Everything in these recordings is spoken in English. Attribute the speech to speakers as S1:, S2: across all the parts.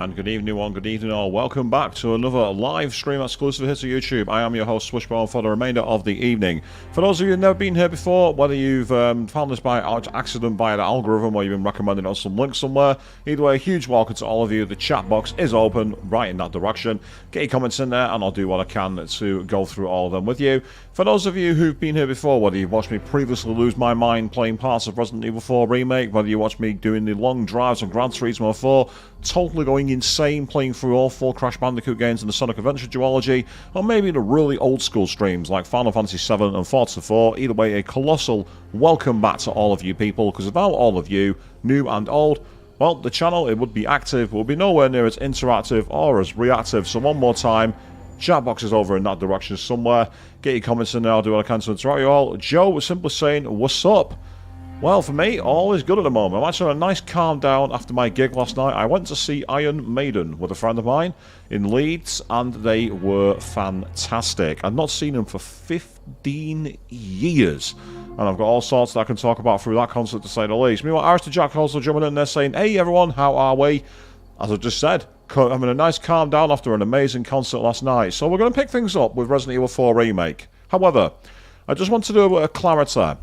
S1: And good evening one, good evening all. Welcome back to another live stream exclusive here to YouTube. I am your host Swishbone for the remainder of the evening. For those of you who've never been here before, whether you've found this by accident by the algorithm or you've been recommended on some link somewhere, either way, a huge welcome to all of you. The chat box is open right in that direction. Get your comments in there and I'll do what I can to go through all of them with you. For those of you who've been here before, whether you've watched me previously lose my mind playing parts of Resident Evil 4 Remake, whether you watched me doing the long drives on Gran Turismo 4, totally going insane playing through all 4 Crash Bandicoot games in the Sonic Adventure duology, or maybe the really old school streams like Final Fantasy 7 and Forza 4, either way, a colossal welcome back to all of you people, because without all of you, new and old, well, the channel, it would be active, would be nowhere near as interactive or as reactive. So one more time, chat box is over in that direction somewhere. Get your comments in there, I'll do what I can to interact you all. Joe was simply saying, what's up? Well, for me, all is good at the moment. I'm actually on a nice calm down after my gig last night. I went to see Iron Maiden with a friend of mine in Leeds, and they were fantastic. I've not seen them for 15 years, and I've got all sorts that I can talk about through that concert, to say the least. Meanwhile, Aristotle Jack also jumping in there saying, hey everyone, how are we? As I just said, having a nice calm down after an amazing concert last night. So we're going to pick things up with Resident Evil 4 Remake. However, I just want to do a bit of clarity.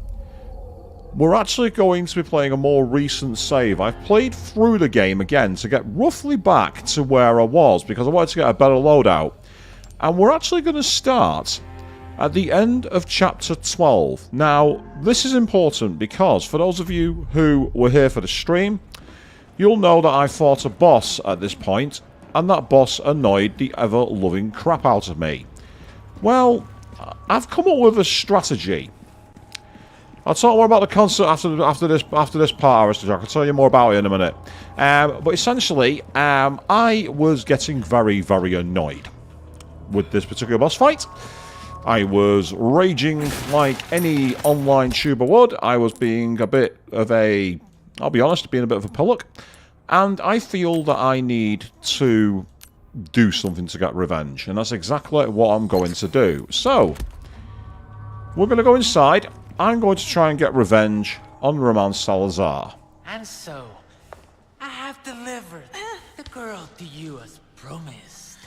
S1: We're actually going to be playing a more recent save. I've played through the game again to get roughly back to where I was, because I wanted to get a better loadout. And we're actually going to start at the end of Chapter 12. Now, this is important because for those of you who were here for the stream, you'll know that I fought a boss at this point, and that boss annoyed the ever-loving crap out of me. Well, I've come up with a strategy. I'll talk more about the concert after this part, Aristotle. I'll tell you more about it in a minute. But essentially, I was getting very, very annoyed with this particular boss fight. I was raging like any online tuber would. I was being a bit of a, I'll be honest, being a bit of a pillock. And I feel that I need to do something to get revenge. And that's exactly what I'm going to do. So, we're going to go inside. I'm going to try and get revenge on Roman Salazar.
S2: And so, I have delivered the girl to you as promised.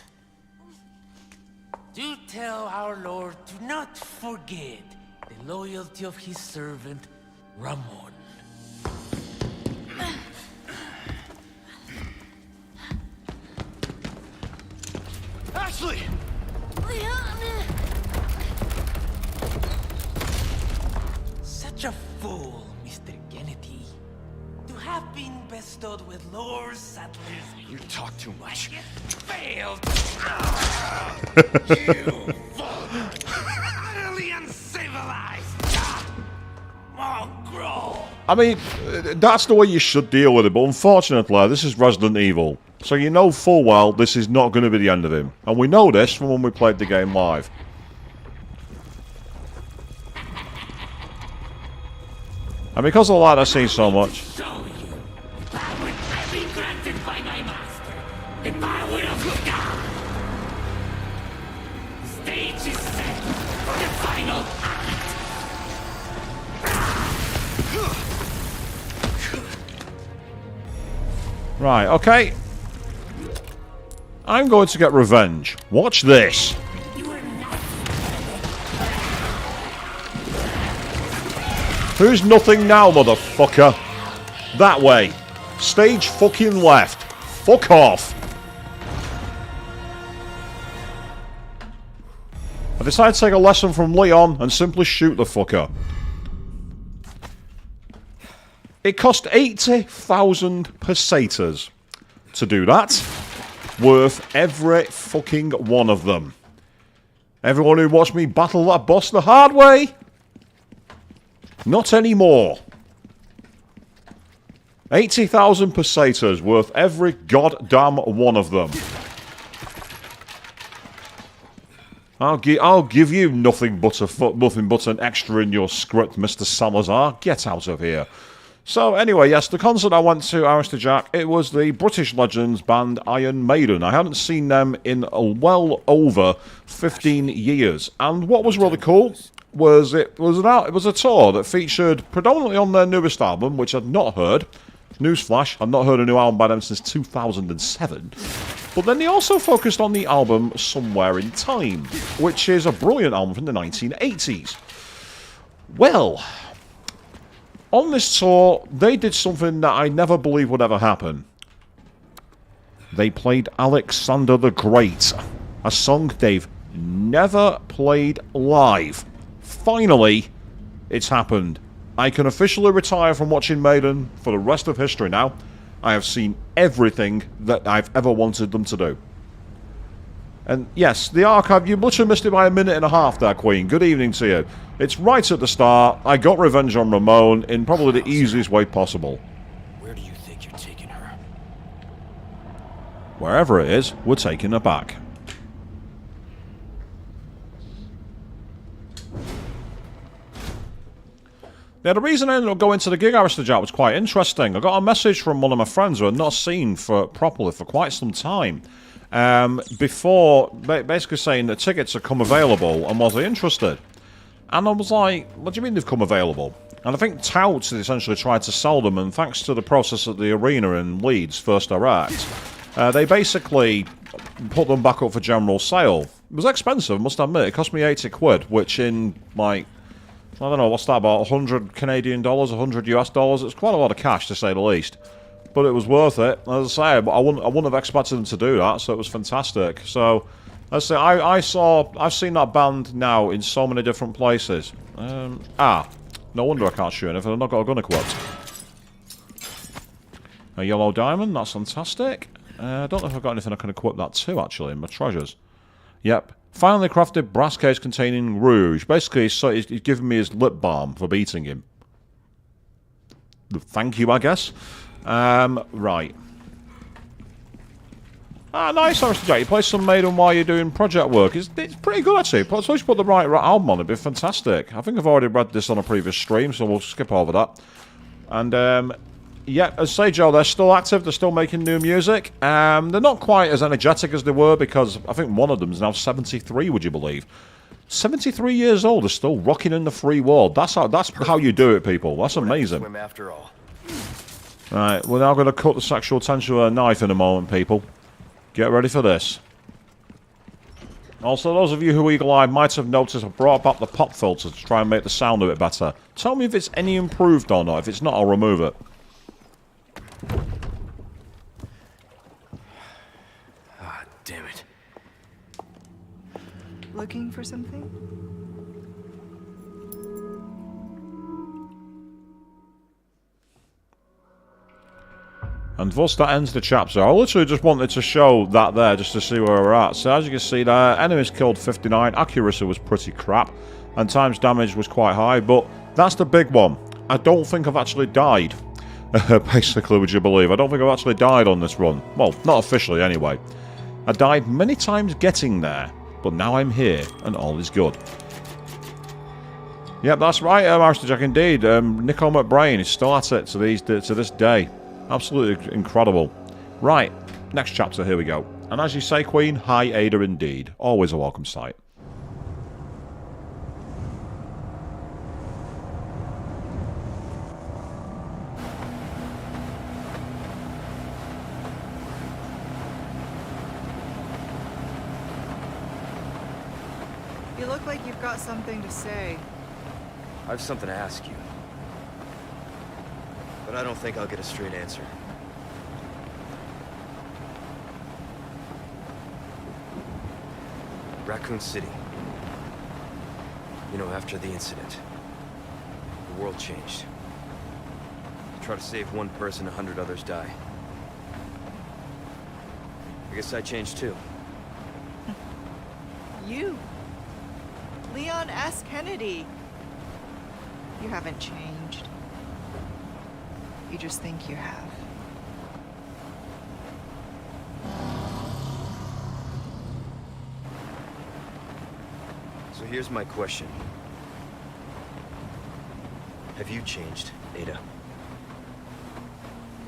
S2: Do tell our Lord to not forget the loyalty of his servant, Ramon. Ashley! Such a fool, Mr. Kennedy. To have been bestowed with Lord Sadler's...
S3: You talk too much.
S2: Failed!
S3: You
S2: Utterly uncivilized! Mongrel!
S1: I mean, that's the way you should deal with it, but unfortunately, this is Resident Evil. So you know full well this is not going to be the end of him. And we know this from when we played the game live. And because of that, I've seen so much.
S4: Show you that would have been granted by my master if I would have looked out. The stage is set for the final act.
S1: Right, okay. I'm going to get revenge. Watch this. Who's nothing now, motherfucker? That way. Stage fucking left. Fuck off. I decided to take a lesson from Leon and simply shoot the fucker. It cost 80,000 pesetas to do that. Worth every fucking one of them. Everyone who watched me battle that boss the hard way? Not anymore. 80,000 pesetas worth every goddamn one of them. I'll give you nothing but an extra in your script, Mr. Salazar. Get out of here. So anyway, yes, the concert I went to, Aristotle Jack, it was the British Legends band Iron Maiden. I hadn't seen them in well over 15 years. And what was really cool was it was a tour that featured predominantly on their newest album, which I'd not heard, Newsflash, I've not heard a new album by them since 2007. But then they also focused on the album Somewhere in Time, which is a brilliant album from the 1980s. Well, on this tour, they did something that I never believed would ever happen. They played Alexander the Great, a song they've never played live. Finally, it's happened. I can officially retire from watching Maiden for the rest of history now. I have seen everything that I've ever wanted them to do. And yes, the archive, you literally missed it by a minute and a half there, Queen. Good evening to you. It's right at the start. I got revenge on Ramon in probably the easiest way possible.
S3: Where do you think you're taking her?
S1: Wherever it is, we're taking her back. Now, the reason I ended up going to the gig Aristojack was quite interesting. I got a message from one of my friends who I'd not seen properly for quite some time. Before, basically saying that tickets had come available and was I interested? And I was like, what do you mean they've come available? And I think Touts essentially tried to sell them, and thanks to the process at the arena in Leeds, First Direct, they basically put them back up for general sale. It was expensive, I must admit. It cost me 80 quid, which in, like, I don't know, what's that, about 100 Canadian dollars, 100 US dollars? It's quite a lot of cash, to say the least. But it was worth it. As I say, I wouldn't have expected them to do that, so it was fantastic. So, as I say, I've seen that band now in so many different places. No wonder I can't shoot anything. I've not got a gun equipped. A yellow diamond, that's fantastic. I don't know if I've got anything I can equip that to, actually, in my treasures. Yep. Finally crafted brass case containing rouge. Basically, he's giving me his lip balm for beating him. Thank you, I guess. Right. Nice, Aristojack. You play some Maiden while you're doing project work. It's pretty good, actually. I suppose you put the right album on, it'd be fantastic. I think I've already read this on a previous stream, so we'll skip over that. And, yeah, as I say, Joe, they're still active. They're still making new music. They're not quite as energetic as they were because I think one of them is now 73, would you believe? 73 years old is still rocking in the free world. That's how you do it, people. That's amazing.
S3: Swim after all.
S1: Right, we're now going to cut the sexual tension with a knife in a moment, people. Get ready for this. Also, those of you who eagle-eyed might have noticed I brought back the pop filter to try and make the sound a bit better. Tell me if it's any improved or not. If it's not, I'll remove it.
S3: Ah, damn it.
S5: Looking for something?
S1: And thus that ends the chapter. I literally just wanted to show that there just to see where we're at. So as you can see there, enemies killed 59, accuracy was pretty crap, and times damage was quite high, but that's the big one. I don't think I've actually died. Basically, would you believe? I don't think I've actually died on this run. Well, not officially anyway. I died many times getting there, but now I'm here, and all is good. Yep, that's right, Aristojack, indeed. Nico McBrain is still at it to this day. Absolutely incredible. Right, next chapter, here we go. And as you say, Queen, hi Ada indeed. Always a welcome sight.
S5: You look like you've got something to say.
S3: I have something to ask you. But I don't think I'll get a straight answer. Raccoon City. You know, after the incident, the world changed. Try to save one person, 100 others die. I guess I changed too.
S5: You? Leon S. Kennedy. You haven't changed. You just think you have.
S3: So here's my question. Have you changed, Ada?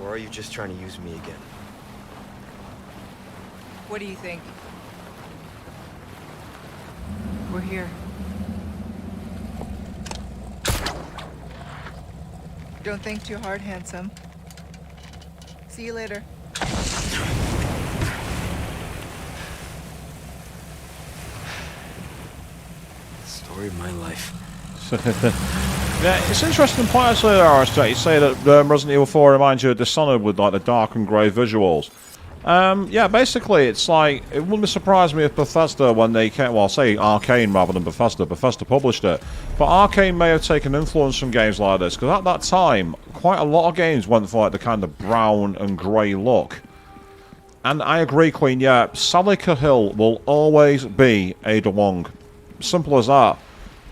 S3: Or are you just trying to use me again?
S5: What do you think? We're here. Don't think too hard, handsome. See you later.
S3: Story of my life.
S1: Yeah, it's an interesting point actually, RSJ. You say that Resident Evil 4 reminds you of Dishonored with like the dark and grey visuals. Yeah, basically, it's like, it wouldn't surprise me if Bethesda, when they came, well, I'll say Arcane rather than Bethesda published it, but Arcane may have taken influence from games like this, because at that time, quite a lot of games went for like the kind of brown and grey look. And I agree, Queen, yeah, Salika Hill will always be Ada Wong. Simple as that.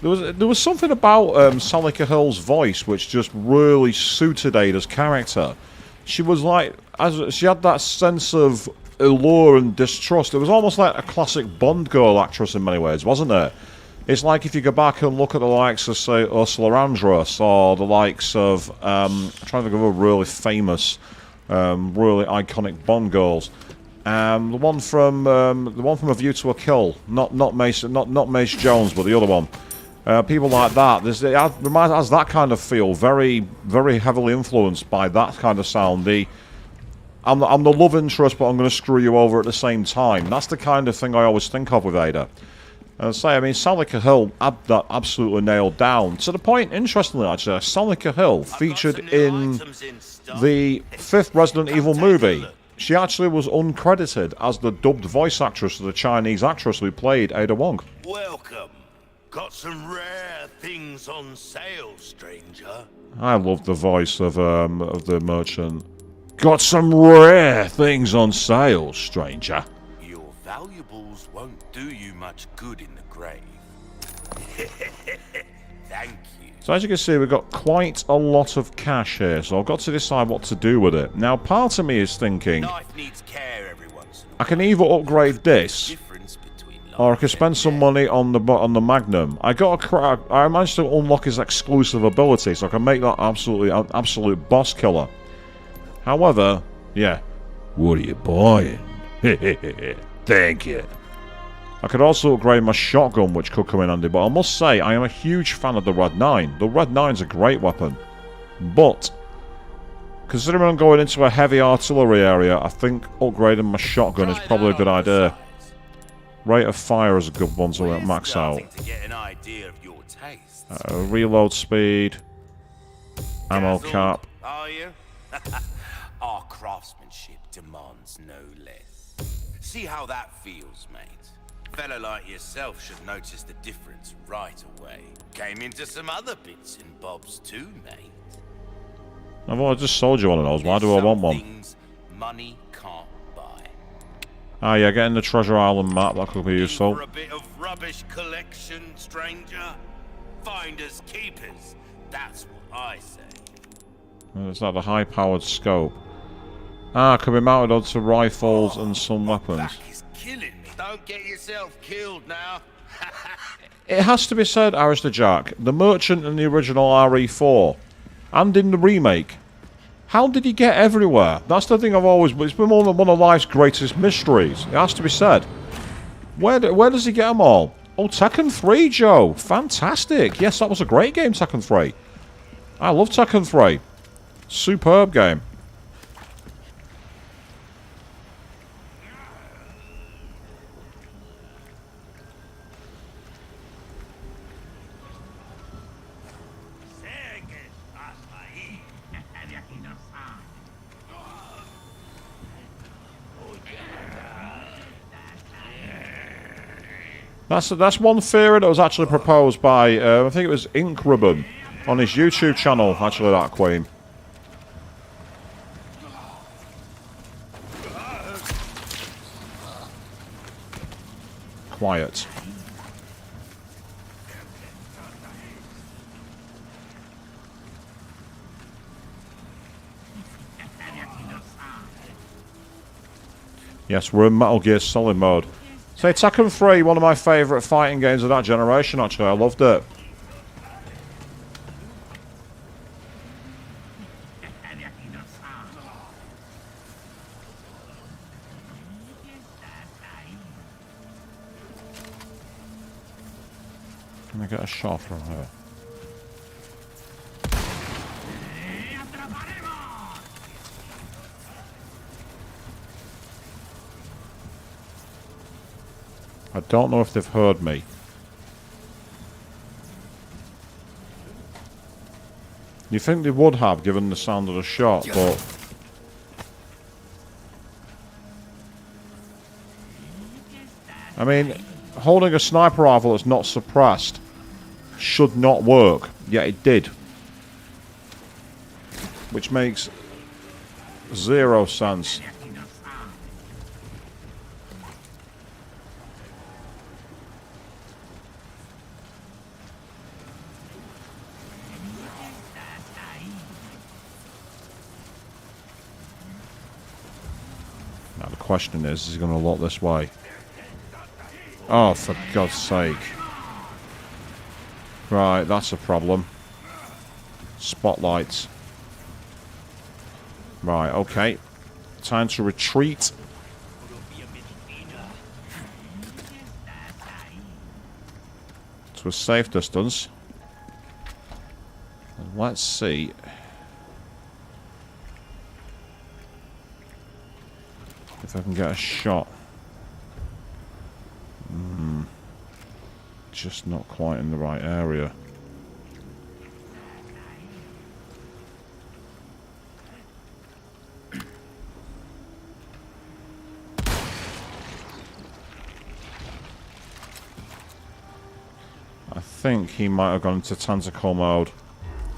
S1: There was something about Salika Hill's voice which just really suited Ada's character. She was like, she had that sense of allure and distrust. It was almost like a classic Bond girl actress in many ways, wasn't it? It's like if you go back and look at the likes of, say, Ursula Andress, or the likes of, I'm trying to think of a really famous, really iconic Bond girls. The one from A View to a Kill, not Mace Jones, but the other one. People like that. It has that kind of feel, very, very heavily influenced by that kind of sound. I'm the love interest, but I'm going to screw you over at the same time. That's the kind of thing I always think of with Ada. And I say, I mean, Salika Hill had that absolutely nailed down. To the point, interestingly, actually, Salika Hill featured in the 5th Resident Evil movie. She actually was uncredited as the dubbed voice actress of the Chinese actress who played Ada Wong.
S6: Welcome. Got some rare things on sale, stranger.
S1: I love the voice of the merchant. Got some rare things on sale, stranger.
S6: Your valuables won't do you much good in the grave. Thank you.
S1: So as you can see, we've got quite a lot of cash here, so I've got to decide what to do with it. Now, part of me is thinking,
S6: Knife needs care every once in a
S1: I can either upgrade this, or I can spend some money on the Magnum. I managed to unlock his exclusive ability, so I can make that absolute boss killer. However, yeah, what are you buying? Thank you. I could also upgrade my shotgun, which could come in handy, but I must say, I am a huge fan of the Red 9. The Red 9's a great weapon. But, considering I'm going into a heavy artillery area, I think upgrading my shotgun is probably a good idea. Rate of fire is a good one to max out. Reload speed. Ammo cap.
S6: Are you? Our craftsmanship demands no less. See how that feels, mate. Fella like yourself should notice the difference right away. Came into some other bits and bobs too, mate.
S1: I just sold you one of those. Why do I want one?
S6: Things money can't buy.
S1: Ah, yeah, getting the Treasure Island map, that could be useful.
S6: For a bit of rubbish collection, stranger. Finders keepers. That's what I say.
S1: It's like the high-powered scope. Ah, could be mounted onto rifles and some weapons.
S6: Back is killing me. Don't get yourself killed now.
S1: It has to be said, Alistair Jack, the merchant in the original RE4 and in the remake, how did he get everywhere? That's the thing I've always... It's been one of life's greatest mysteries. It has to be said. Where does he get them all? Oh, Tekken 3, Joe. Fantastic. Yes, that was a great game, Tekken 3. I love Tekken 3. Superb game. That's one theory that was actually proposed by, I think it was Ink Ribbon, on his YouTube channel, actually, that Queen. Quiet. Yes, we're in Metal Gear Solid mode. Say, Tekken 3, one of my favourite fighting games of that generation, actually. I loved it. Let me get a shot from her. I don't know if they've heard me. You think they would have, given the sound of the shot, but... I mean, holding a sniper rifle that's not suppressed should not work, yet it did. Which makes zero sense. Now the question is he going to look this way? Oh, for God's sake. Right, that's a problem. Spotlights. Right, okay. Time to retreat. To a safe distance. And let's see. If I can get a shot. Just not quite in the right area. I think he might have gone into tentacle mode.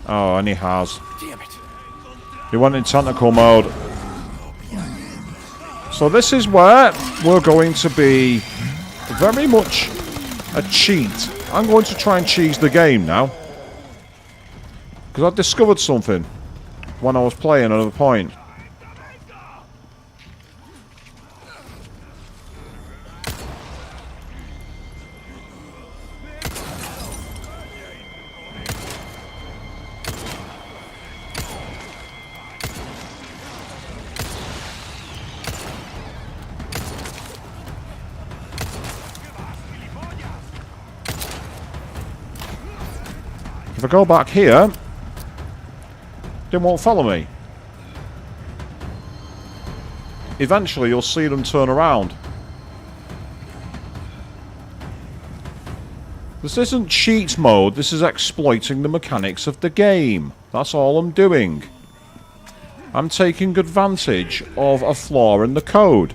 S1: Oh, and he has.
S3: Damn it.
S1: He went in tentacle mode. So this is where we're going to be very much a cheat. I'm going to try and cheese the game now. Because I discovered something when I was playing another point. If I go back here, they won't follow me. Eventually, you'll see them turn around. This isn't cheat mode, this is exploiting the mechanics of the game. That's all I'm doing. I'm taking advantage of a flaw in the code.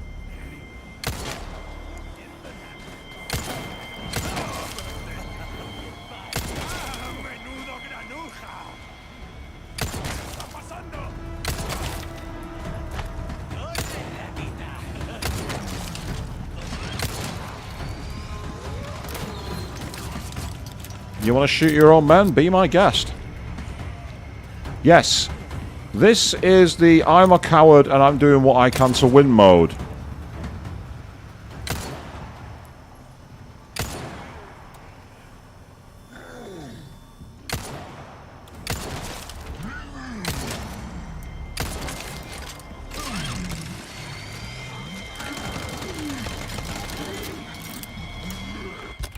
S1: You want to shoot your own men? Be my guest. Yes. This is the I'm a coward and I'm doing what I can to win mode.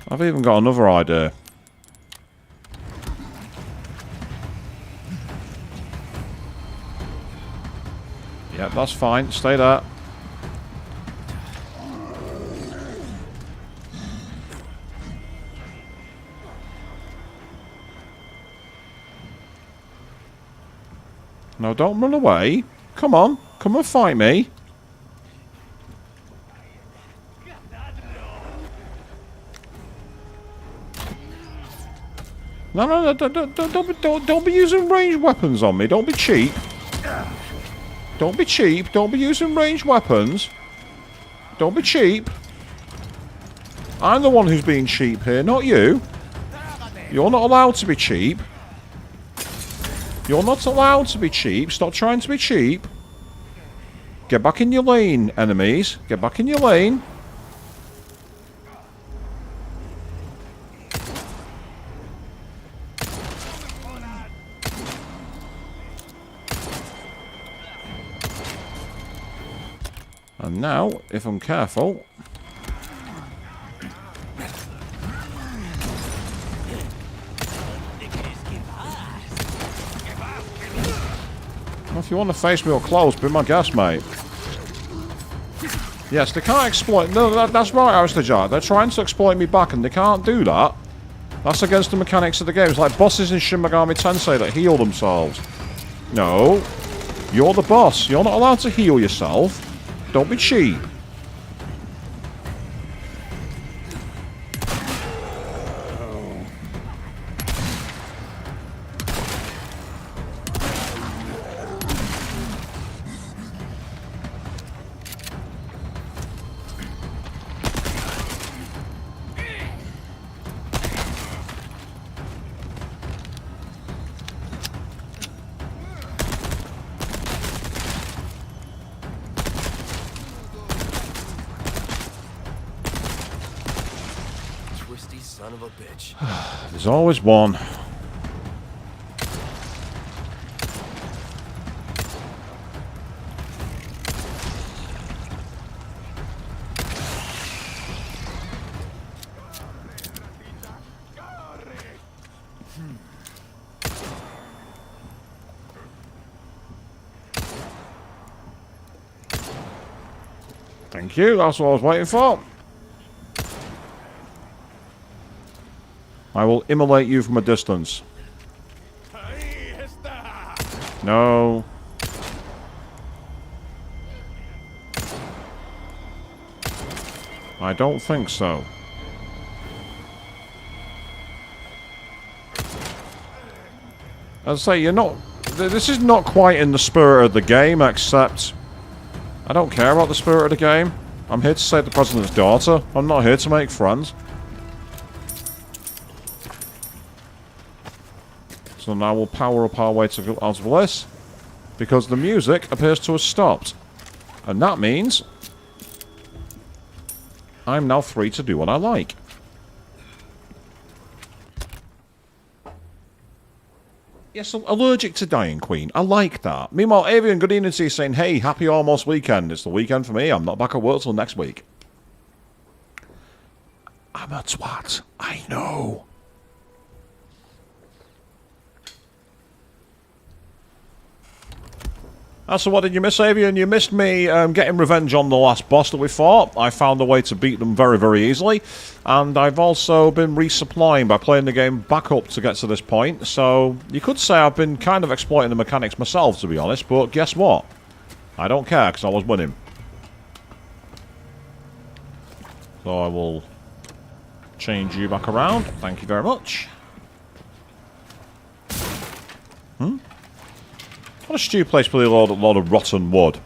S1: I've even got another idea. Yep, that's fine. Stay there. No, don't run away. Come on. Come and fight me. No, don't be using ranged weapons on me. Don't be cheap. Don't be cheap. Don't be using ranged weapons. Don't be cheap. I'm the one who's being cheap here, not you. You're not allowed to be cheap. You're not allowed to be cheap. Stop trying to be cheap. Get back in your lane, enemies. Get back in your lane. And now, if I'm careful... Well, if you want to face me up close, be my guest, mate. Yes, they can't exploit... No, that's right, Aristojar. They're trying to exploit me back, and they can't do that. That's against the mechanics of the game. It's like bosses in Shin Megami Tensei that heal themselves. No. You're the boss. You're not allowed to heal yourself. Don't be cheap.
S3: Twisty son of a bitch.
S1: There's always one. Thank you, that's what I was waiting for. I will immolate you from a distance. No. I don't think so. As I say, you're not... This is not quite in the spirit of the game, except... I don't care about the spirit of the game. I'm here to save the president's daughter. I'm not here to make friends. So now we'll power up our way to out of bliss, because the music appears to have stopped. And that means I'm now free to do what I like. Yes, allergic to dying, Queen. I like that. Meanwhile, Avian, good evening to you, saying, hey, happy almost weekend. It's the weekend for me. I'm not back at work till next week. I'm a twat. I know. So what did you miss, Avian? You missed me getting revenge on the last boss that we fought. I found a way to beat them very, very easily. And I've also been resupplying by playing the game back up to get to this point. So you could say I've been kind of exploiting the mechanics myself, to be honest. But guess what? I don't care, because I was winning. So I will change you back around. Thank you very much. What a stupid place for a lot of rotten wood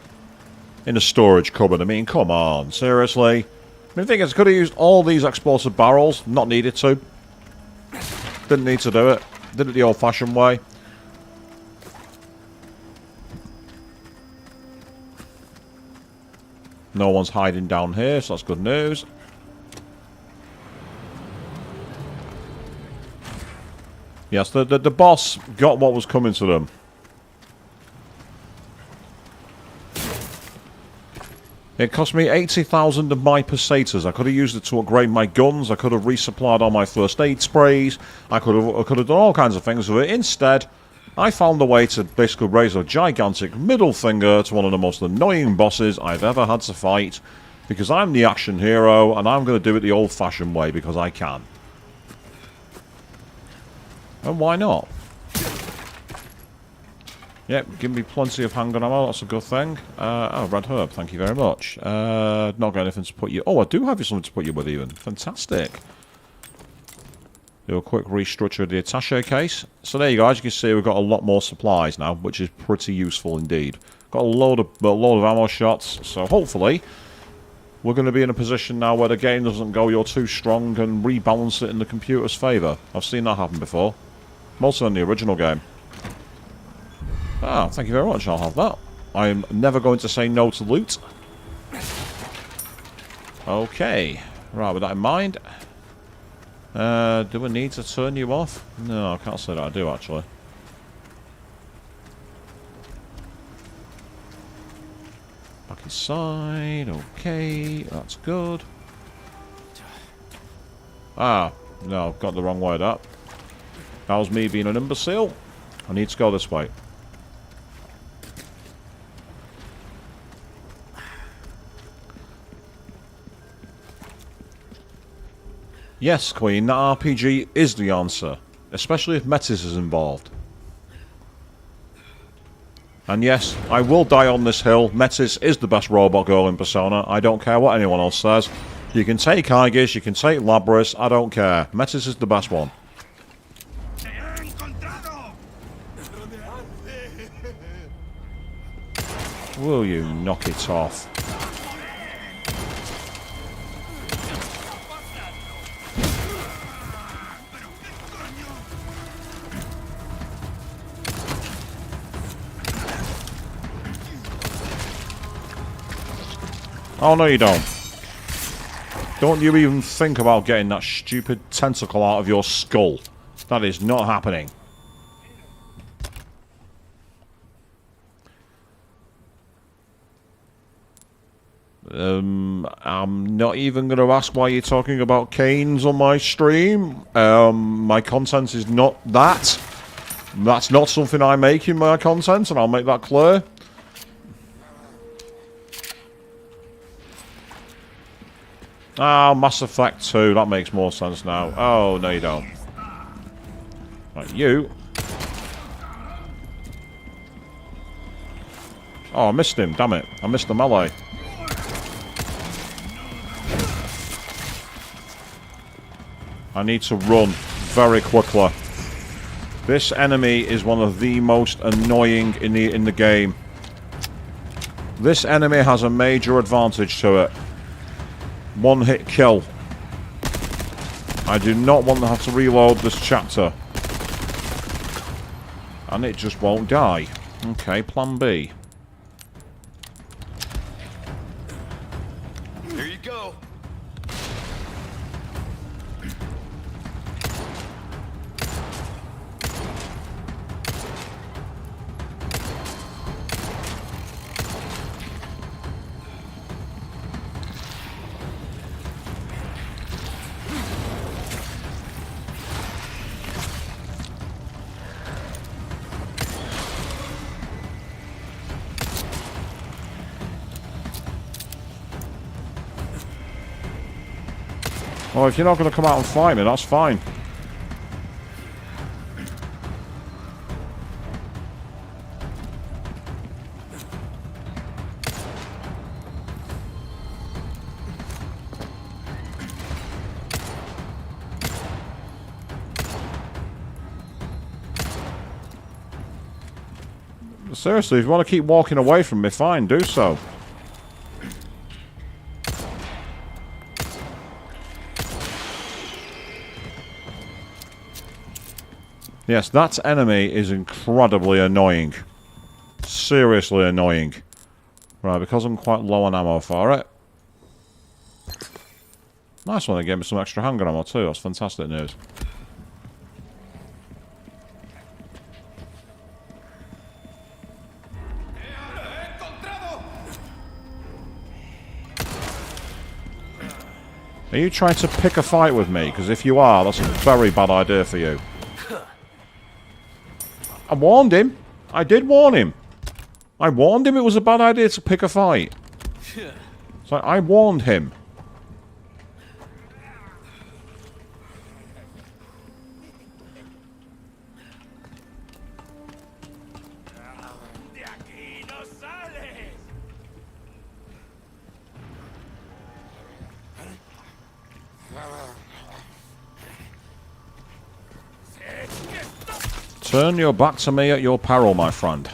S1: in a storage cupboard. I mean, come on, seriously. I mean, the thing is, I could have used all these explosive barrels. Not needed to. Didn't need to do it. Did it the old-fashioned way. No one's hiding down here, so that's good news. Yes, the boss got what was coming to them. It cost me 80,000 of my pesetas. I could have used it to upgrade my guns. I could have resupplied all my first aid sprays. I could have done all kinds of things with it. Instead, I found a way to basically raise a gigantic middle finger to one of the most annoying bosses I've ever had to fight. Because I'm the action hero, and I'm going to do it the old-fashioned way because I can. And why not? Yep, give me plenty of handgun ammo, that's a good thing. Oh, red herb, thank you very much. Not got anything to put you... Oh, I do have something to put you with even. Fantastic. Do a quick restructure of the attaché case. So there you go, as you can see, we've got a lot more supplies now, which is pretty useful indeed. Got a load of ammo shots, so hopefully we're going to be in a position now where the game doesn't go, you're too strong, and rebalance it in the computer's favour. I've seen that happen before. Mostly in the original game. Ah, thank you very much, I'll have that. I'm never going to say no to loot. Okay. Right, with that in mind. Do we need to turn you off? No, I can't say that I do, actually. Back inside. Okay, that's good. Ah, no, got the wrong way that. That was me being an imbecile. I need to go this way. Yes, Queen, that RPG is the answer. Especially if Metis is involved. And yes, I will die on this hill. Metis is the best robot girl in Persona. I don't care what anyone else says. You can take Aegis, you can take Labris, I don't care. Metis is the best one. Will you knock it off? Oh, no you don't. Don't you even think about getting that stupid tentacle out of your skull. That is not happening. I'm not even going to ask why you're talking about canes on my stream. My content is not that. That's not something I make in my content, and I'll make that clear. Ah, Mass Effect 2. That makes more sense now. Oh, no you don't. Right, you. Oh, I missed him. Damn it. I missed the melee. I need to run very quickly. This enemy is one of the most annoying in the game. This enemy has a major advantage to it. One hit kill. I do not want to have to reload this chapter. And it just won't die. Okay, plan B.
S3: Here you go.
S1: Well, if you're not going to come out and fight me, that's fine. Seriously, if you want to keep walking away from me, fine, do so. Yes, that enemy is incredibly annoying. Seriously annoying. Right, because I'm quite low on ammo for it. Nice one, they gave me some extra handgun ammo too. That's fantastic news. Are you trying to pick a fight with me? Because if you are, that's a very bad idea for you. I warned him. I did warn him. I warned him it was a bad idea to pick a fight. So I warned him. Turn your back to me at your peril, my friend.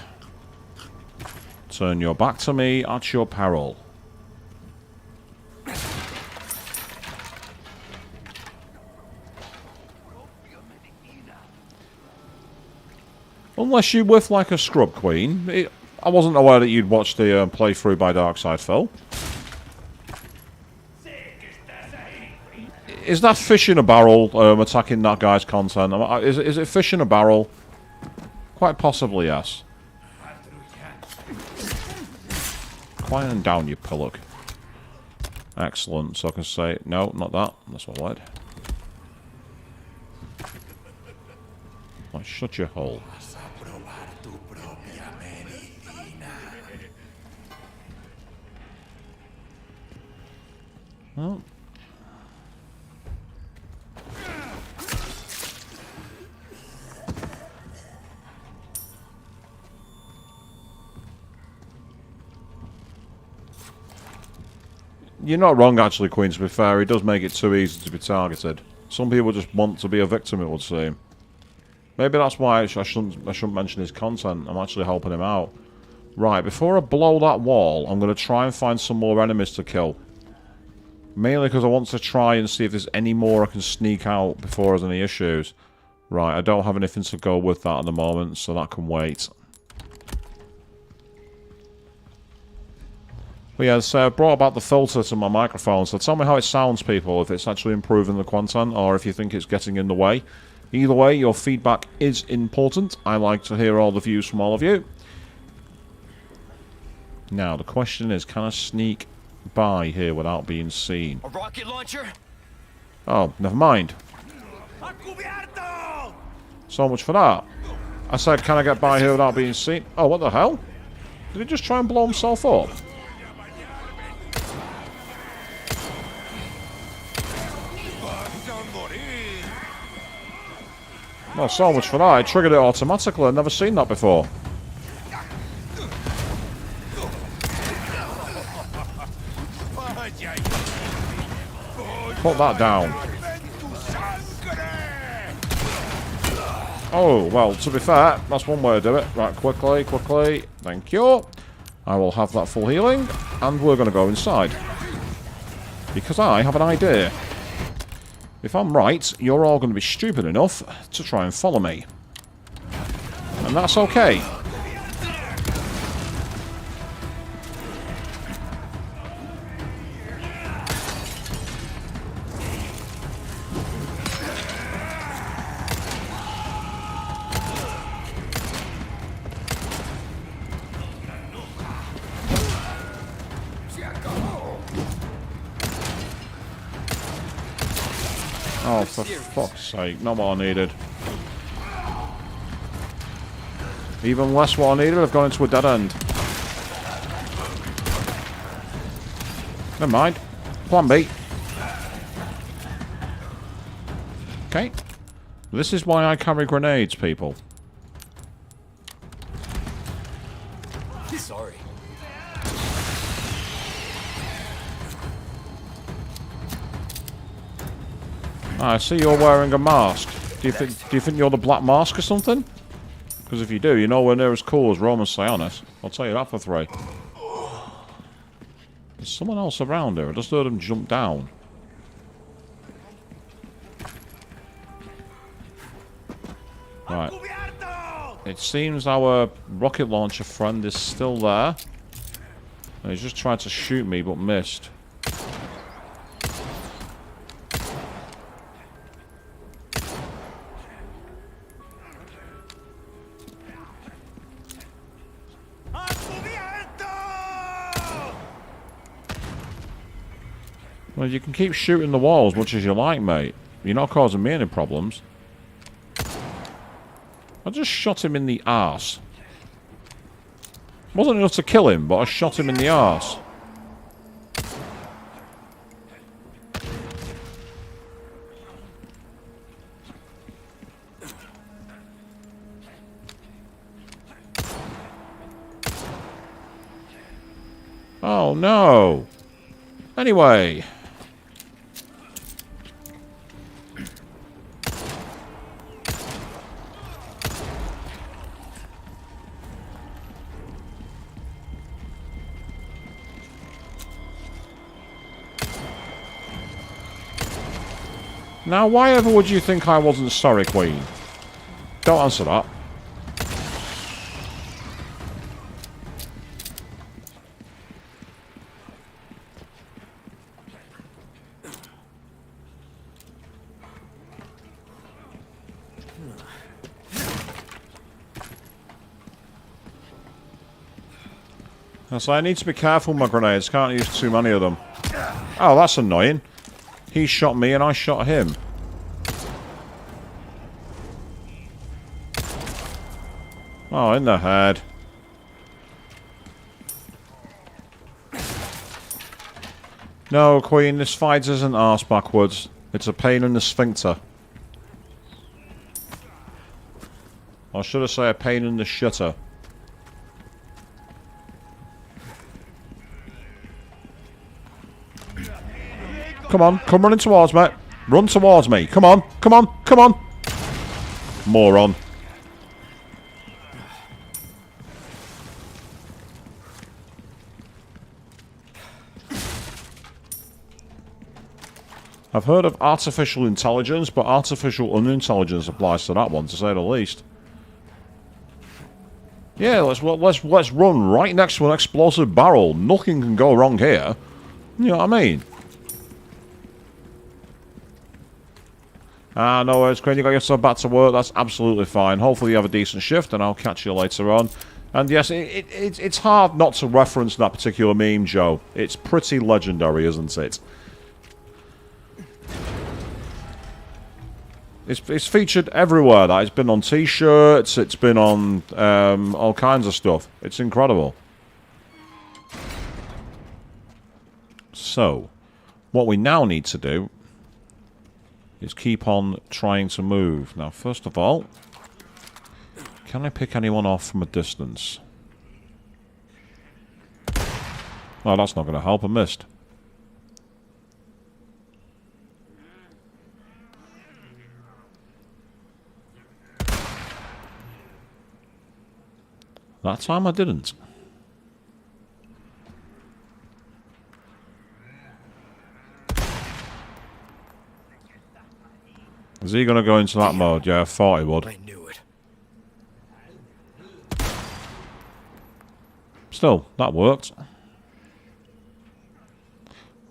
S1: Turn your back to me at your peril. Unless you whiff like a scrub queen. I wasn't aware that you'd watched the playthrough by Darkside Phil. Is that fish in a barrel attacking that guy's content? Is it fish in a barrel? Quite possibly, yes. Quiet down, you pillock. Excellent. So I can say, no, not that. That's what I lied. Right, shut your hole. Oh. You're not wrong, actually, Queen, to be fair. He does make it too easy to be targeted. Some people just want to be a victim, it would seem. Maybe that's why I shouldn't mention his content. I'm actually helping him out. Right, before I blow that wall, I'm going to try and find some more enemies to kill. Mainly because I want to try and see if there's any more I can sneak out before there's any issues. Right, I don't have anything to go with that at the moment, so that can wait. But yeah, so I brought about the filter to my microphone, so tell me how it sounds, people, if it's actually improving the content, or if you think it's getting in the way. Either way, your feedback is important. I like to hear all the views from all of you. Now, the question is, can I sneak by here without being seen?
S3: A rocket launcher?
S1: Oh, never mind. So much for that. I said, can I get by here without being seen? Oh, what the hell? Did he just try and blow himself up? Well, so much for that. I triggered it automatically. I've never seen that before. Put that down. Oh, well, to be fair, that's one way to do it. Right, quickly, quickly. Thank you. I will have that full healing, and we're going to go inside. Because I have an idea. If I'm right, you're all going to be stupid enough to try and follow me. And that's okay. Oh, for fuck's sake, not what I needed. Even less what I needed, I've gone into a dead end. Never mind. Plan B. Okay. This is why I carry grenades, people.
S3: Sorry.
S1: I see you're wearing a mask. Do you think you're the Black Mask or something? Because if you do, you're nowhere near as cool as Roman Sionis. I'll tell you that for free. There's someone else around here. I just heard him jump down. Right. It seems our rocket launcher friend is still there. And he's just tried to shoot me, but missed. Well, you can keep shooting the wall as much as you like, mate. You're not causing me any problems. I just shot him in the arse. Wasn't enough to kill him, but I shot him in the arse. Oh, no. Anyway. Now, why ever would you think I wasn't sorry, Queen? Don't answer that. So I need to be careful with my grenades. Can't use too many of them. Oh, that's annoying. He shot me and I shot him. Oh, in the head. No, Queen, this fight isn't arse backwards. It's a pain in the sphincter. Or should I say a pain in the shitter? Come on. Come running towards me. Run towards me. Come on. Come on. Come on. Moron. I've heard of artificial intelligence, but artificial unintelligence applies to that one, to say the least. Yeah, let's run right next to an explosive barrel. Nothing can go wrong here. You know what I mean? Ah, no worries, Crane. You got yourself back to work. That's absolutely fine. Hopefully you have a decent shift, and I'll catch you later on. And yes, it's hard not to reference that particular meme, Joe. It's pretty legendary, isn't it? It's featured everywhere. That it's been on T-shirts. It's been on all kinds of stuff. It's incredible. So, what we now need to do is keep on trying to move. Now, first of all, can I pick anyone off from a distance? Oh, that's not going to help. I missed. That time I didn't. Is he going to go into that mode? Yeah, I thought he would.
S3: I knew it.
S1: Still, that worked.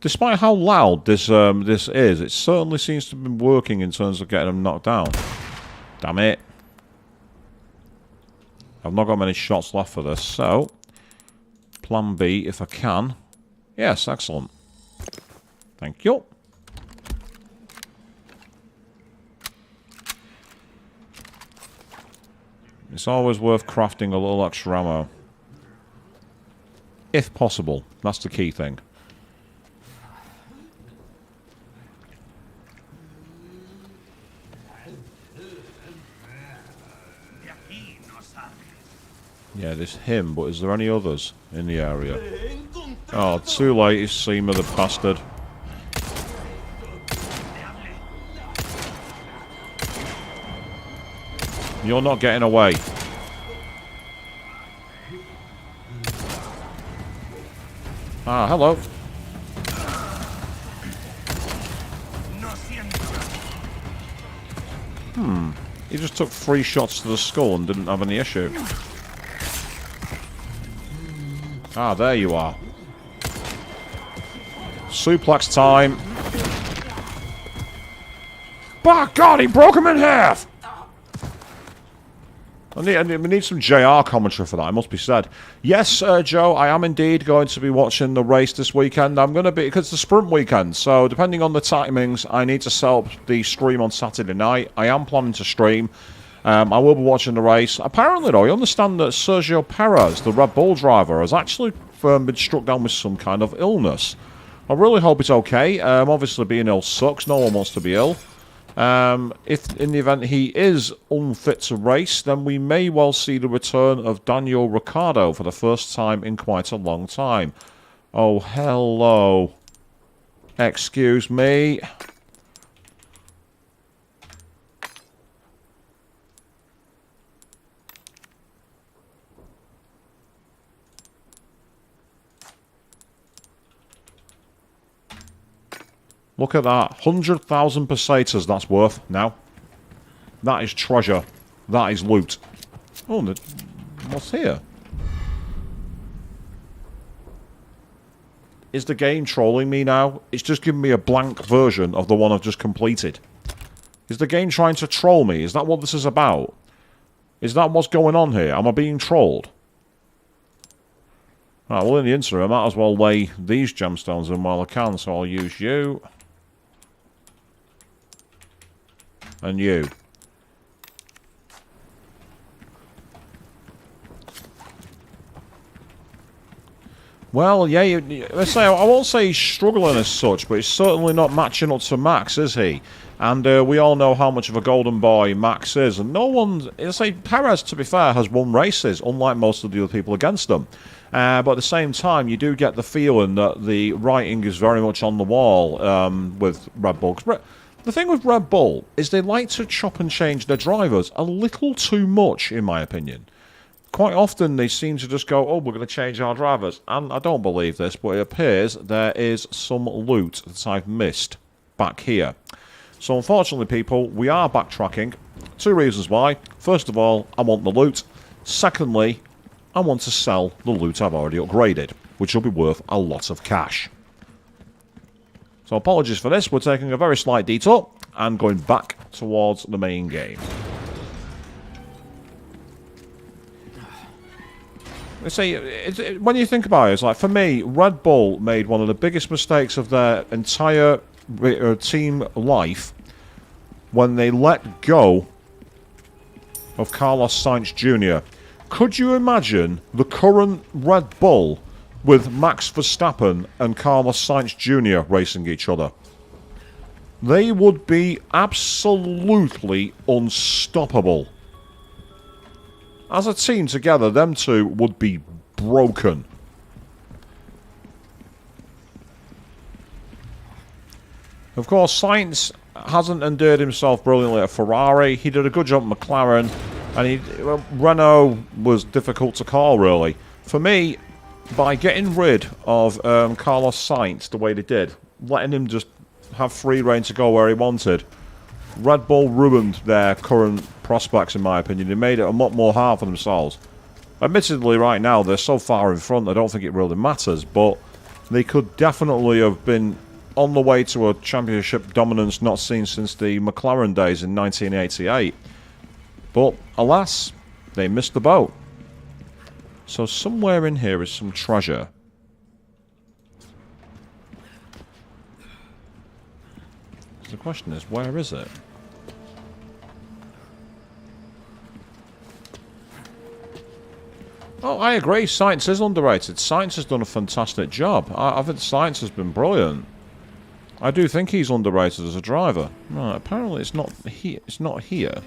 S1: Despite how loud this is, it certainly seems to have been working in terms of getting him knocked down. Damn it. I've not got many shots left for this, so plan B if I can. Yes, excellent. Thank you. It's always worth crafting a little extra ammo. If possible. That's the key thing. Yeah, there's him, but is there any others in the area? Oh, too late, he's seen me, the bastard. You're not getting away. Ah, hello. He just took 3 shots to the skull and didn't have any issue. Ah, there you are. Suplex time. By God, he broke him in half! We need some JR commentary for that, it must be said. Yes, Joe, I am indeed going to be watching the race this weekend. I'm going to be, because it's the sprint weekend, so depending on the timings, I need to set up the stream on Saturday night. I am planning to stream. I will be watching the race. Apparently, though, I understand that Sergio Perez, the Red Bull driver, has actually been struck down with some kind of illness. I really hope it's okay. Obviously, being ill sucks. No one wants to be ill. If in the event he is unfit to race, then we may well see the return of Daniel Ricciardo for the first time in quite a long time. Oh, hello. Excuse me. Look at that. 100,000 pesetas that's worth now. That is treasure. That is loot. Oh, what's here? Is the game trolling me now? It's just giving me a blank version of the one I've just completed. Is the game trying to troll me? Is that what this is about? Is that what's going on here? Am I being trolled? Right, well, in the interim, I might as well lay these gemstones in while I can, so I'll use you. And you. Well, yeah, let's say I won't say he's struggling as such, but he's certainly not matching up to Max, is he? And we all know how much of a golden boy Max is. And no one, I say, Perez, to be fair, has won races, unlike most of the other people against them. But at the same time, you do get the feeling that the writing is very much on the wall with Red Bull. The thing with Red Bull is they like to chop and change their drivers a little too much, in my opinion. Quite often they seem to just go, oh, we're going to change our drivers. And I don't believe this, but it appears there is some loot that I've missed back here. So unfortunately, people, we are backtracking. 2 reasons why. First of all, I want the loot. Secondly, I want to sell the loot I've already upgraded, which will be worth a lot of cash. So apologies for this, we're taking a very slight detour and going back towards the main game. When you think about it, it's like, for me, Red Bull made one of the biggest mistakes of their entire team life when they let go of Carlos Sainz Jr. Could you imagine the current Red Bull with Max Verstappen and Carlos Sainz Jr. racing each other? They would be absolutely unstoppable. As a team together, them two would be broken. Of course, Sainz hasn't endeared himself brilliantly at Ferrari. He did a good job at McLaren, and Renault was difficult to call, really. For me, by getting rid of Carlos Sainz the way they did, letting him just have free rein to go where he wanted, Red Bull ruined their current prospects, in my opinion. They made it a lot more hard for themselves. Admittedly, right now, they're so far in front, I don't think it really matters, but they could definitely have been on the way to a championship dominance not seen since the McLaren days in 1988. But, alas, they missed the boat. So somewhere in here is some treasure. The question is, where is it? Oh, I agree. Sainz is underrated. Sainz has done a fantastic job. I think Sainz has been brilliant. I do think he's underrated as a driver. Right, apparently it's not here. It's not here.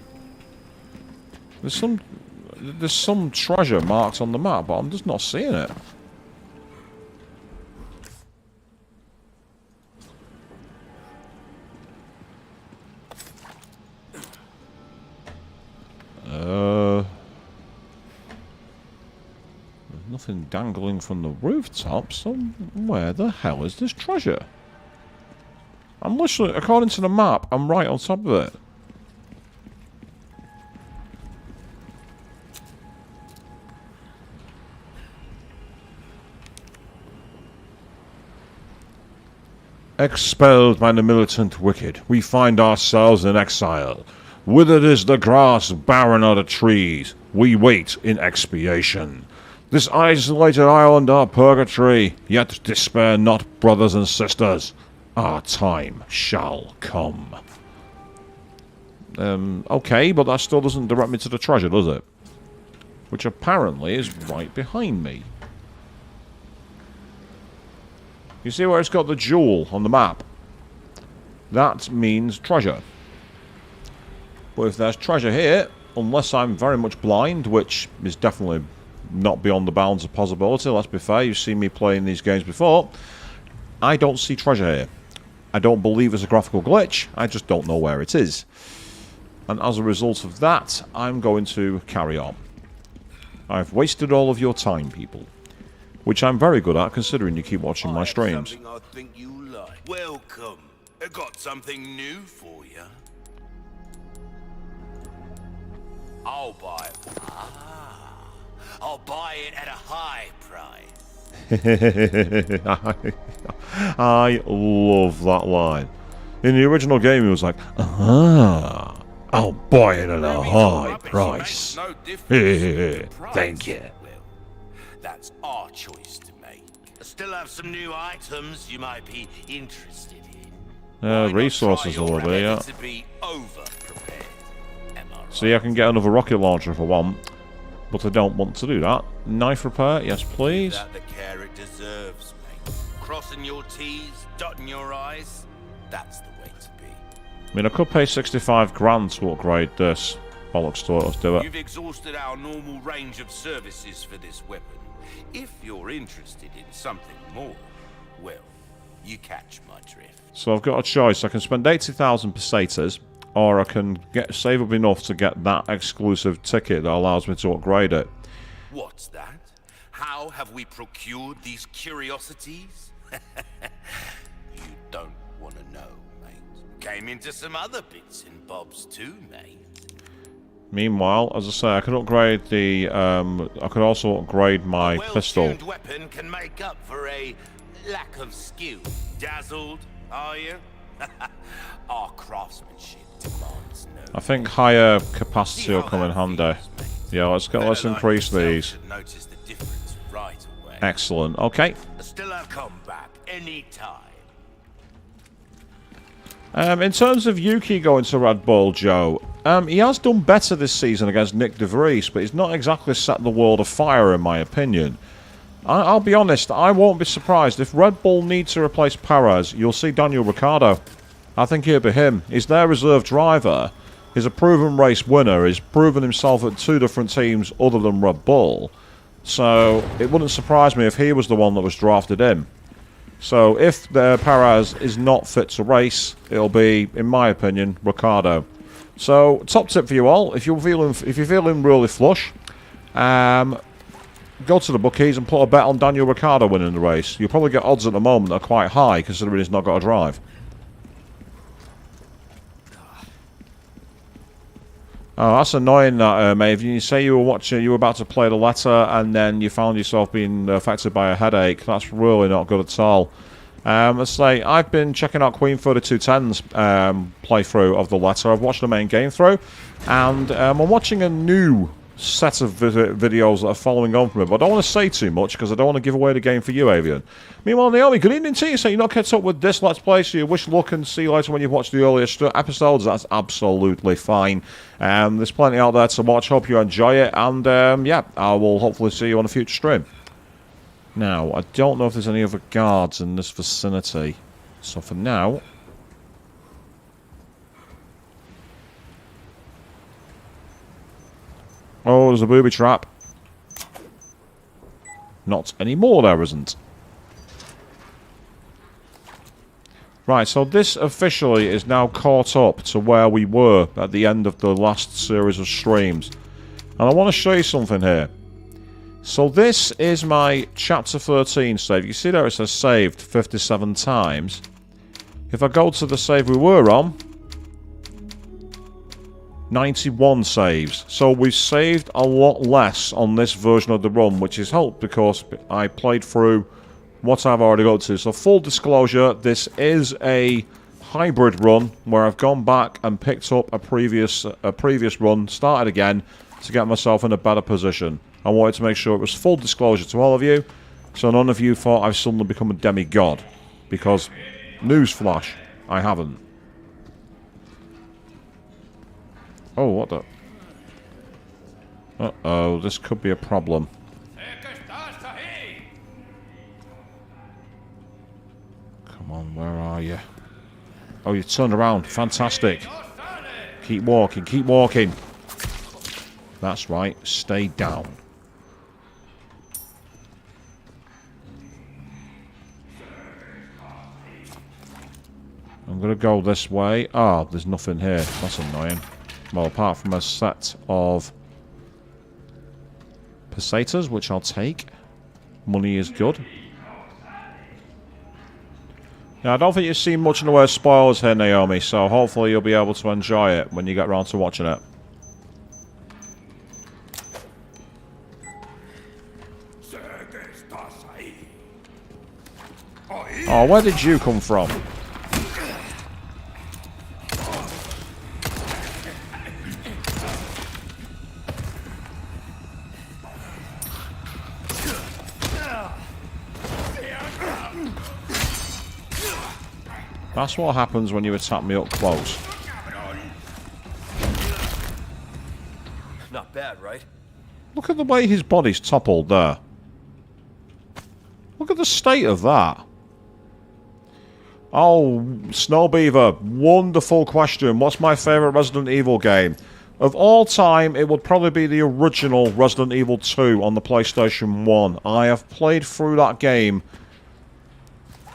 S1: There's some treasure marked on the map, but I'm just not seeing it. There's nothing dangling from the rooftop, so where the hell is this treasure? I'm literally, according to the map, I'm right on top of it. Expelled by the militant wicked, we find ourselves in exile. Withered is the grass, barren are the trees. We wait in expiation. This isolated island our purgatory, yet despair not, brothers and sisters. Our time shall come. Okay, but that still doesn't direct me to the treasure, does it? Which apparently is right behind me. You see where it's got the jewel on the map? That means treasure. But if there's treasure here, unless I'm very much blind, which is definitely not beyond the bounds of possibility, let's be fair, you've seen me playing these games before, I don't see treasure here. I don't believe it's a graphical glitch, I just don't know where it is. And as a result of that, I'm going to carry on. I've wasted all of your time, people. Which I'm very good at, considering you keep watching my streams.
S6: Something I think you like. Welcome. I got something new for you. I'll buy it. I'll buy it at a high price.
S1: I love that line. In the original game, he was like, I'll buy it at a high price.
S6: No difference.
S1: Thank you.
S6: Well, that's our choice to make. I still have some new items you might be interested in.
S1: Resources over there, yeah.
S6: To be over-prepared. Am I right?
S1: See, I can get another rocket launcher if I want. But I don't want to do that. Knife repair, yes please.
S6: That the care it deserves, mate. Crossing your T's, dotting your I's, that's the way to be.
S1: I mean, I could pay 65 grand to upgrade this. Bollocks to it, let's do it.
S6: You've exhausted our normal range of services for this weapon. If you're interested in something more, well, you catch my drift.
S1: So I've got a choice. I can spend 80,000 pesetas, or I can save up enough to get that exclusive ticket that allows me to upgrade it.
S6: What's that? How have we procured these curiosities? You don't want to know, mate. Came into some other bits and bobs too, mate.
S1: Meanwhile, as I say, I could upgrade the. I could also upgrade my pistol.
S6: A well-tuned weapon can make up for a lack of skill. Dazzled, are you? Our craftsmanship demands no.
S1: I think higher capacity will come in handy. Yeah, let's increase these.
S6: Notice the difference right away.
S1: Excellent. Okay.
S6: Still a comeback anytime.
S1: In terms of Yuki going to Red Bull, Joe, he has done better this season against Nick De Vries, but he's not exactly set the world afire, in my opinion. I'll be honest, I won't be surprised. If Red Bull needs to replace Perez, you'll see Daniel Ricciardo. I think it'll be him. He's their reserve driver. He's a proven race winner. He's proven himself at 2 different teams other than Red Bull. So it wouldn't surprise me if he was the one that was drafted in. So if Perez is not fit to race, it'll be, in my opinion, Ricciardo. So top tip for you all: if you're feeling really flush, go to the bookies and put a bet on Daniel Ricciardo winning the race. You'll probably get odds at the moment that are quite high, considering he's not got a drive. Oh, that's annoying, that, Maeve. You say you were about to play the letter, and then you found yourself being affected by a headache. That's really not good at all. Let's say, I've been checking out Queen 3210's playthrough of the letter. I've watched the main game through, and I'm watching a new set of videos that are following on from it, but I don't want to say too much because I don't want to give away the game for you, Avian. Meanwhile, Naomi, good evening to you. So you're not kept up with this Let's Play, so you wish luck and see you later when you've watched the earlier episodes. That's absolutely fine. There's plenty out there to watch. Hope you enjoy it, and yeah, I will hopefully see you on a future stream. Now, I don't know if there's any other guards in this vicinity, so for now... Oh, there's a booby trap. Not anymore, there isn't. Right, so this officially is now caught up to where we were at the end of the last series of streams. And I want to show you something here. So this is my Chapter 13 save. You see there it says saved 57 times. If I go to the save we were on... 91 saves. So we've saved a lot less on this version of the run, which has helped because I played through what I've already got to. So full disclosure, this is a hybrid run where I've gone back and picked up a previous run, started again to get myself in a better position. I wanted to make sure it was full disclosure to all of you, so none of you thought I've suddenly become a demigod. Because, newsflash, I haven't. Oh, what the... Uh-oh, this could be a problem. Come on, where are you? Oh, you turned around. Fantastic. Keep walking, keep walking. That's right, stay down. I'm going to go this way. Ah, there's nothing here. That's annoying. Well, apart from a set of pesetas, which I'll take. Money is good. Now, I don't think you've seen much in the way of spoilers here, Naomi, so hopefully you'll be able to enjoy it when you get around to watching it. Oh, where did you come from? That's what happens when you attack me up close.
S3: Not bad, right?
S1: Look at the way his body's toppled there. Look at the state of that. Oh, Snow Beaver, wonderful question. What's my favourite Resident Evil game? Of all time, it would probably be the original Resident Evil 2 on the PlayStation 1. I have played through that game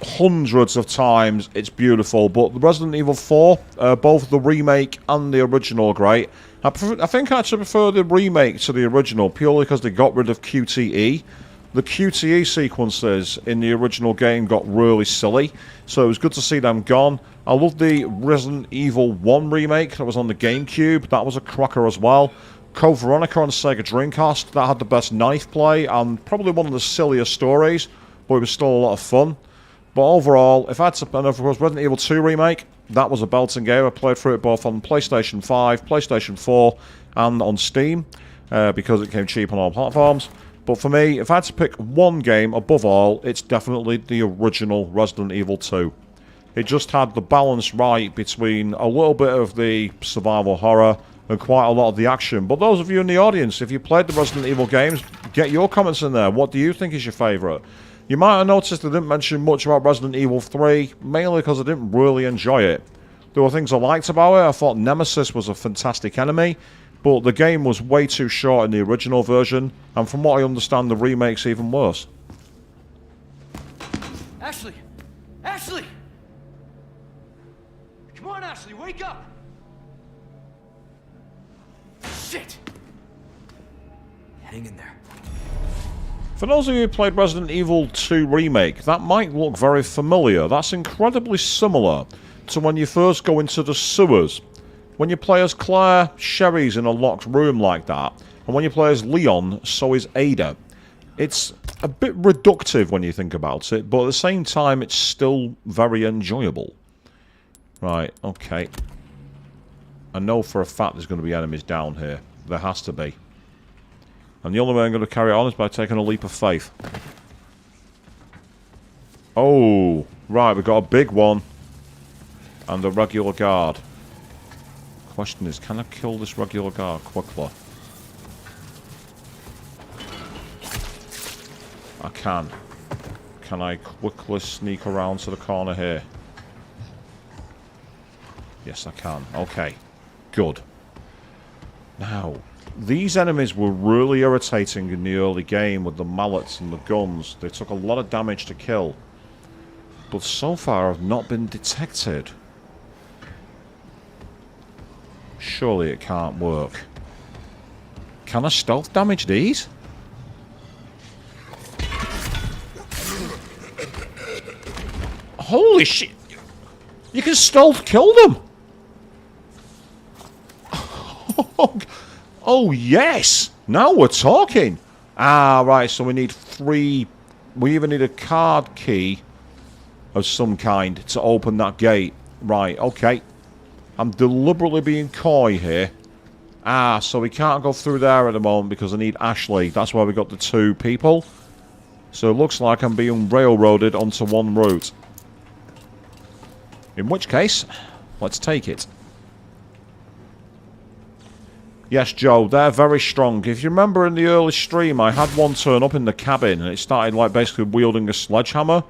S1: hundreds of times. It's beautiful. But the Resident Evil 4, both the remake and the original are great. I think I actually prefer the remake to the original, purely because they got rid of QTE. The QTE sequences in the original game got really silly, so it was good to see them gone. I love the Resident Evil 1 remake that was on the GameCube. That was a cracker as well. Code Veronica on Sega Dreamcast, that had the best knife play and probably one of the silliest stories, but it was still a lot of fun. But overall, if I had to, and of course Resident Evil 2 remake, that was a belting game. I played through it both on PlayStation 5, PlayStation 4, and on Steam, because it came cheap on all platforms. But for me, if I had to pick one game above all, it's definitely the original Resident Evil 2. It just had the balance right between a little bit of the survival horror and quite a lot of the action. But those of you in the audience, if you played the Resident Evil games, get your comments in there. What do you think is your favourite? You might have noticed I didn't mention much about Resident Evil 3, mainly because I didn't really enjoy it. There were things I liked about it. I thought Nemesis was a fantastic enemy, but the game was way too short in the original version, and from what I understand, the remake's even worse.
S3: Ashley! Ashley! Come on, Ashley, wake up! Shit! Hang in there.
S1: For those of you who played Resident Evil 2 Remake, that might look very familiar. That's incredibly similar to when you first go into the sewers. When you play as Claire, Sherry's in a locked room like that. And when you play as Leon, so is Ada. It's a bit reductive when you think about it, but at the same time, it's still very enjoyable. Right, okay. I know for a fact there's going to be enemies down here. There has to be. And the only way I'm going to carry on is by taking a leap of faith. Oh, right, we've got a big one. And a regular guard. Question is, can I kill this regular guard quickly? I can. Can I quickly sneak around to the corner here? Yes, I can. Okay. Good. Now, these enemies were really irritating in the early game with the mallets and the guns. They took a lot of damage to kill. But so far have not been detected. Surely it can't work. Can I stealth damage these? Holy shit! You can stealth kill them! Oh, yes! Now we're talking! Ah, right, so we need 3... We even need a card key of some kind to open that gate. Right, okay. I'm deliberately being coy here. Ah, so we can't go through there at the moment because I need Ashley. That's why we got the 2 people. So it looks like I'm being railroaded onto one route. In which case, let's take it. Yes, Joe, they're very strong. If you remember in the early stream, I had one turn up in the cabin and it started like basically wielding a sledgehammer.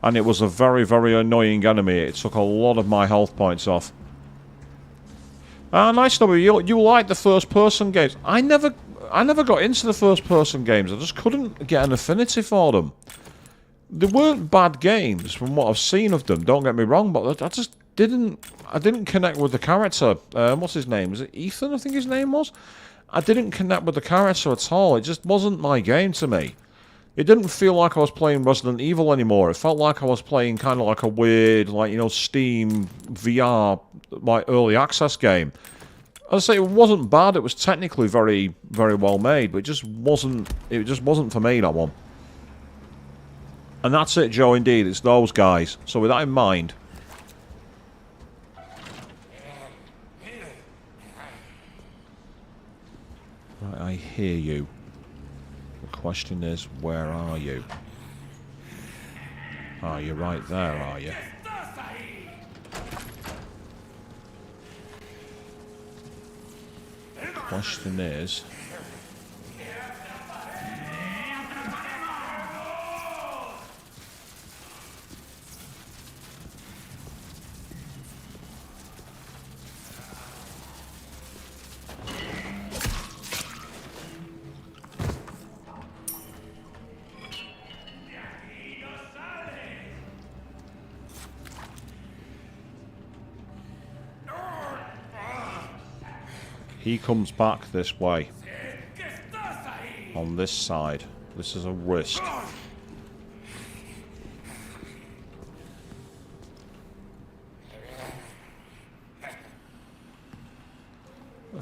S1: And it was a very, very annoying enemy. It took a lot of my health points off. Nice to know you like the first-person games. I never got into the first-person games. I just couldn't get an affinity for them. They weren't bad games from what I've seen of them. Don't get me wrong, but I just didn't. I didn't connect with the character. What's his name? Is it Ethan? I think his name was. I didn't connect with the character at all. It just wasn't my game to me. It didn't feel like I was playing Resident Evil anymore. It felt like I was playing kind of like a weird, like, you know, Steam VR, like, early access game. As I say, it wasn't bad. It was technically very, very well made, but it just wasn't for me, that one. And that's it, Joe, indeed. It's those guys. So with that in mind... Right, I hear you. The question is, where are you? Ah, you're right there, are you? The question is... He comes back this way. On this side. This is a risk.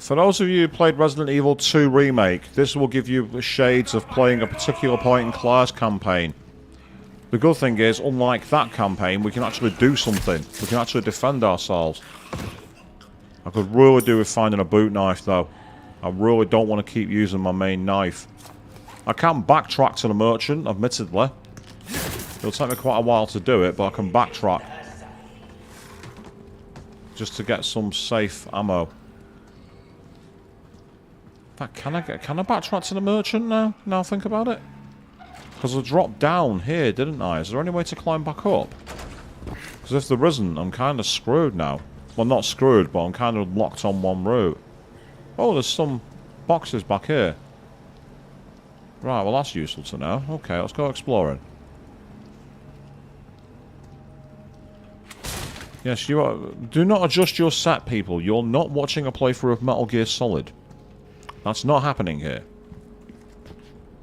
S1: For those of you who played Resident Evil 2 Remake, this will give you the shades of playing a particular point in Claire's campaign. The good thing is, unlike that campaign, we can actually do something. We can actually defend ourselves. I could really do with finding a boot knife, though. I really don't want to keep using my main knife. I can backtrack to the merchant, admittedly. It'll take me quite a while to do it, but I can backtrack. Just to get some safe ammo. In fact, can I backtrack to the merchant now? Now I think about it? Because I dropped down here, didn't I? Is there any way to climb back up? Because if there isn't, I'm kind of screwed now. Well, not screwed, but I'm kind of locked on one route. Oh, there's some boxes back here. Right, well that's useful to know. Okay, let's go exploring. Yes, you are. Do not adjust your set, people. You're not watching a playthrough of Metal Gear Solid. That's not happening here.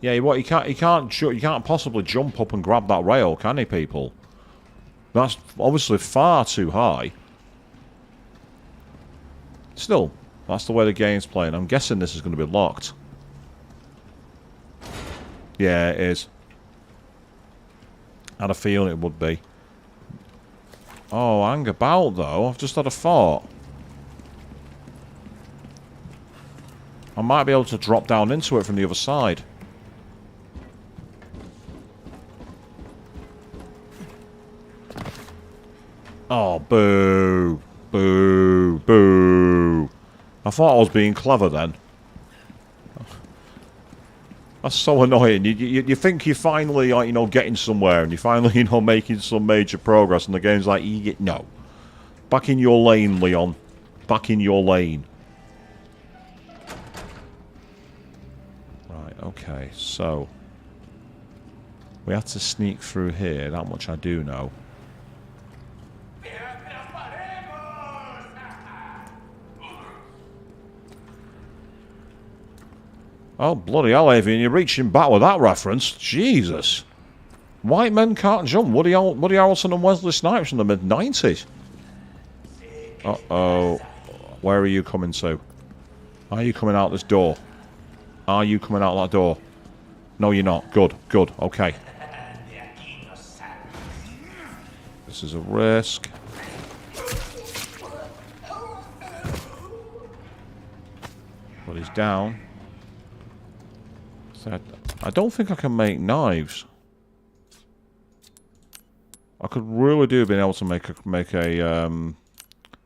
S1: Yeah, what? You can't possibly jump up and grab that rail, can you, people? That's obviously far too high. Still, that's the way the game's playing. I'm guessing this is going to be locked. Yeah, it is. I had a feeling it would be. Oh, hang about, though. I've just had a thought. I might be able to drop down into it from the other side. Oh, boo. Boo. Boo. I thought I was being clever then. That's so annoying. You think you're finally, like, you know, getting somewhere, and you're finally, you know, making some major progress, and the game's like, no. Back in your lane, Leon. Back in your lane. Right, okay, so we have to sneak through here, that much I do know. Oh, bloody hell, Avian, you're reaching back with that reference. Jesus. White men can't jump. Woody Harrelson and Wesley Snipes in the mid-90s. Uh-oh. Where are you coming to? Are you coming out this door? Are you coming out that door? No, you're not. Good, good, okay. This is a risk. But he's down. I don't think I can make knives. I could really do being able to make a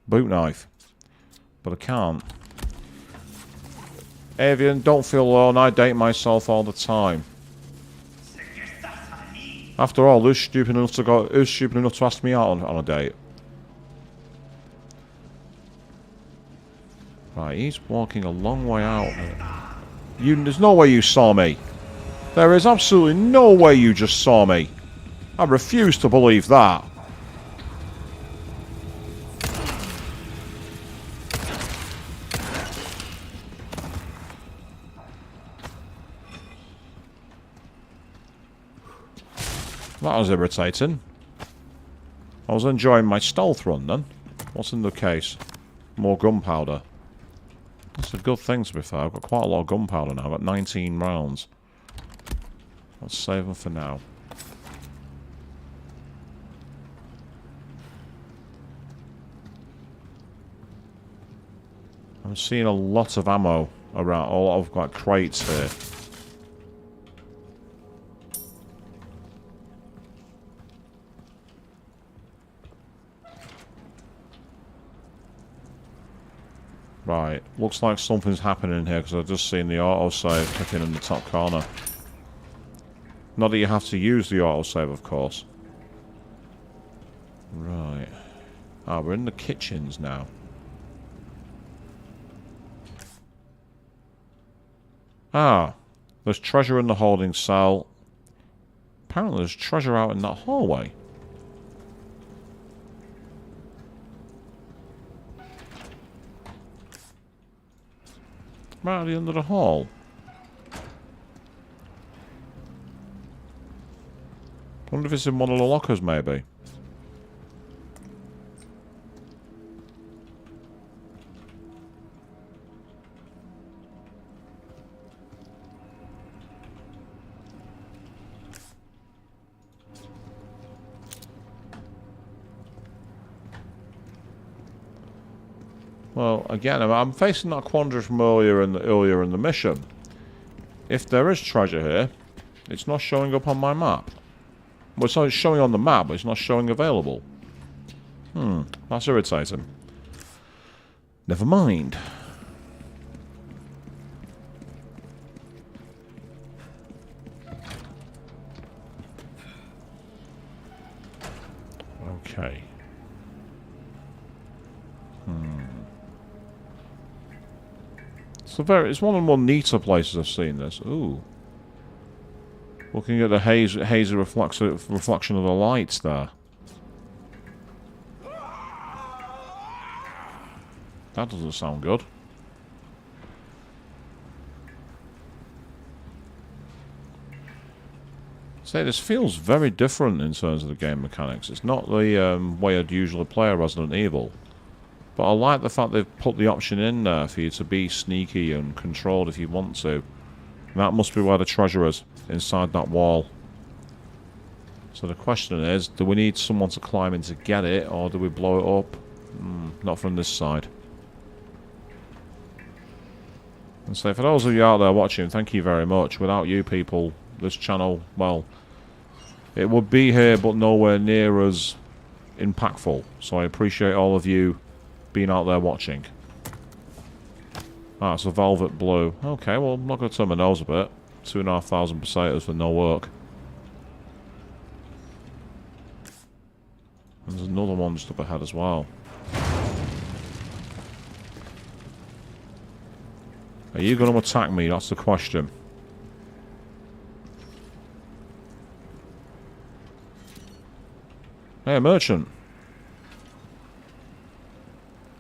S1: boot knife, but I can't. Avian, don't feel alone. I date myself all the time. After all, who's stupid enough to ask me out on a date? Right, he's walking a long way out. There's no way you saw me. There is absolutely no way you just saw me. I refuse to believe that. That was irritating. I was enjoying my stealth run then. What's in the case? More gunpowder. That's a good thing, to be fair. I've got quite a lot of gunpowder now. I've got 19 rounds. Let's save them for now. I'm seeing a lot of ammo around. A lot of, like, crates here. Right, looks like something's happening here because I've just seen the autosave clicking in the top corner. Not that you have to use the autosave, of course. Right. Ah, we're in the kitchens now. Ah, there's treasure in the holding cell. Apparently there's treasure out in that hallway. Right at the end of the hall. Wonder if it's in one of the lockers, maybe. Well, again, I'm facing that quandary from earlier in the mission. If there is treasure here, it's not showing up on my map. Well, it's showing on the map, but it's not showing available. That's irritating. Never mind. Okay. It's one of the more neater places I've seen this. Ooh. Looking at the hazy reflection of the lights there. That doesn't sound good. Say, this feels very different in terms of the game mechanics. It's not the way I'd usually play a Resident Evil. But I like the fact they've put the option in there for you to be sneaky and controlled if you want to. And that must be where the treasure is, inside that wall. So the question is, do we need someone to climb in to get it, or do we blow it up? Not from this side. And so for those of you out there watching, thank you very much. Without you people, this channel, well, it would be here, but nowhere near as impactful. So I appreciate all of you being out there watching. Ah, it's a velvet blue. Okay, well, I'm not going to turn my nose a bit. 2,500 pesetas for no work. And there's another one just up ahead as well. Are you going to attack me? That's the question. Hey, merchant.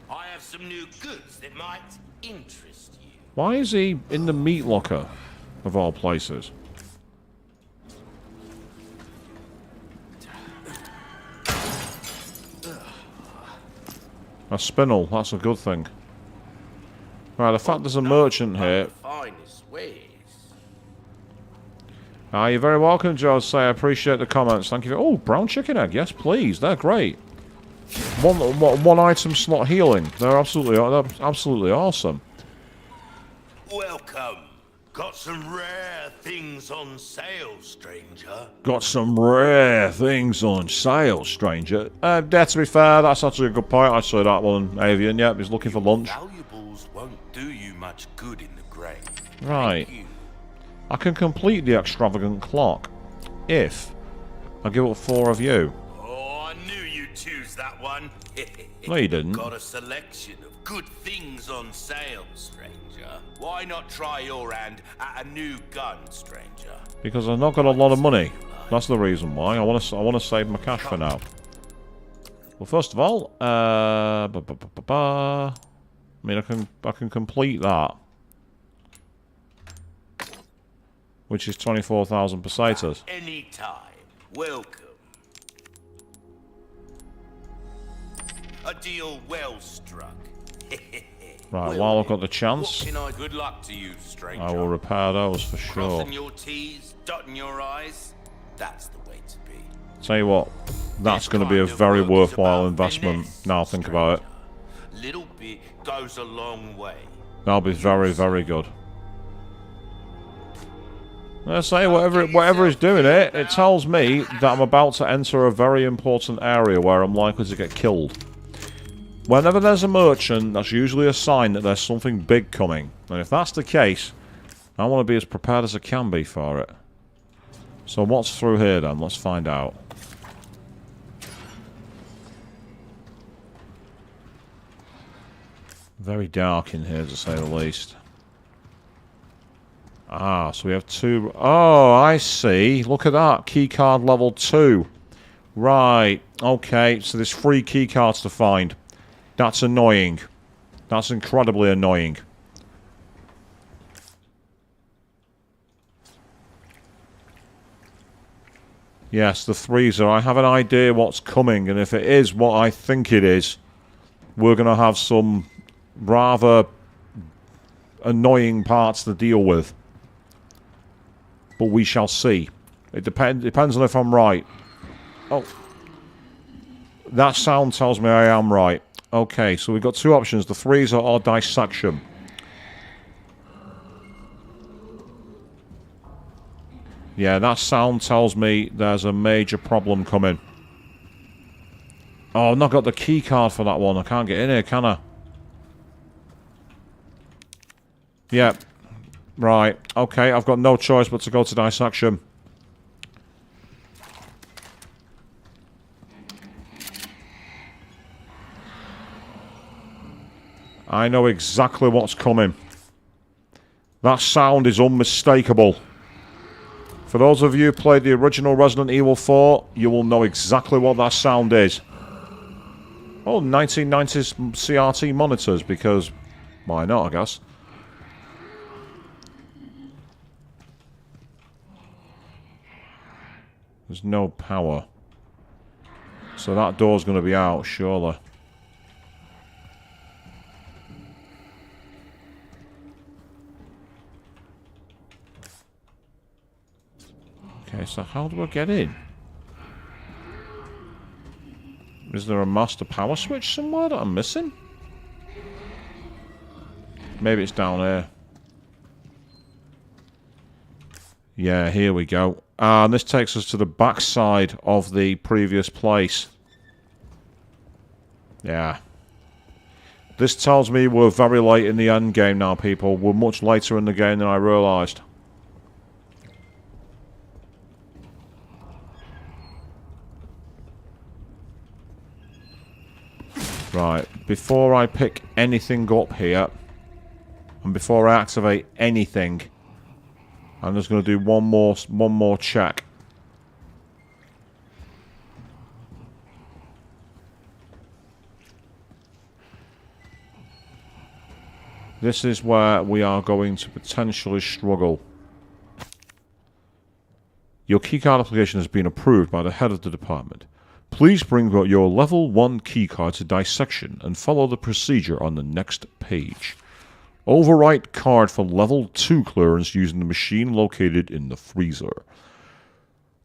S6: I have some new goods that might interest you.
S1: Why is he in the meat locker, of all places? A spinel, that's a good thing. Right, the fact there's a merchant here.
S6: Finest ways.
S1: You're very welcome, Jose. I appreciate the comments. Thank you. Oh, brown chicken egg. Yes, please. They're great. One item slot healing. They're absolutely awesome.
S6: Welcome. Got some rare things on sale, stranger.
S1: Got some rare things on sale, stranger. Yeah, to be fair, that's actually a good point. I saw that one, Avian. Yep, he's looking for lunch.
S6: Valuables won't do you much good in the grave.
S1: Right.
S6: Thank you.
S1: I can complete the extravagant clock if I give up 4 of you.
S6: Oh, I knew you'd choose that one.
S1: No, you didn't.
S6: Got a selection of good things on sale, stranger. Why not try your hand at a new gun, stranger?
S1: Because I've not got a lot of money. That's the reason why. I want to save my cash for now. Well, first of all, I mean, I can complete that, which is 24,000 pesetas.
S6: Anytime. Welcome. A deal well struck.
S1: Right, while I've got the chance,
S6: Good luck to you, stranger.
S1: I will repair those for sure.
S6: Crossing your T's, dotting your I's. That's the way to be.
S1: Tell you what, that's going to be a very worthwhile investment. Now think about it.
S6: Little bit goes a long way.
S1: That'll be very, very good. I say, whatever is doing it, it tells me that I'm about to enter a very important area where I'm likely to get killed. Whenever there's a merchant, that's usually a sign that there's something big coming. And if that's the case, I want to be as prepared as I can be for it. So what's through here then? Let's find out. Very dark in here, to say the least. Ah, so we have 2... Oh, I see. Look at that. Keycard level 2. Right. Okay, so there's 3 keycards to find. That's annoying. That's incredibly annoying. Yes, the freezer. I have an idea what's coming, and if it is what I think it is, we're going to have some rather annoying parts to deal with. But we shall see. It depends on if I'm right. Oh. That sound tells me I am right. Okay, so we've got two options. The freezer or dissection. Yeah, that sound tells me there's a major problem coming. Oh, I've not got the key card for that one. I can't get in here, can I? Yeah. Right. Okay, I've got no choice but to go to dissection. I know exactly what's coming. That sound is unmistakable. For those of you who played the original Resident Evil 4, you will know exactly what that sound is. Oh, 1990s CRT monitors, because why not, I guess. There's no power. So that door's going to be out, surely. Okay, so how do I get in? Is there a master power switch somewhere that I'm missing? Maybe it's down here. Yeah, here we go. And this takes us to the back side of the previous place. Yeah. This tells me we're very late in the end game now, people. We're much later in the game than I realised. Right, before I pick anything up here, and before I activate anything, I'm just going to do one more check. This is where we are going to potentially struggle. Your keycard application has been approved by the head of the department. Please bring your level 1 keycard to dissection and follow the procedure on the next page. Overwrite card for level 2 clearance using the machine located in the freezer.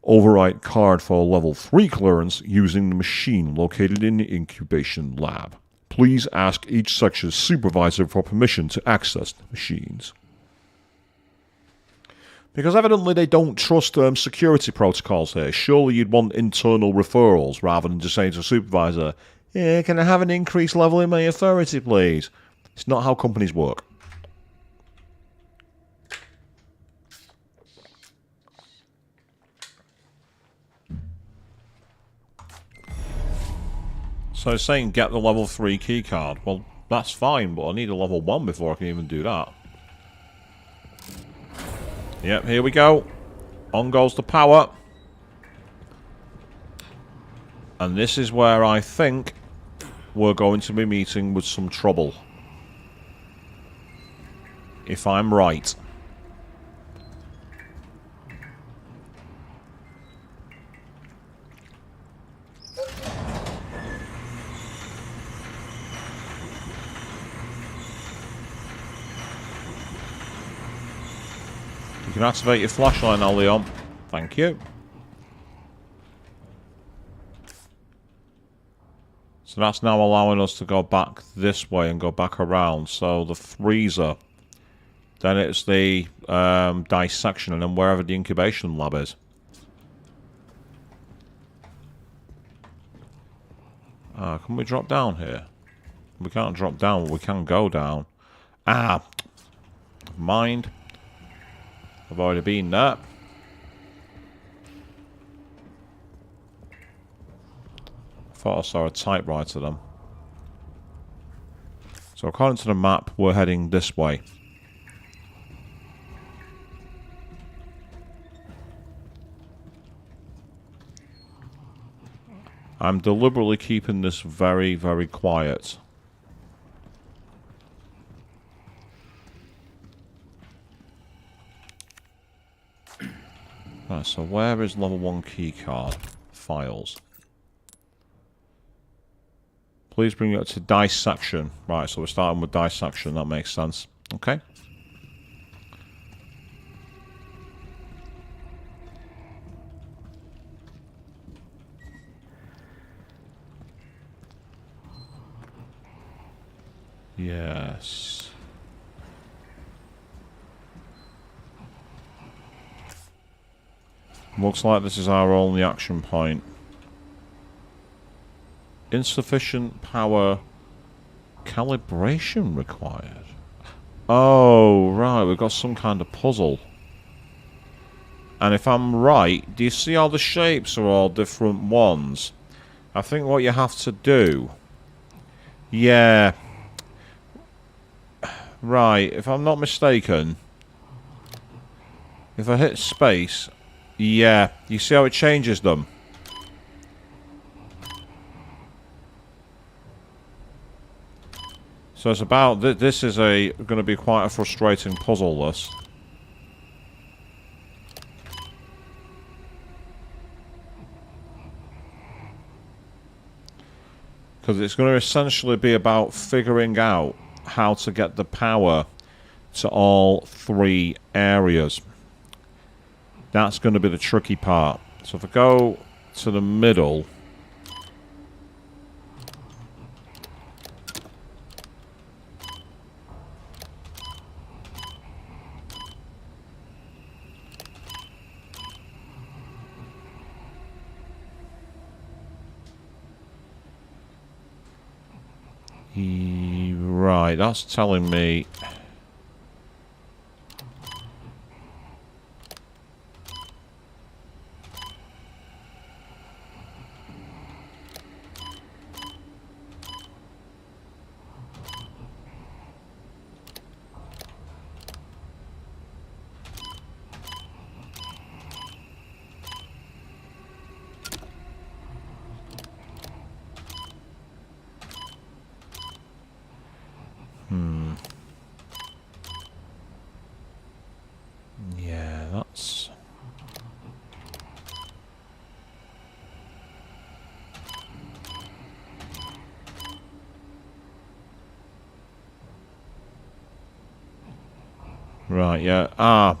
S1: Overwrite card for level 3 clearance using the machine located in the incubation lab. Please ask each section's supervisor for permission to access the machines. Because evidently they don't trust security protocols here. Surely you'd want internal referrals rather than just saying to a supervisor, "Yeah, can I have an increased level in my authority, please?" It's not how companies work. So it's saying get the level 3 keycard. Well, that's fine, but I need a level 1 before I can even do that. Yep, here we go. On goes the power. And this is where I think we're going to be meeting with some trouble. If I'm right. You can activate your flashlight now, Leon. Thank you. So that's now allowing us to go back this way and go back around. So the freezer. Then it's the dissection and then wherever the incubation lab is. Can we drop down here? We can't drop down, but we can go down. Never mind. I've already been there. Thought I saw a typewriter then. So according to the map, we're heading this way. I'm deliberately keeping this very, very quiet. Right, so where is level 1 keycard? Files. Please bring it to dissection. Right, so we're starting with dissection. That makes sense. Okay. Yes. Looks like this is our only action point. Insufficient power calibration required. Oh, right, we've got some kind of puzzle. And if I'm right, do you see how the shapes are all different ones? I think what you have to do... Yeah. Right, if I'm not mistaken... If I hit space... Yeah, you see how it changes them? So it's about... This is going to be quite a frustrating puzzle, this. Because it's going to essentially be about figuring out how to get the power to all 3 areas. That's going to be the tricky part. So if I go to the middle... Right, that's telling me... Yeah, that's... Right, yeah. Ah,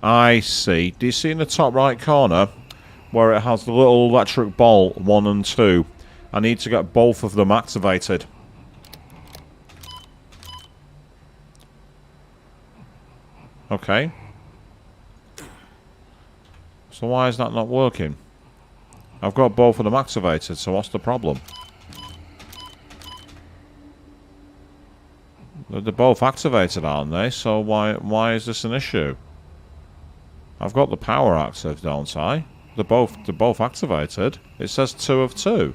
S1: I see. Do you see in the top right corner where it has the little electric ball 1 and 2? I need to get both of them activated. Okay. So why is that not working? I've got both of them activated, so what's the problem? They're both activated, aren't they? So why is this an issue? I've got the power active, don't I? They're both activated. It says 2 of 2.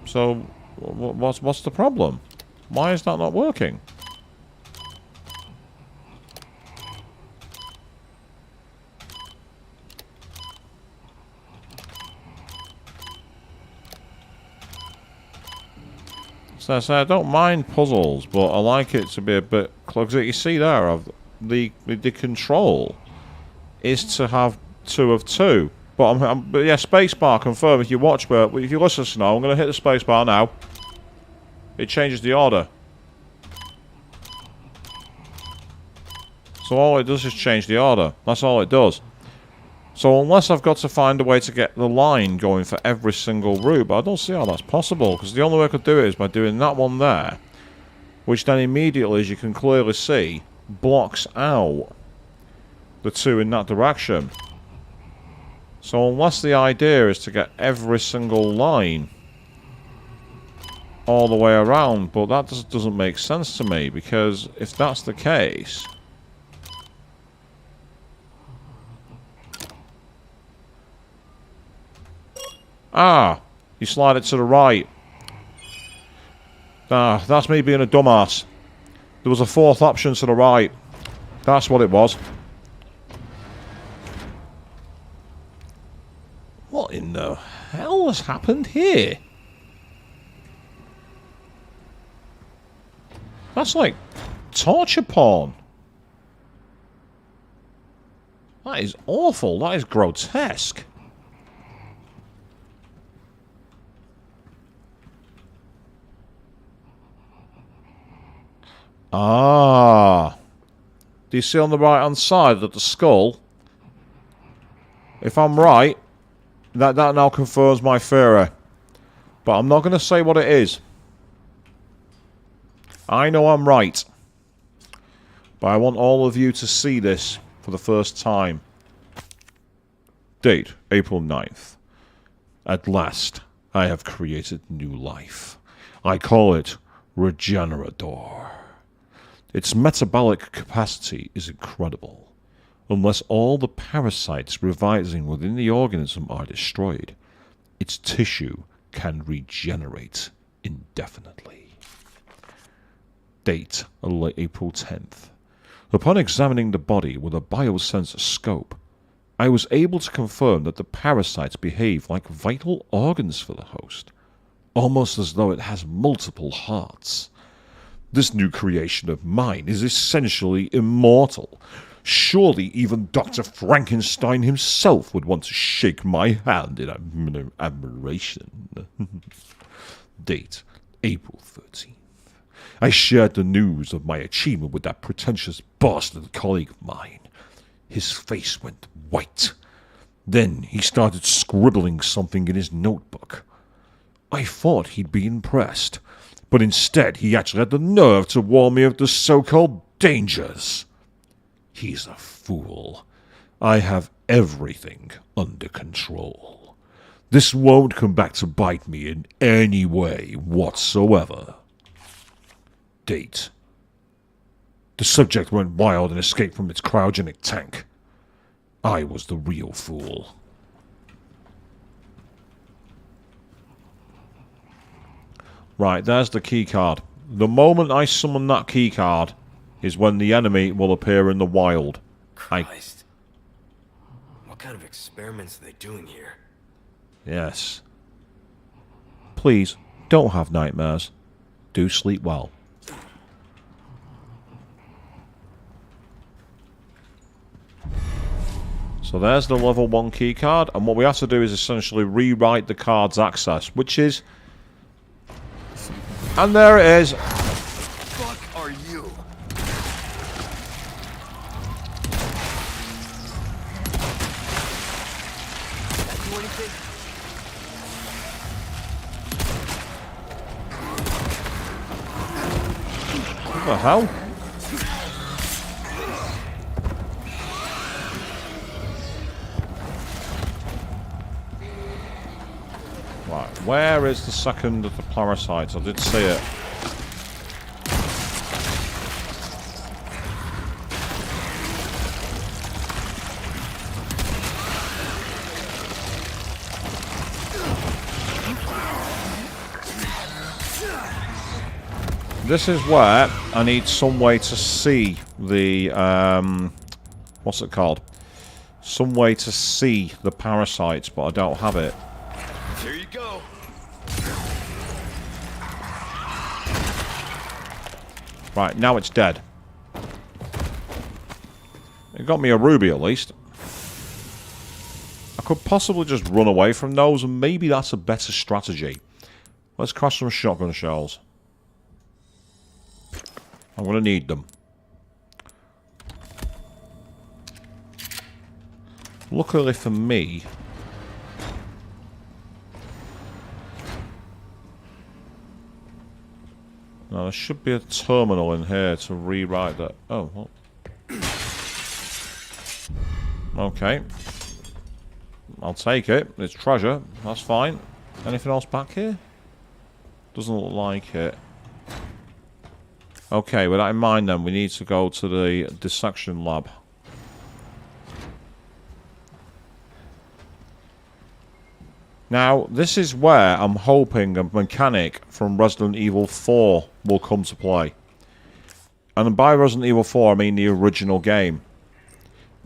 S1: So what's the problem? Why is that not working? So I don't mind puzzles, but I like it to be a bit close. You see there, the control is to have 2 of 2. But but yeah, spacebar confirm if you watch. But if you listen to now, I'm going to hit the spacebar now. It changes the order. So all it does is change the order. That's all it does. So unless I've got to find a way to get the line going for every single route, but I don't see how that's possible, because the only way I could do it is by doing that one there, which then immediately, as you can clearly see, blocks out the 2 in that direction. So unless the idea is to get every single line all the way around, but that just doesn't make sense to me, because if that's the case... Ah, you slide it to the right. Ah, that's me being a dumbass. There was a 4th option to the right. That's what it was. What in the hell has happened here? That's like torture porn. That is awful. That is grotesque. Ah. Do you see on the right-hand side that the skull... If I'm right, that now confirms my theory. But I'm not going to say what it is. I know I'm right. But I want all of you to see this for the first time. Date, April 9th. At last, I have created new life. I call it Regenerador. Its metabolic capacity is incredible. Unless all the parasites residing within the organism are destroyed, its tissue can regenerate indefinitely. Date, April 10th. Upon examining the body with a biosensor scope, I was able to confirm that the parasites behave like vital organs for the host, almost as though it has multiple hearts. This new creation of mine is essentially immortal. Surely even Dr. Frankenstein himself would want to shake my hand in admiration. Date, April 13th. I shared the news of my achievement with that pretentious bastard colleague of mine. His face went white. Then he started scribbling something in his notebook. I thought he'd be impressed, but instead he actually had the nerve to warn me of the so-called dangers. He's a fool. I have everything under control. This won't come back to bite me in any way whatsoever. Date. The subject went wild and escaped from its cryogenic tank. I was the real fool. Right, there's the keycard. The moment I summon that keycard is when the enemy will appear in the wild.
S3: Christ. What kind of experiments are they doing here?
S1: Yes. Please, don't have nightmares. Do sleep well. So there's the level 1 keycard, and what we have to do is essentially rewrite the card's access, which is... And there it is.
S3: Fuck are you? That do anything?
S1: What the hell? Right, where is the second of the parasites? I did see it. This is where I need some way to see the, what's it called? Some way to see the parasites, but I don't have it.
S3: Here you go.
S1: Right, now it's dead. It got me a ruby at least. I could possibly just run away from those, and maybe that's a better strategy. Let's crash some shotgun shells. I'm going to need them. Luckily for me... Now, there should be a terminal in here to rewrite that. Oh, well. Okay. I'll take it. It's treasure. That's fine. Anything else back here? Doesn't look like it. Okay, with that in mind then, we need to go to the dissection lab. Now, this is where I'm hoping a mechanic from Resident Evil 4 will come to play. And by Resident Evil 4, I mean the original game.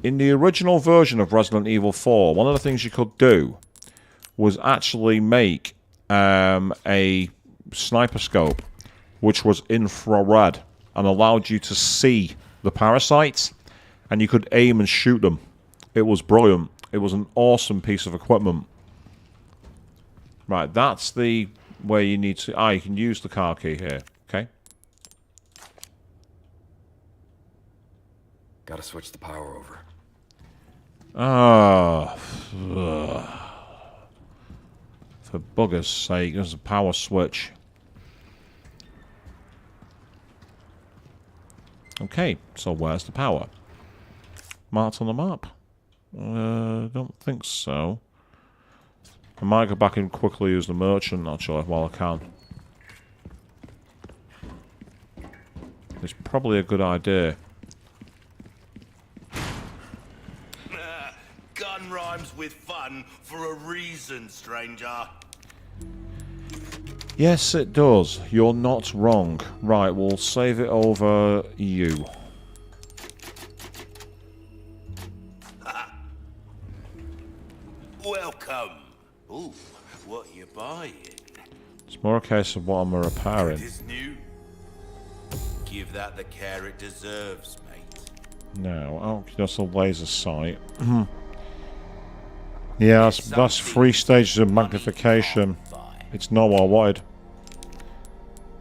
S1: In the original version of Resident Evil 4, one of the things you could do was actually make a sniper scope, which was infrared, and allowed you to see the parasites, and you could aim and shoot them It was brilliant. It was an awesome piece of equipment. Right, that's the where you need to... Ah, you can use the car key here. Okay.
S3: Gotta switch the power over.
S1: Ah. For bugger's sake, there's a power switch. Okay, so where's the power? Marked on the map? Don't think so. I might go back and quickly use the merchant, actually, while I can. It's probably a good idea.
S6: Gun rhymes with fun for a reason, stranger.
S1: Yes, it does. You're not wrong. Right, we'll save it over you.
S6: Welcome. Ooh, what you buying?
S1: It's more a case of what I'm repairing.
S6: Is new? Give that the care it deserves, mate.
S1: No, oh, just a laser sight. Yeah, that's 3 stages of magnification. It's not what I wanted.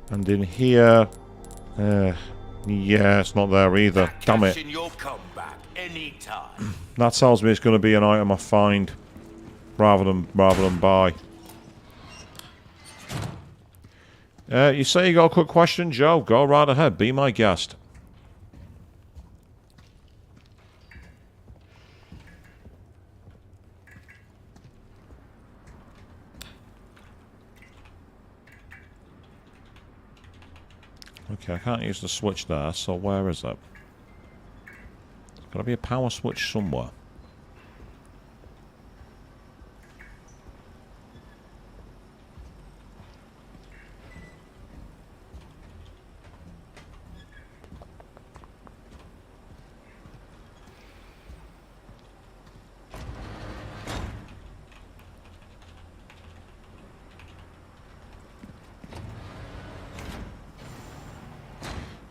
S1: And in here... yeah, it's not there either. Damn it.
S6: Your comeback anytime.
S1: That tells me it's going to be an item I find rather than buy. You say you got a quick question, Joe? Go right ahead. Be my guest. Okay, I can't use the switch there, so where is it? There's got to be a power switch somewhere.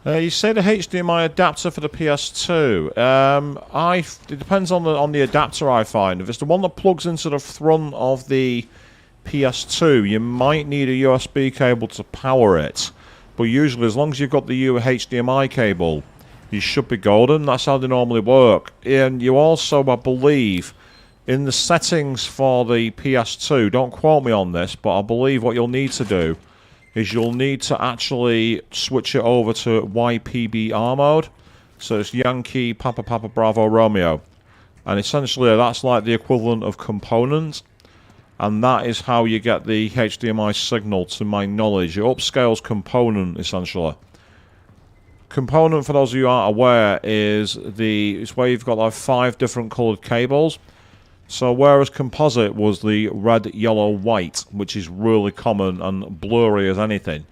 S1: You say the HDMI adapter for the PS2. It depends on the adapter I find. If it's the one that plugs into the front of the PS2, you might need a USB cable to power it. But usually, as long as you've got the HDMI cable, you should be golden. That's how they normally work. And you also, I believe, in the settings for the PS2, don't quote me on this, but I believe what you'll need to do is you'll need to actually switch it over to YPBR mode. So it's Yankee Papa Papa Bravo Romeo. And essentially that's like the equivalent of component. And that is how you get the HDMI signal, to my knowledge. It upscales component, essentially. Component, for those of you who aren't aware, is it's where you've got like 5 different coloured cables. So whereas composite was the red, yellow, white, which is really common and blurry as anything,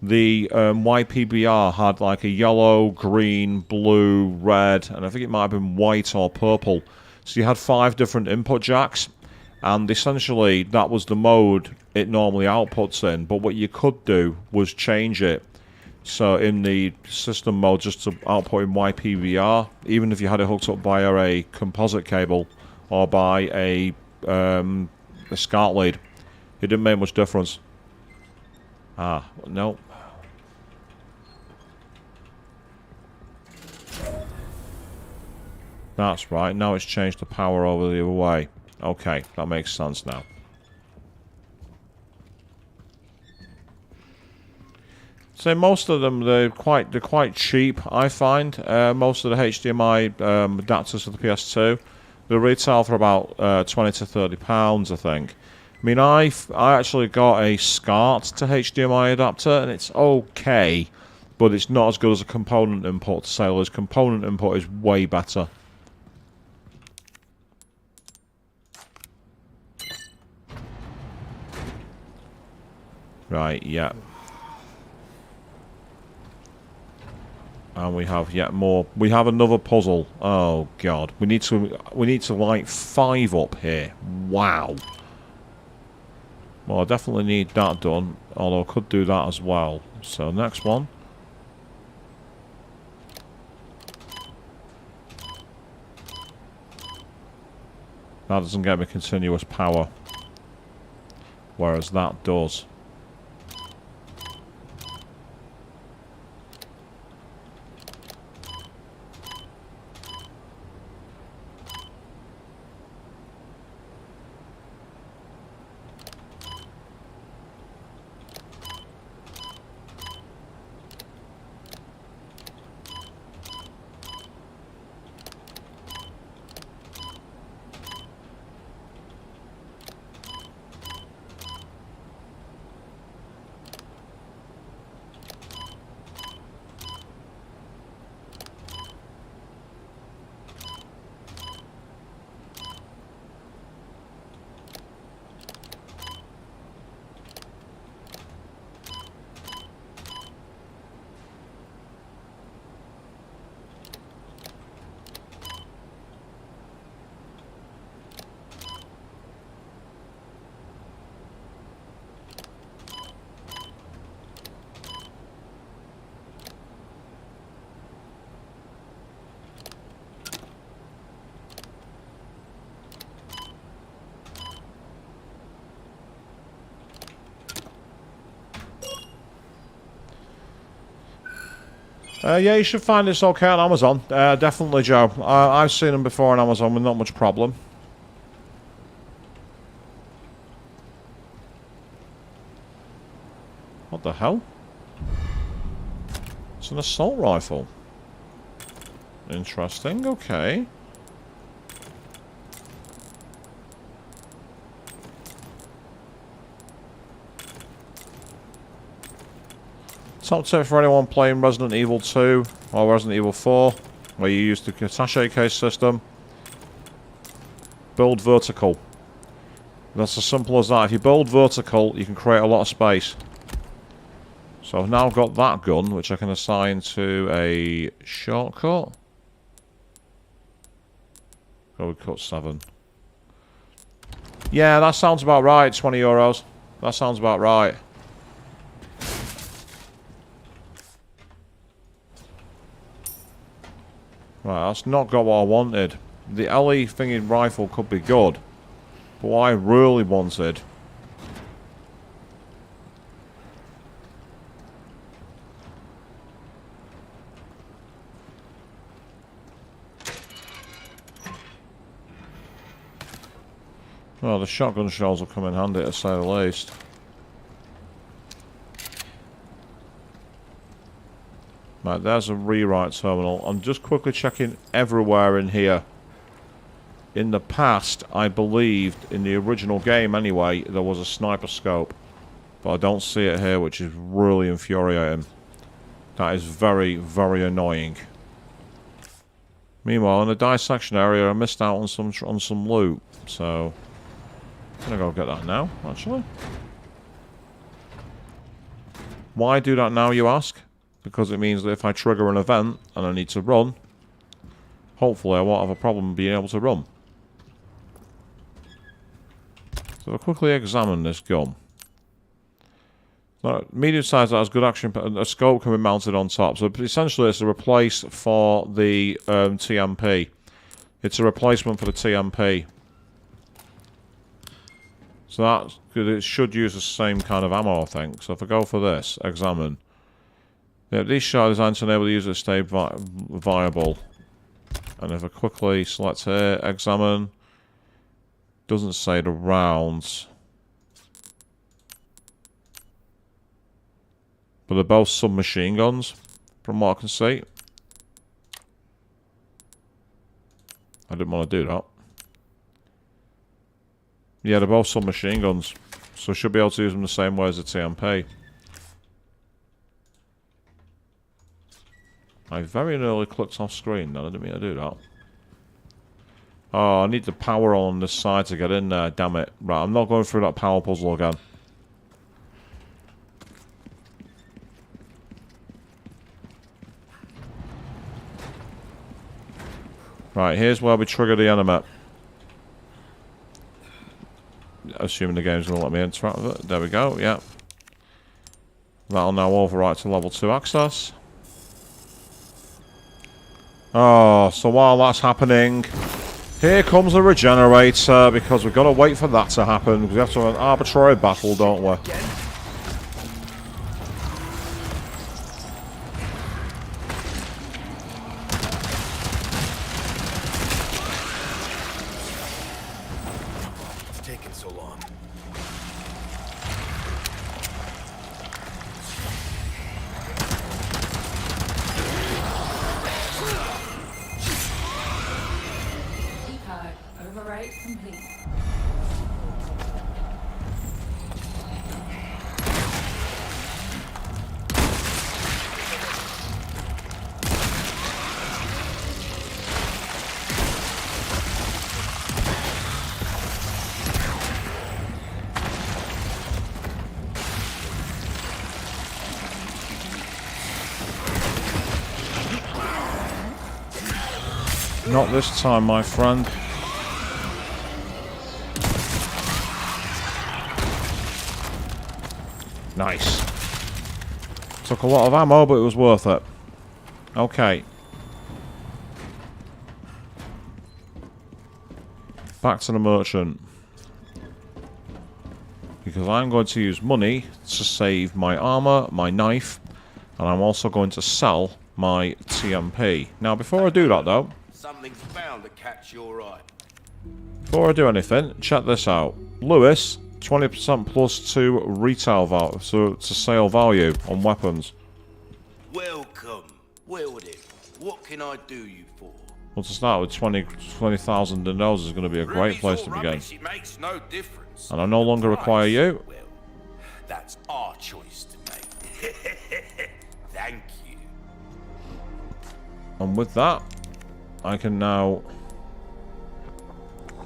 S1: the YPBR had like a yellow, green, blue, red, and I think it might have been white or purple. So you had 5 different input jacks, and essentially that was the mode it normally outputs in. But what you could do was change it. So in the system mode, just to output in YPBR, even if you had it hooked up via a composite cable or by a SCART lead, it didn't make much difference. Ah, no. That's right, now it's changed the power over the other way. Okay, that makes sense now. So most of them, they're quite cheap, I find. Most of the HDMI adapters for the PS2, they retail for about £20 to £30, I think. I mean, I actually got a SCART to HDMI adapter, and it's okay, but it's not as good as a component input to Sailor's. Component input is way better. Right, yeah. And we have yet more. We have another puzzle. Oh god, we need to light 5 up here. Wow. Well, I definitely need that done. Although I could do that as well. So next one. That doesn't get me continuous power. Whereas that does. Yeah, you should find this okay on Amazon. Definitely, Joe. I've seen them before on Amazon with not much problem. What the hell? It's an assault rifle. Interesting, okay. Top tip for anyone playing Resident Evil 2 or Resident Evil 4, where you use the attaché case system. Build vertical. That's as simple as that. If you build vertical, you can create a lot of space. So I've now got that gun, which I can assign to a shortcut. Go with cut 7. Yeah, that sounds about right, €20. That sounds about right. Right, that's not got what I wanted. The LE thingy rifle could be good. But what I really wanted... Well, the shotgun shells will come in handy to say the least. Right, there's a rewrite terminal. I'm just quickly checking everywhere in here. In the past, I believed, in the original game anyway, there was a sniper scope. But I don't see it here, which is really infuriating. That is very, very annoying. Meanwhile, in the dissection area, I missed out on some loot. So, I'm gonna go get that now, actually. Why do that now, you ask? Because it means that if I trigger an event and I need to run, hopefully I won't have a problem being able to run. So I'll quickly examine this gun. Now, medium size that has good action, a scope can be mounted on top. So essentially it's a replace for the TMP. It's a replacement for the TMP. So that it should use the same kind of ammo, I think. So if I go for this, examine. Yeah, these shots are designed to enable the user to stay viable. And if I quickly select here, examine, doesn't say the rounds. But they're both submachine guns, from what I can see. I didn't want to do that. Yeah, they're both submachine guns. So I should be able to use them the same way as the TMP. I very nearly clicked off screen, then I didn't mean to do that. Oh, I need the power on this side to get in there, damn it. Right, I'm not going through that power puzzle again. Right, here's where we trigger the enemy. Assuming the game's going to let me interact with it. There we go, yeah. That'll now overwrite to level 2 access. Oh, so while that's happening, Here comes the regenerator, because we've got to wait for that to happen. Because we have to have an arbitrary battle, don't we?
S3: It's taking so long.
S7: Card override complete.
S1: Not this time, my friend. Nice. Took a lot of ammo, but it was worth it. Okay. Back to the merchant. Because I'm going to use money to save my armor, my knife, and I'm also going to sell my TMP. Now, before I do that, though,
S6: Something's bound to catch your eye.
S1: before I do anything, check this out. Lewis, 20% plus to retail value, so to sale value on weapons.
S6: Welcome. Wielded. What can I do you for?
S1: Well, to start with, 20,000 dinos is going to be a great
S6: Ruby's
S1: place
S6: all
S1: to begin.
S6: rubbish, it makes no difference.
S1: And I no longer require you.
S6: Well, that's our choice to make. Thank you.
S1: And with that, I can now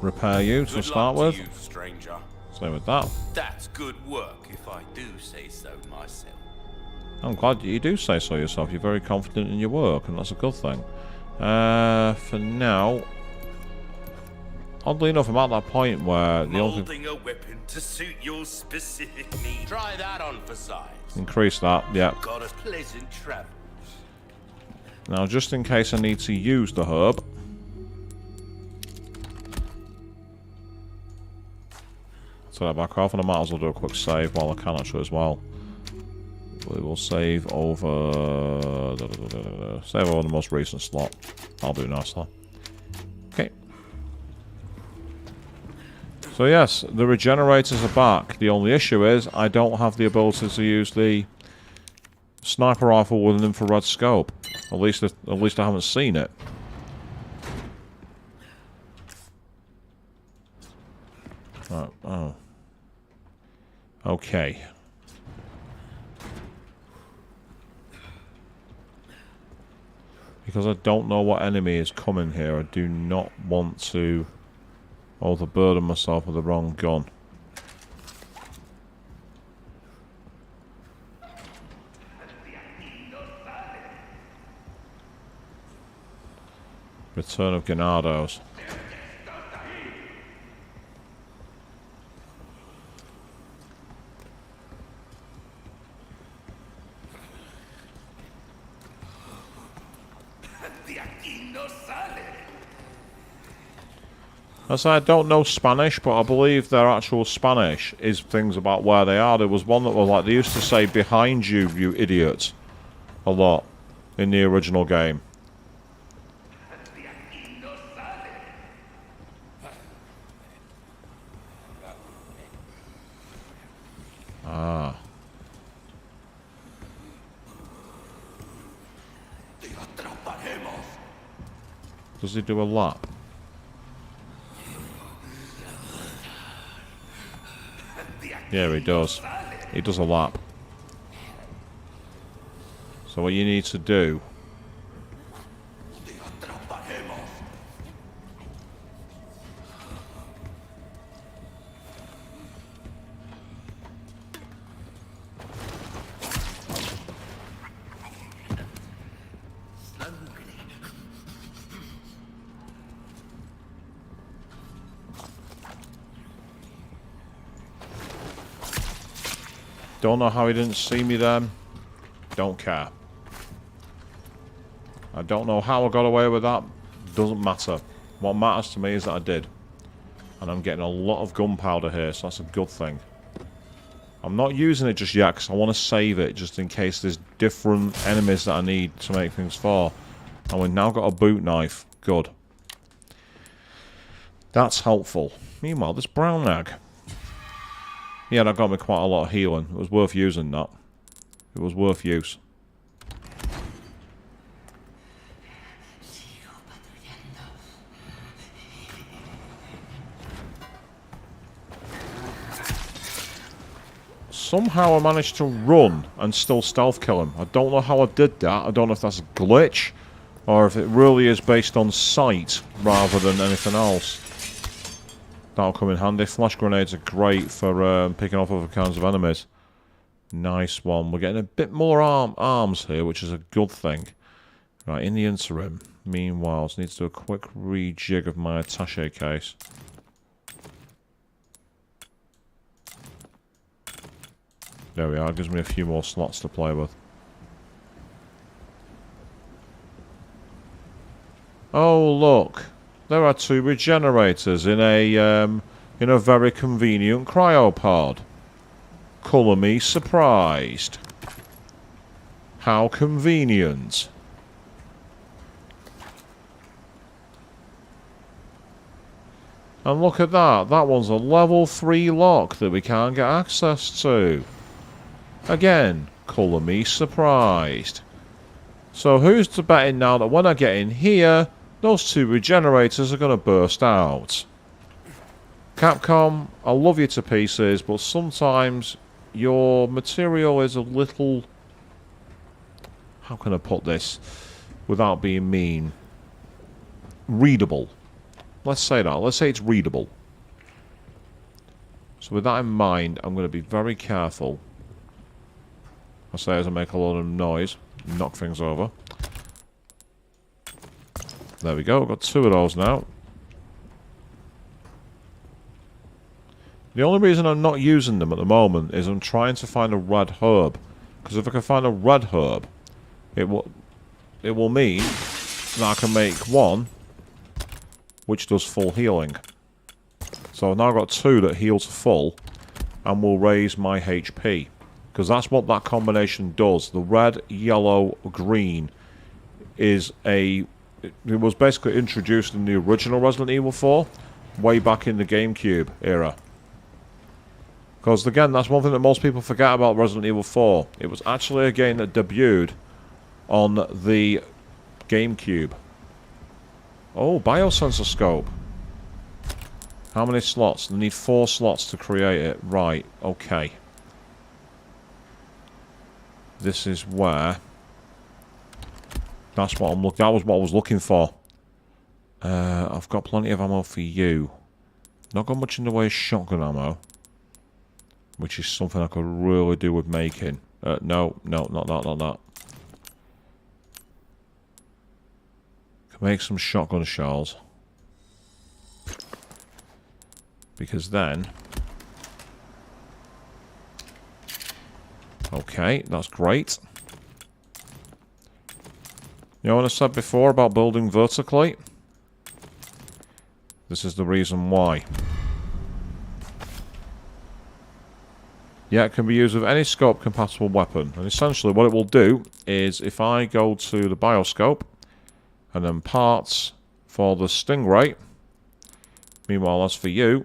S1: repair you to
S6: Good
S1: start
S6: luck
S1: with.
S6: to you, stranger.
S1: Same with that.
S6: That's good work, if I do say so myself.
S1: I'm glad you do say so yourself. You're very confident in your work, and that's a good thing. For now, oddly enough, I'm at that point where the only
S6: Molding a weapon to suit your specific needs. Try that on for size.
S1: increase that, yeah.
S6: Got a pleasant travel.
S1: Now, just in case I need to use the herb, so that back off, and I might as well do a quick save while I can actually as well. We will save over save over the most recent slot. I'll do nicely. Okay. So yes, the regenerators are back. The only issue is I don't have the ability to use the sniper rifle with an infrared scope. At least I haven't seen it. Oh. Okay. Because I don't know what enemy is coming here, I do not want to overburden myself with the wrong gun. Return of Ganados. As I don't know Spanish, but I believe their actual Spanish is things about where they are. There was one that was like, they used to say, behind you, you idiot, a lot in the original game. Ah. Does he do a lap? Yeah, he does. He does a lap. So what you need to do... Don't know how he didn't see me then. Don't care. I don't know how I got away with that. Doesn't matter. What matters to me is that I did. And I'm getting a lot of gunpowder here, so that's a good thing. I'm not using it just yet because I want to save it just in case there's different enemies that I need to make things for. And we've now got a boot knife. Good. That's helpful. Meanwhile, this brown egg. Yeah, that got me quite a lot of healing. It was worth using that. It was worth use. Somehow I managed to run and still stealth kill him. I don't know how I did that. I don't know if that's a glitch or if it really is based on sight rather than anything else. That'll come in handy. Flash grenades are great for picking off other kinds of enemies. Nice one. We're getting a bit more arms here, which is a good thing. Right, in the interim, meanwhile, I need to do a quick rejig of my attaché case. There we are. It gives me a few more slots to play with. Oh, look. There are 2 regenerators in a very convenient cryopod. Colour me surprised. How convenient. And look at that. That one's a level 3 lock that we can't get access to. Again, colour me surprised. So who's to betting now that when I get in here, those 2 regenerators are going to burst out? Capcom, I love you to pieces, but sometimes your material is a little... How can I put this without being mean? Readable. Let's say that. Let's say it's readable. So with that in mind, I'm going to be very careful. I say as I make a lot of noise, knock things over. There we go, I've got 2 of those now. The only reason I'm not using them at the moment is I'm trying to find a red herb. Because if I can find a red herb, it will mean that I can make 1 which does full healing. So I've now got 2 that heal to full and will raise my HP. Because that's what that combination does. The red, yellow, green is a... It was basically introduced in the original Resident Evil 4, way back in the GameCube era. Because again, that's one thing that most people forget about Resident Evil 4. It was actually a game that debuted on the GameCube. Oh, biosensor scope. How many slots? They need 4 slots to create it. Right, okay. This is where... That's what I'm looking... That was what I was looking for. I've got plenty of ammo for you. Not got much in the way of shotgun ammo. Which is something I could really do with making. No, not that. Can make some shotgun shells. Because then... Okay, that's great. You know what I said before about building vertically? This is the reason why. Yeah, it can be used with any scope-compatible weapon. And essentially what it will do is if I go to the bioscope and then parts for the Stingray, meanwhile as for you,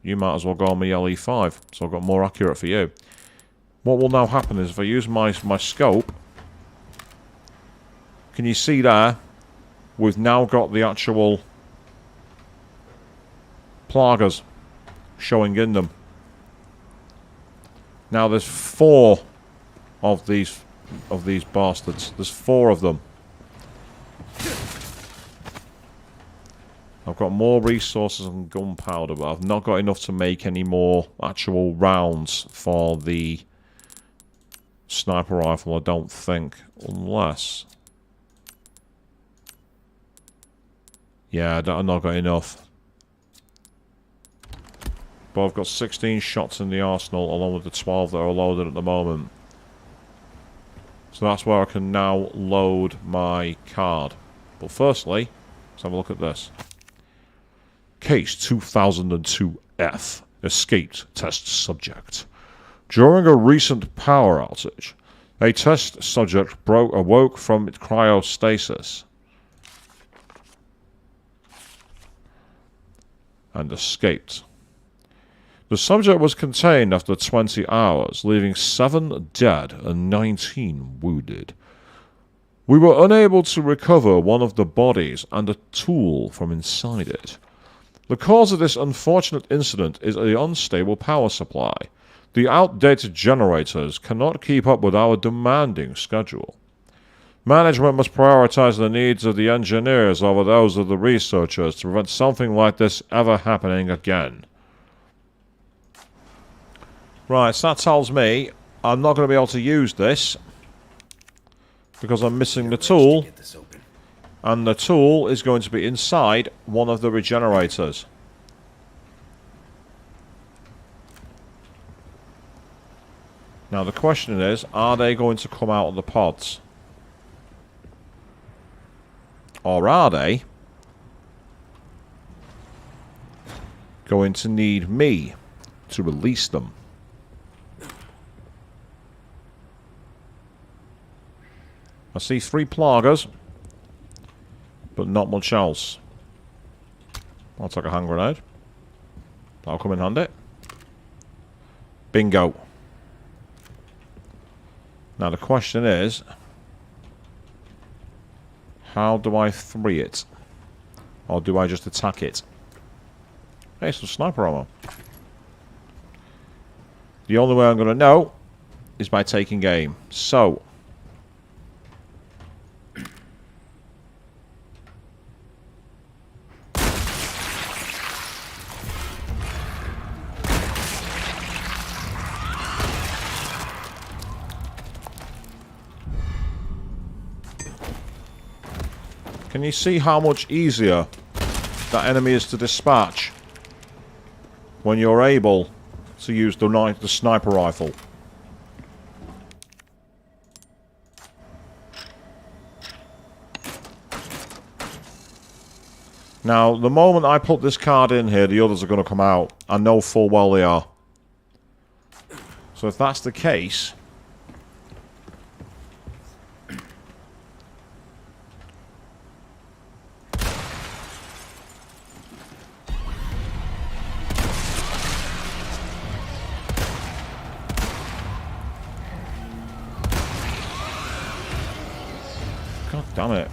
S1: you might as well go on my LE5, so I've got more accurate for you. What will now happen is if I use my scope, can you see there, we've now got the actual plagas showing in them. Now there's 4 of these bastards. There's 4 of them. I've got more resources and gunpowder, but I've not got enough to make any more actual rounds for the sniper rifle, I don't think. Unless... Yeah, I've not got enough. But I've got 16 shots in the arsenal, along with the 12 that are loaded at the moment. So that's where I can now load my card. But firstly, Let's have a look at this. Case 2002F. Escaped test subject. During a recent power outage, a test subject awoke from cryostasis and escaped. The subject was contained after 20 hours, leaving 7 dead and 19 wounded. We were unable to recover one of the bodies and a tool from inside it. The cause of this unfortunate incident is the unstable power supply. The outdated generators cannot keep up with our demanding schedule. Management must prioritize the needs of the engineers over those of the researchers to prevent something like this ever happening again. Right, so that tells me I'm not going to be able to use this because I'm missing the tool. And the tool is going to be inside one of the regenerators. Now the question is, are they going to come out of the pods? Or are they going to need me to release them? I see 3 Plagers, but not much else. I'll take a hand grenade. That'll come in handy. Bingo. Now the question is, how do I free it? Or do I just attack it? Hey, some sniper ammo. The only way I'm going to know is by taking aim. So, can you see how much easier that enemy is to dispatch when you're able to use the sniper rifle? Now, the moment I put this card in here, the others are going to come out. I know full well they are. So if that's the case, God damn it.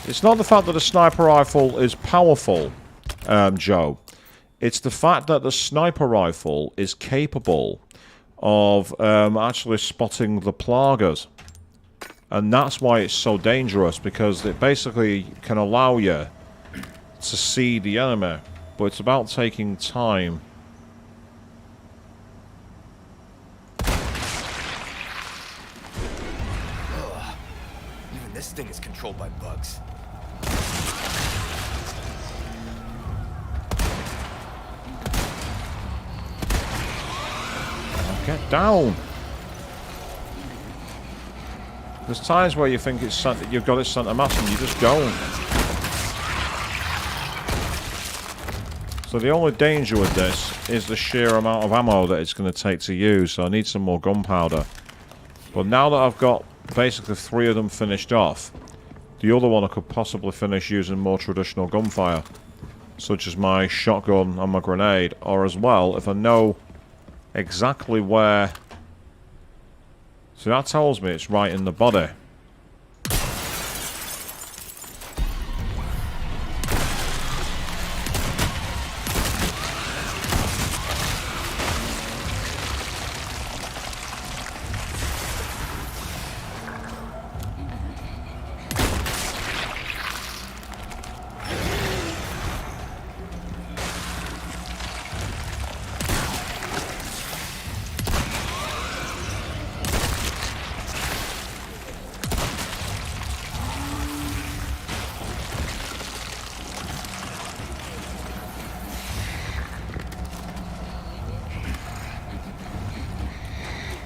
S1: It's not the fact that a sniper rifle is powerful, Joe. It's the fact that the sniper rifle is capable of actually spotting the Plagers. And that's why it's so dangerous, because it basically can allow you to see the enemy, but it's about taking time.
S3: Even this thing is controlled by bugs.
S1: Get down! There's times where you think it's you've got it center mass and you just don't. So the only danger with this is the sheer amount of ammo that it's going to take to use, so I need some more gunpowder. But now that I've got basically 3 of them finished off, the other one I could possibly finish using more traditional gunfire, such as my shotgun and my grenade, or as well, if I know exactly where... So that tells me it's right in the body.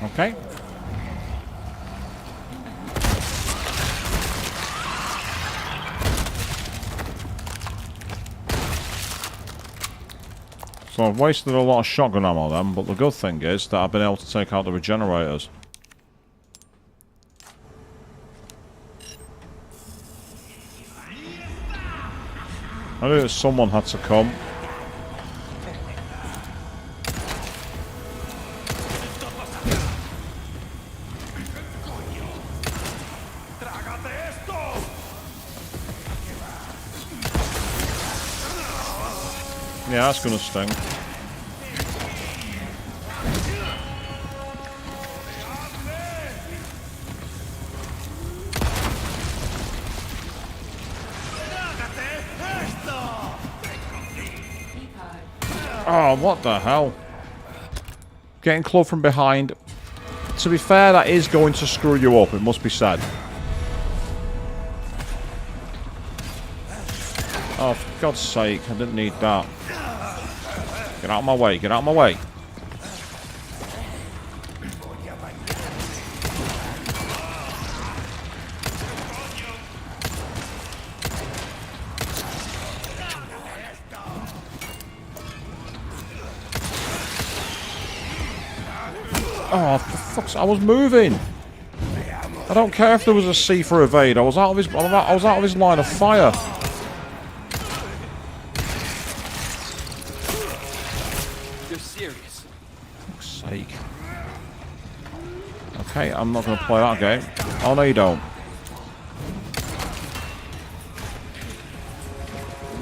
S1: Okay. So I've wasted a lot of shotgun ammo then, but the good thing is that I've been able to take out the regenerators. I knew that someone had to come. Yeah, that's gonna sting. Oh, what the hell? Getting clubbed from behind. To be fair, that is going to screw you up, it must be said. Oh, for God's sake, I didn't need that. Get out of my way, get out of my way. Oh, for fuck's sake, I was moving. I don't care if there was a C for evade. I was out of his line of fire.
S3: You're serious.
S1: For fuck's sake. Okay, I'm not going to play that game. Oh, no, you don't.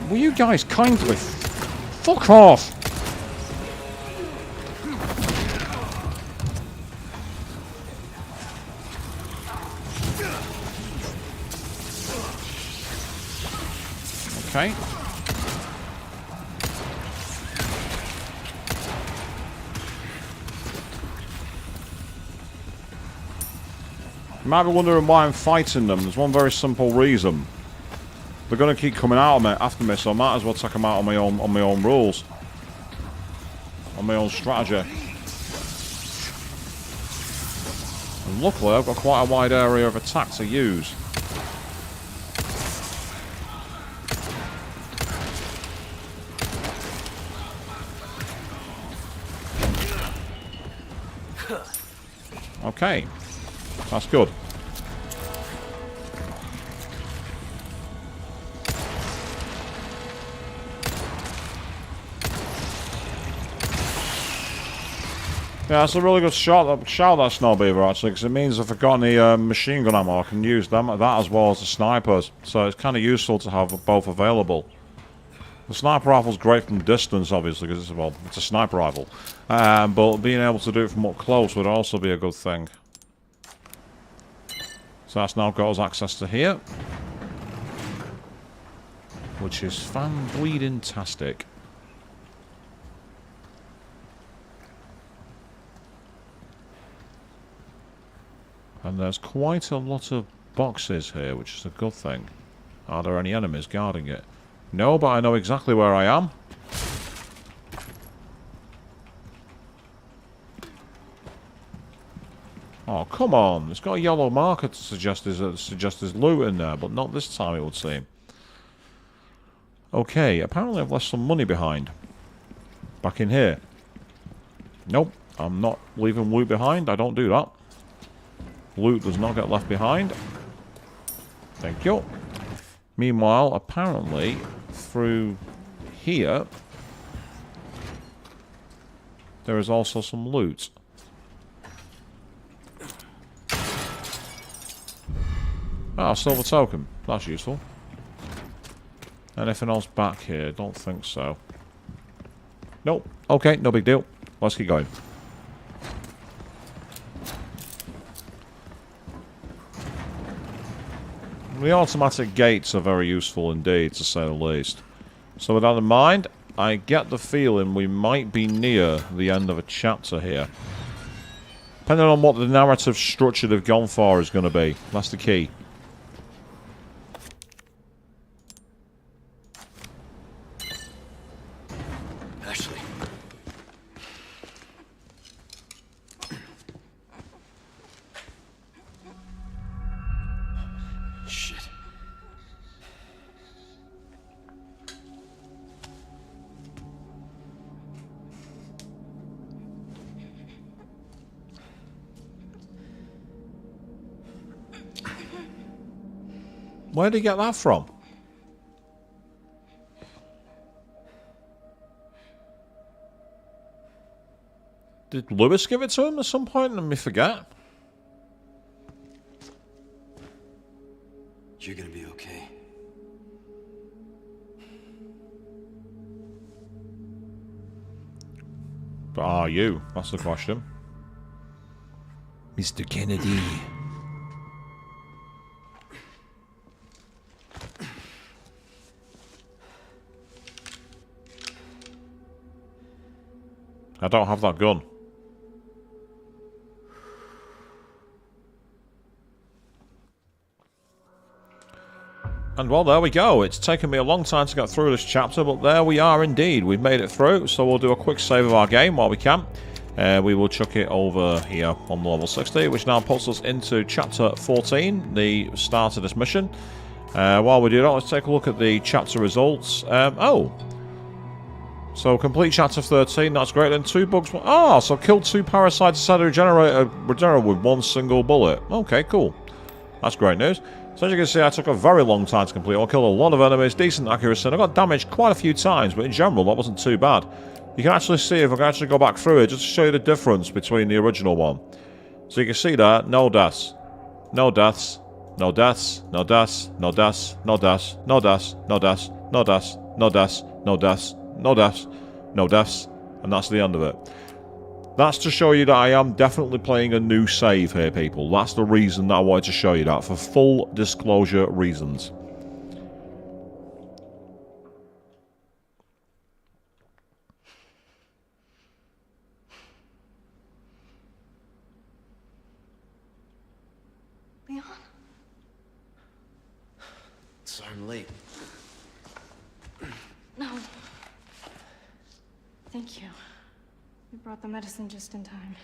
S1: Will you guys kindly fuck off? Okay. You might be wondering why I'm fighting them. There's one very simple reason. They're going to keep coming out of me, after me, so I might as well take them out on my own rules. On my own strategy. And luckily, I've got quite a wide area of attack to use. Okay, that's good. Yeah, that's a really good shout that Snow Beaver, actually, because it means if I've got any machine gun ammo, I can use that as well as the snipers. So it's kind of useful to have both available. The sniper rifle's great from distance, obviously, because it's a sniper rifle. But being able to do it from up close would also be a good thing. So that's now got us access to here. Which is fan-bleeding-tastic. And there's quite a lot of boxes here, which is a good thing. Are there any enemies guarding it? No, but I know exactly where I am. Oh, come on. It's got a yellow marker to suggest there's loot in there, but not this time, it would seem. Okay, apparently I've left some money behind. Back in here. Nope, I'm not leaving loot behind. I don't do that. Loot does not get left behind. Thank you. Meanwhile, apparently, through here, there is also some loot. Ah, silver token. That's useful. Anything else back here? Don't think so. Nope. Okay, no big deal. Let's keep going. The automatic gates are very useful indeed, to say the least. So with that in mind, I get the feeling we might be near the end of a chapter here. Depending on what the narrative structure they've gone for is going to be. That's the key. Where did he get that from? Did Lewis give it to him at some point? Let me forget.
S3: You're gonna be okay.
S1: But are you? That's the question. Mr. Kennedy. I don't have that gun. And well, there we go. It's taken me a long time to get through this chapter, but there we are indeed. We've made it through, so we'll do a quick save of our game while we can. We will chuck it over here on level 60, which now puts us into chapter 14, the start of this mission. While we do that, let's take a look at the chapter results. So complete chapter 13, that's great. Then 2 bugs. Ah, so killed 2 parasites inside a regenerator with 1 single bullet. Okay, cool. That's great news. So as you can see, I took a very long time to complete. I killed a lot of enemies, decent accuracy, and I got damaged quite a few times, but in general, that wasn't too bad. You can actually see, if I can actually go back through it, just to show you the difference between the original one. So you can see that, no deaths. No deaths. No deaths. No deaths. No deaths. No deaths. No deaths. No deaths. No deaths. No deaths. No deaths. No deaths. No deaths. And that's the end of it. That's to show you that I am definitely playing a new save here, people. That's the reason that I wanted to show you that, for full disclosure reasons.
S5: Leon?
S3: Sorry I'm late.
S5: No. Thank you. We brought the medicine just in time.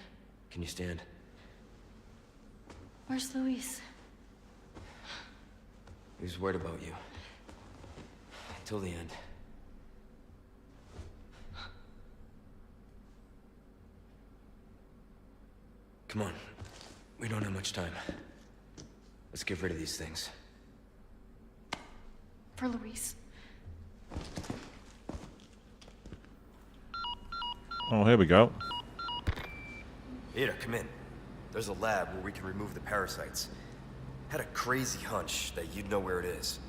S3: Can you stand?
S5: Where's Luis?
S3: He was worried about you. Until the end. Come on. We don't have much time. Let's get rid of these things.
S5: For Luis.
S1: Oh, here we go.
S3: Ada, come in. There's a lab where we can remove the parasites. Had a crazy hunch that you'd know where it is.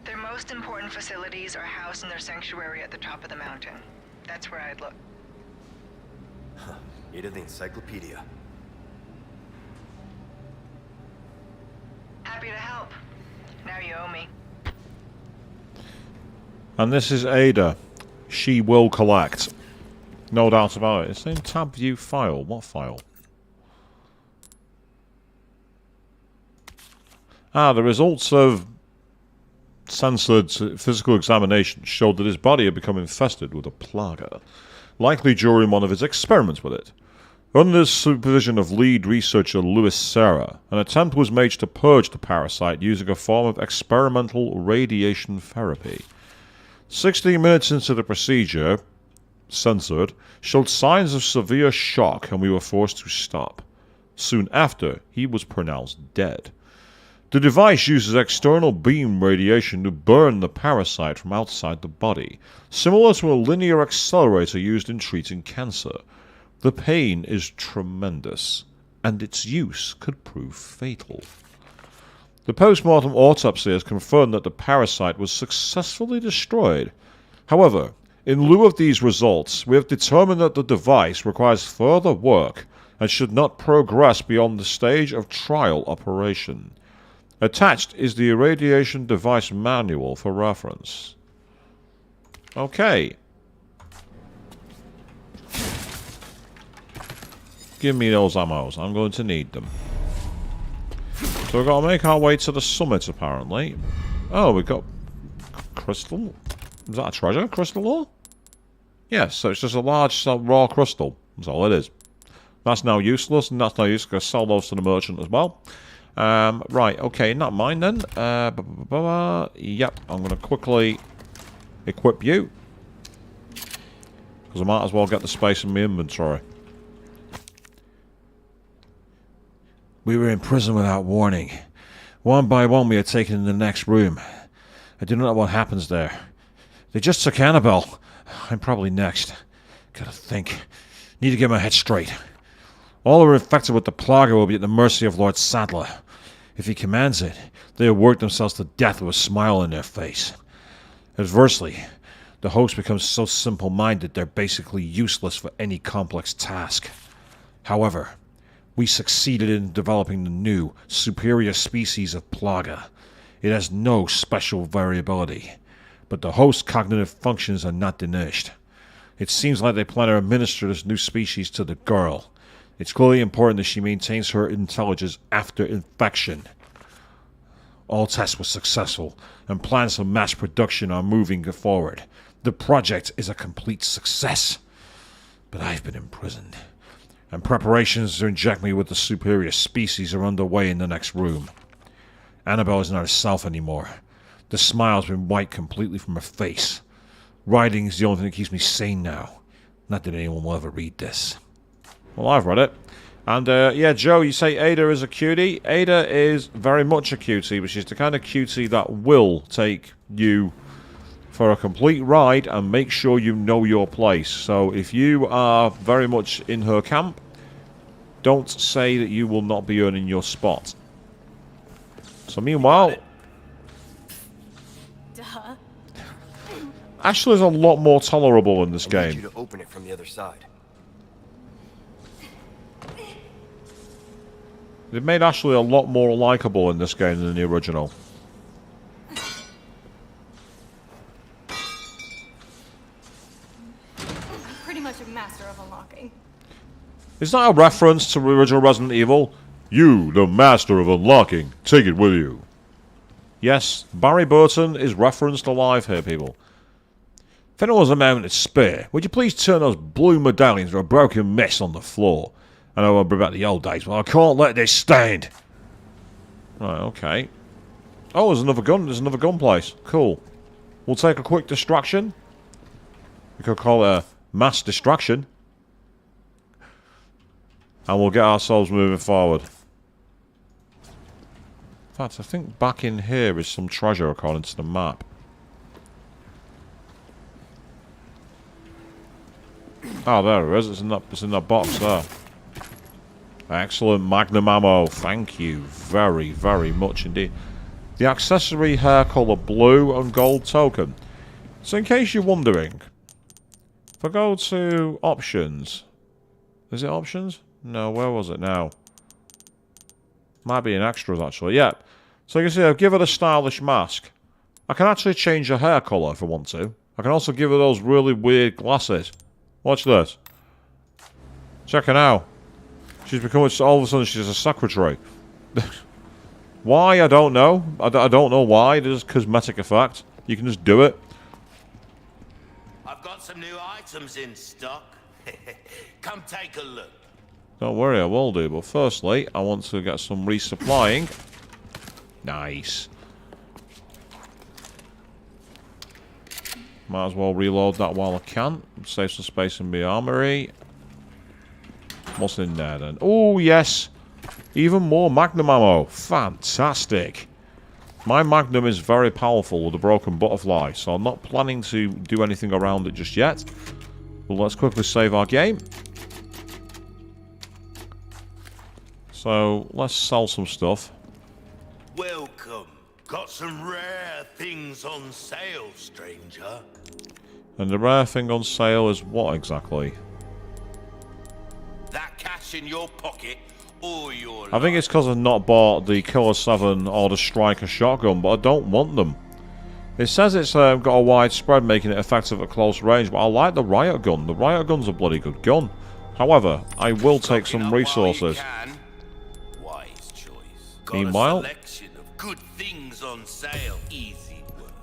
S8: Their most important facilities are housed in their sanctuary at the top of the mountain. That's where I'd look.
S3: Huh. Ada the encyclopedia.
S8: Happy to help. Now you owe me.
S1: And this is Ada. She will collect. No doubt about it. It's in tab view file. What file? Ah, the results of censored physical examination showed that his body had become infested with a plaga, likely during one of his experiments with it. Under the supervision of lead researcher Louis Serra, an attempt was made to purge the parasite using a form of experimental radiation therapy. 16 minutes into the procedure, censored, showed signs of severe shock and we were forced to stop. Soon after, he was pronounced dead. The device uses external beam radiation to burn the parasite from outside the body, similar to a linear accelerator used in treating cancer. The pain is tremendous, and its use could prove fatal. The post-mortem autopsy has confirmed that the parasite was successfully destroyed. However, in lieu of these results, we have determined that the device requires further work and should not progress beyond the stage of trial operation. Attached is the irradiation device manual for reference. Okay. Give me those ammos. I'm going to need them. So we've got to make our way to the summit, apparently. Oh, we've got crystal. Is that a treasure? Crystal ore? Yes, so it's just a large raw crystal. That's all it is. That's now useless, and that's now useless. I'll sell those to the merchant as well. Right, okay, not mine then. Yep, I'm going to quickly equip you. Because I might as well get the space in my inventory. We were in prison without warning. One by one we are taken in the next room. I do not know what happens there. They just took Annabelle. I'm probably next. Gotta think. Need to get my head straight. All who are infected with the plaga will be at the mercy of Lord Sadler. If he commands it, they will work themselves to death with a smile on their face. Adversely, the host becomes so simple-minded they're basically useless for any complex task. However, we succeeded in developing the new, superior species of plaga. It has no special variability, but the host's cognitive functions are not diminished. It seems like they plan to administer this new species to the girl. It's clearly important that she maintains her intelligence after infection. All tests were successful, and plans for mass production are moving forward. The project is a complete success. But I've been imprisoned, and preparations to inject me with the superior species are underway in the next room. Annabelle is not herself anymore. The smile's been wiped completely from her face. Writing is the only thing that keeps me sane now. Not that anyone will ever read this. Well, I've read it. And, yeah, Joe, you say Ada is a cutie. Ada is very much a cutie, but she's the kind of cutie that will take you for a complete ride and make sure you know your place. So if you are very much in her camp, don't say that you will not be earning your spot. So meanwhile, Ashley's a lot more tolerable in this
S3: I need
S1: game.
S3: you to open it from the other side.
S1: They've made Ashley a lot more likable in this game than the original.
S9: Pretty much a master of unlocking.
S1: Is that a reference to the original Resident Evil? You, the master of unlocking, take it with you. Yes, Barry Burton is referenced alive here, people. If anyone was a moment to spare, would you please turn those blue medallions to a broken mess on the floor? I know I'll bring back the old days, but I can't let this stand. Right, okay. Oh, there's another gun. There's another gun place. Cool. We'll take a quick distraction. We could call it a mass distraction. And we'll get ourselves moving forward. In fact, I think back in here is some treasure according to the map. Oh, there it is. It's in that box there. Excellent magnum ammo. Thank you very, very much indeed. The accessory hair colour blue and gold token. So in case you're wondering, if I go to options, is it options? No, where was it now? Might be in extras actually. Yeah. So you can see I've given it a stylish mask. I can actually change her hair colour if I want to. I can also give her those really weird glasses. Watch this. Check it out. She's become, all of a sudden she's a secretary. Why? I don't know. I don't know why. It is a cosmetic effect. You can just do it.
S6: I've got some new items in stock. Come take a look.
S1: Don't worry, I will do. But firstly, I want to get some resupplying. Nice. Might as well reload that while I can. Save some space in my armory. What's in there then? Oh, yes. Even more magnum ammo. Fantastic. My magnum is very powerful with a broken butterfly, so I'm not planning to do anything around it just yet. But let's quickly save our game. So, let's sell some stuff.
S6: Welcome. Got some rare things on sale, stranger.
S1: And the rare thing on sale is what exactly?
S6: That cash in your pocket or your
S1: I think it's because I've not bought the Killer 7 or the Striker shotgun, but I don't want them. It says it's got a wide spread, making it effective at close range, but I like the Riot Gun. The Riot Gun's a bloody good gun. However, I will take some resources.
S6: Wise choice.
S1: Meanwhile,
S6: Got a selection of good things on sale. Easy work.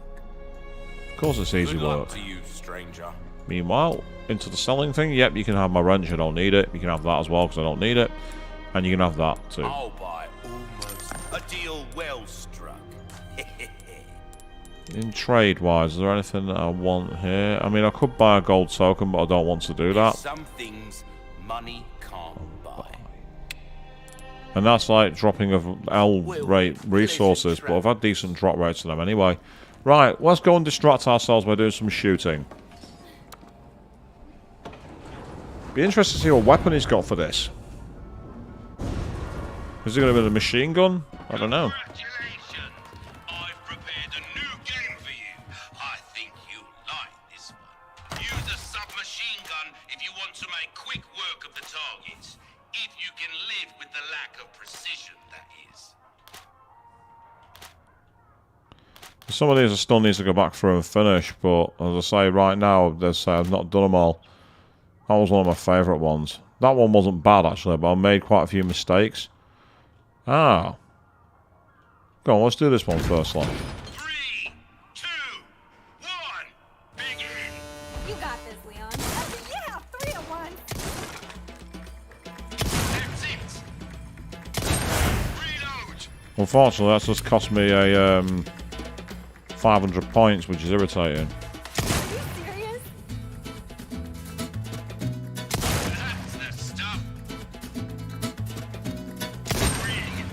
S1: Of course it's easy
S6: Good
S1: work.
S6: luck to you, stranger.
S1: Meanwhile, into the selling thing. Yep, you can have my wrench, I don't need it. You can have that as well, because I don't need it. And you can have that, too.
S6: I'll buy almost a deal well struck.
S1: In trade-wise, is there anything that I want here? I mean, I could buy a gold token, but I don't want to do that.
S6: Some things money can't buy.
S1: And that's like dropping of L rate resources, but I've had decent drop rates to them anyway. Right, let's go and distract ourselves by doing some shooting. Be interested to see what weapon he's got for this. Is it going to be the machine gun? I don't know.
S6: Congratulations! I've prepared a new game for you. I think you'll like this one. Use a submachine gun if you want to make quick work of the targets. If you can live with the lack of precision, that is.
S1: Some of these I still need to go back through and finish, but as I say, right now, I've not done them all. That was one of my favourite ones. That one wasn't bad, actually, but I made quite a few mistakes. Ah. Go on, let's do this one first, lad.
S6: 3, 2, 1, begin!
S9: You got this, Leon. Oh, yeah, 3 at once.
S6: That's it! Reload!
S1: Unfortunately, that's just cost me a 500 points, which is irritating.
S9: Are you serious?
S6: That's the stuff! Brilliant!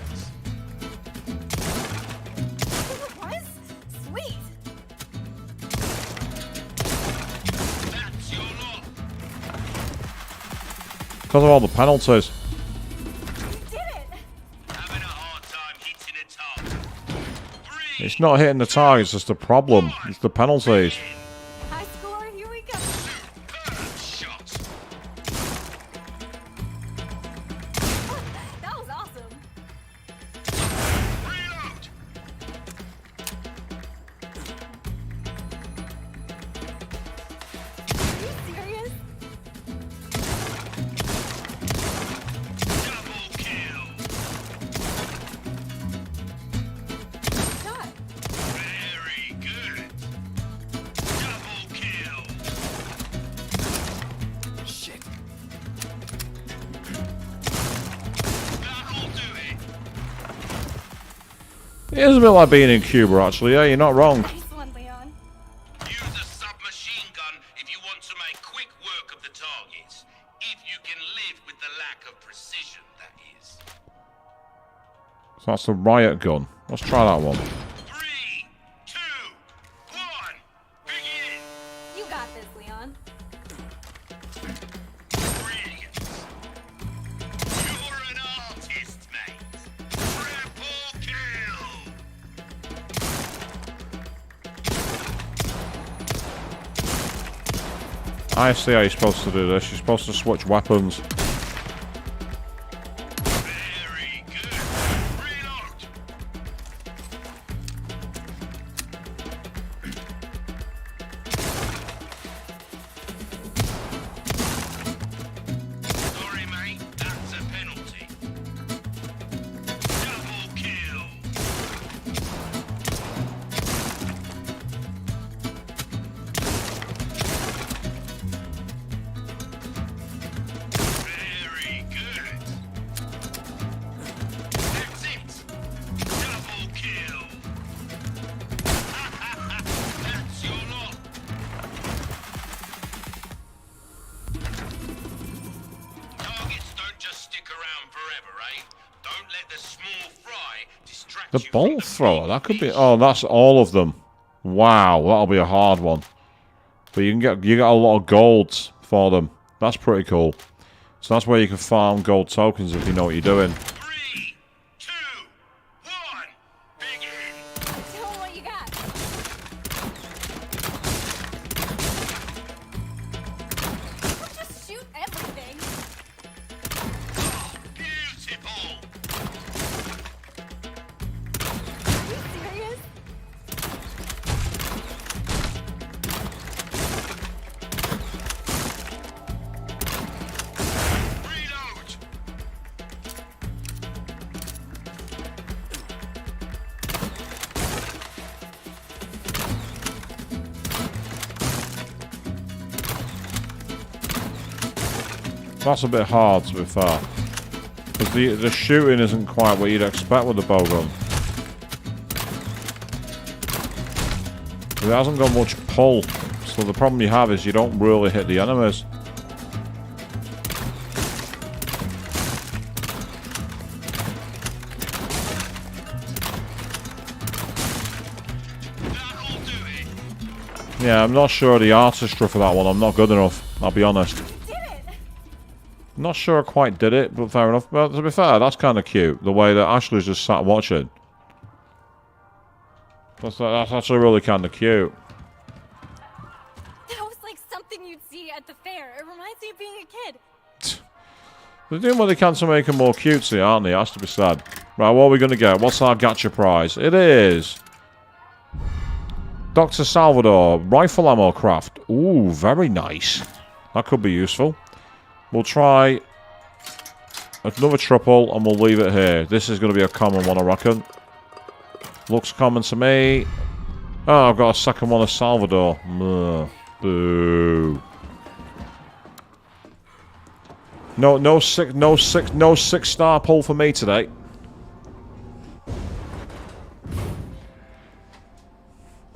S9: What? Sweet.
S6: That's your lot!
S1: Because of all the penalties.
S9: You did it.
S6: Having a hard time hitting a target. 3,
S1: It's not hitting the targets, it's the problem. It's the penalties.
S9: High score, here we go.
S6: superb shot!
S9: That was awesome.
S6: Reload!
S9: Are you serious?
S6: Double kill!
S9: Shot.
S6: Very good! Double kill! Shit! That'll do it!
S1: It is a bit like being in Cuba, actually. Yeah, you're not wrong.
S9: Nice one, Leon.
S6: Use a submachine gun if you want to make quick work of the targets. If you can live with the lack of precision, that is.
S1: So that's the riot gun. Let's try that one.
S6: 3, 2, 1, begin!
S9: You got this, Leon.
S6: Brilliant! You're an artist, mate! Triple kill!
S1: I see how you're supposed to do this. You're supposed to switch weapons.
S6: Very good! Reload! Sorry, mate. That's a penalty. Double kill! Very good! That's it! Double kill! That's your lot! Targets don't just stick around forever, eh? Don't let the small fry distract
S1: The
S6: you from
S1: bolt thrower. That could be... Oh, that's all of them. Wow, that'll be a hard one. But you get a lot of golds for them. That's pretty cool. So that's where you can farm gold tokens if you know what you're doing.
S6: 3, 2, 1, begin!
S9: Tell me what you got. Don't just shoot everything.
S6: Beautiful!
S9: Are you serious?
S6: Reload!
S1: That's a bit hard, to be fair. Because the shooting isn't quite what you'd expect with the bow gun. It hasn't got much pull. So the problem you have is you don't really hit the enemies. Yeah, I'm not sure of the artistry for that one. I'm not good enough. I'll be honest.
S9: Did it!
S1: Not sure I quite did it, but fair enough. But to be fair, that's kind of cute. The way that Ashley's just sat watching. That's actually really kind of cute.
S9: That was like something you'd see at the fair. It reminds me of being a kid.
S1: They're doing what they can to make them more cutesy, aren't they? It has to be said. Right, what are we going to get? What's our gacha prize? It is Dr. Salvador, rifle ammo craft. Ooh, very nice. That could be useful. We'll try another triple and we'll leave it here. This is going to be a common one, I reckon. Looks common to me. Oh, I've got a second one of Salvador. Ugh. Boo. No six-star pull for me today.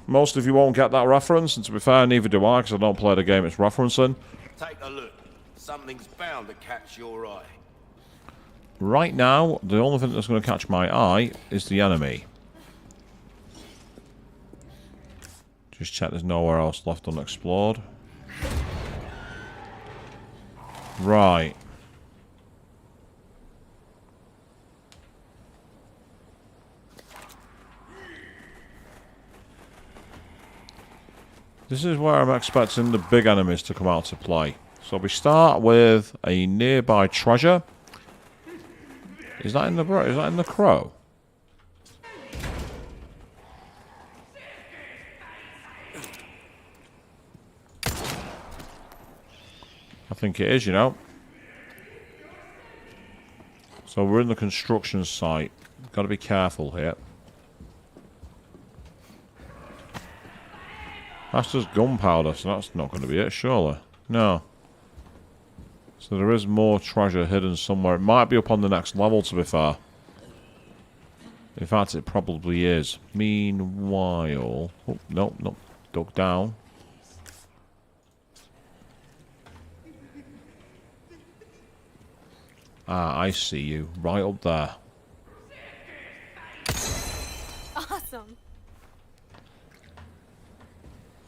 S1: Most of you won't get that reference, and to be fair, neither do I, because I don't play the game it's referencing.
S6: Take a look. Something's bound to catch your eye.
S1: Right now, the only thing that's going to catch my eye is the enemy. Just check there's nowhere else left unexplored. Right. This is where I'm expecting the big enemies to come out to play. So we start with a nearby treasure. Is that in the crow? I think it is, you know. So we're in the construction site. Got to be careful here. That's just gunpowder, so that's not going to be it, surely. No. So there is more treasure hidden somewhere. It might be up on the next level, to be fair. In fact, it probably is. Meanwhile... Oh, nope. Dug down. Ah, I see you. Right up there.
S9: Awesome.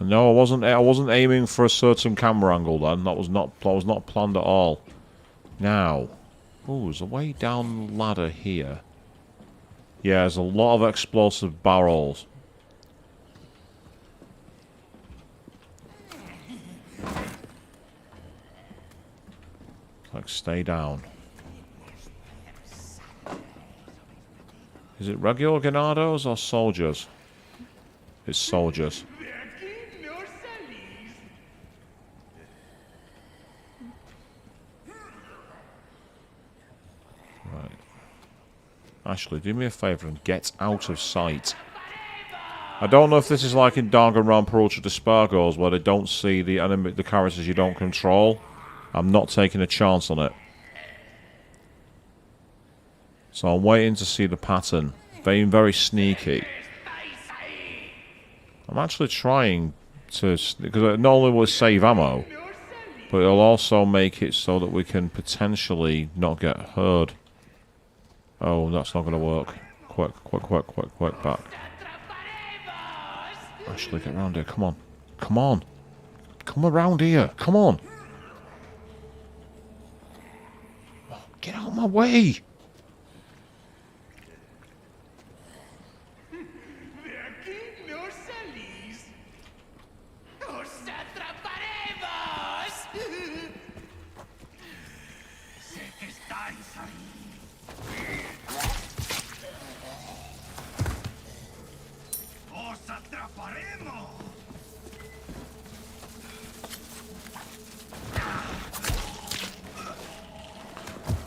S1: No, I wasn't aiming for a certain camera angle then. That was not planned at all. Now, oh, there's a way down the ladder here. Yeah, there's a lot of explosive barrels. Like, stay down. Is it regular Ganados or soldiers? It's soldiers. Right. Ashley, do me a favour and get out of sight. I don't know if this is like in Danganronpa Ultra Despargos where they don't see the enemy, the characters you don't control. I'm not taking a chance on it. So I'm waiting to see the pattern. Being very sneaky. I'm actually trying to... Because not only will it save ammo, but it'll also make it so that we can potentially not get heard. Oh, that's not going to work. Quick, back. Actually, get around here. Come on. Come on. Come around here. Come on. Oh, get out of my way.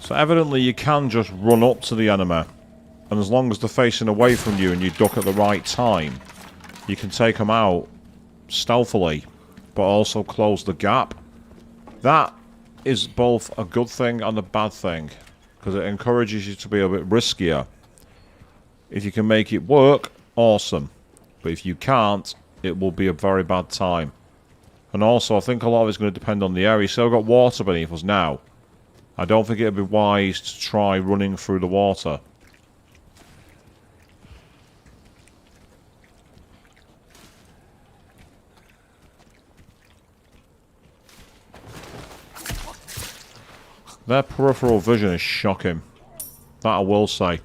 S1: So evidently you can just run up to the enemy, and as long as they're facing away from you and you duck at the right time, you can take them out stealthily, but also close the gap. That is both a good thing and a bad thing, because it encourages you to be a bit riskier. If you can make it work, awesome. But if you can't, it will be a very bad time. And also, I think a lot of it's going to depend on the area. So I've got water beneath us now. I don't think it would be wise to try running through the water. Their peripheral vision is shocking. That I will say.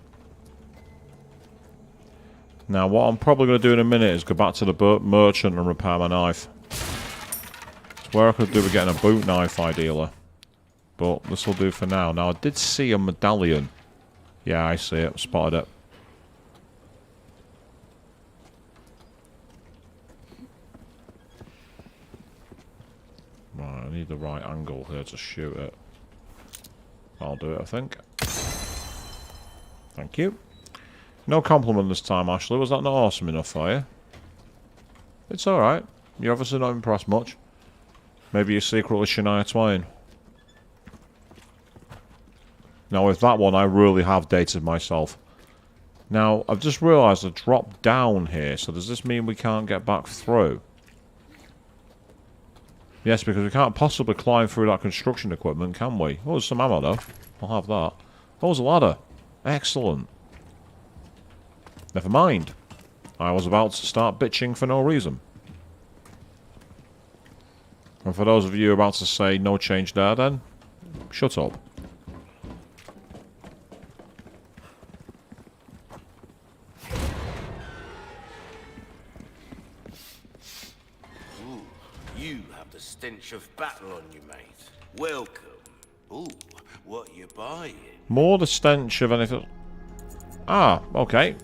S1: Now, what I'm probably going to do in a minute is go back to the merchant and repair my knife. It's where I could do with getting a boot knife, ideally. But this will do for now. Now, I did see a medallion. Yeah, I see it. Spotted it. Right, I need the right angle here to shoot it. I'll do it, I think. Thank you. No compliment this time, Ashley. Was that not awesome enough for you? It's alright. You're obviously not impressed much. Maybe you're secretly Shania Twain. Now, with that one, I really have dated myself. Now, I've just realised I dropped down here, so does this mean we can't get back through? Yes, because we can't possibly climb through that construction equipment, can we? Oh, there's some ammo, though. I'll have that. Oh, there's a ladder. Excellent. Never mind. I was about to start bitching for no reason. And for those of you about to say no change there, then, shut up.
S6: You have the stench of battle on you, mate. Welcome. Ooh, what you buying?
S1: More the stench of anything. Ah, okay.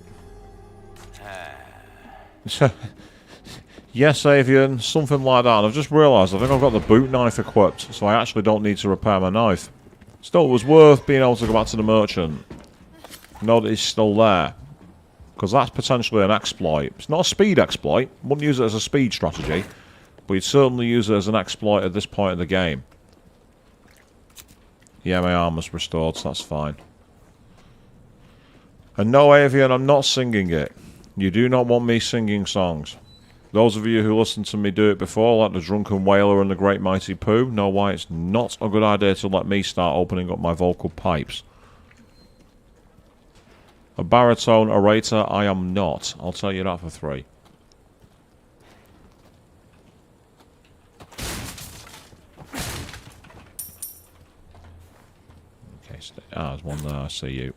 S1: Yes, Avian, something like that. And I've just realised I think I've got the boot knife equipped, so I actually don't need to repair my knife. Still, it was worth being able to go back to the merchant. Know that he's still there. Because that's potentially an exploit. It's not a speed exploit. Wouldn't use it as a speed strategy. But you'd certainly use it as an exploit at this point in the game. Yeah, my armor's restored, so that's fine. And no, Avian, I'm not singing it. You do not want me singing songs. Those of you who listened to me do it before, like the Drunken Whaler and the Great Mighty Pooh, know why it's not a good idea to let me start opening up my vocal pipes. A baritone orator I am not. I'll tell you that for free. Okay, there's one there, I see you.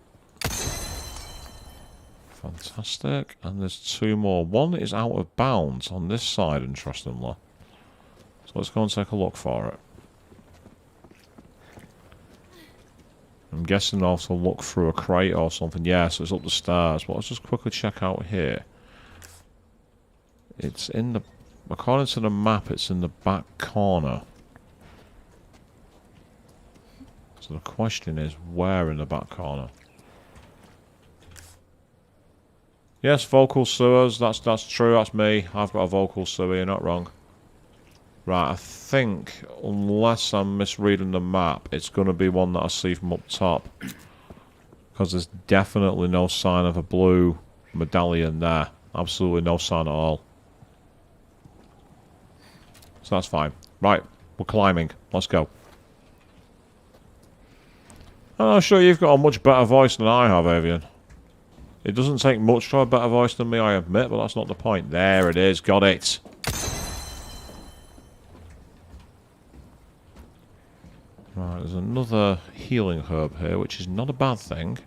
S1: Fantastic. And there's two more. One is out of bounds on this side, interestingly. So let's go and take a look for it. I'm guessing I'll have to look through a crate or something. Yeah, so it's up the stairs. But let's just quickly check out here. It's in the... According to the map, it's in the back corner. So the question is, where in the back corner? Yes, vocal sewers. That's true. That's me. I've got a vocal sewer. You're not wrong. Right, I think, unless I'm misreading the map, it's going to be one that I see from up top. Because there's definitely no sign of a blue medallion there. Absolutely no sign at all. So that's fine. Right, we're climbing. Let's go. I'm sure you've got a much better voice than I have, Avian. It doesn't take much to have a better voice than me, I admit, but that's not the point. There it is. Got it. Right, there's another healing herb here, which is not a bad thing.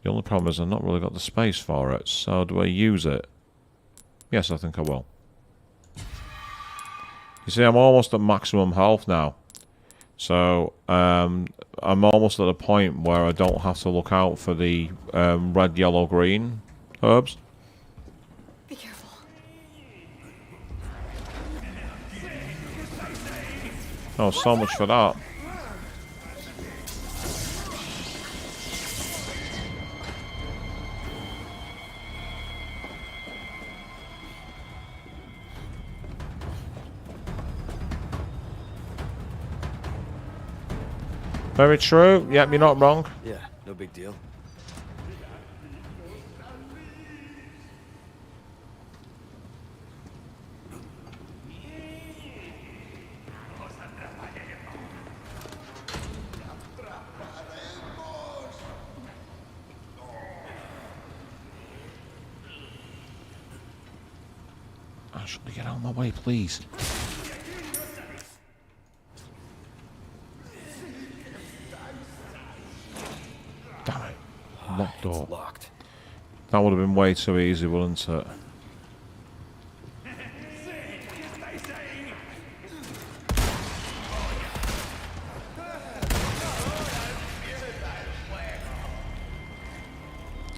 S1: The only problem is I've not really got the space for it, so do I use it? Yes, I think I will. You see, I'm almost at maximum health now. So, I'm almost at a point where I don't have to look out for the red, yellow, green herbs.
S9: Be careful.
S1: Oh, so much for that. Very true. Yep, you're not wrong.
S3: Yeah, no big deal.
S1: Ashley, get out of my way, please. Locked door.
S3: It's locked.
S1: That would have been way too easy, wouldn't it?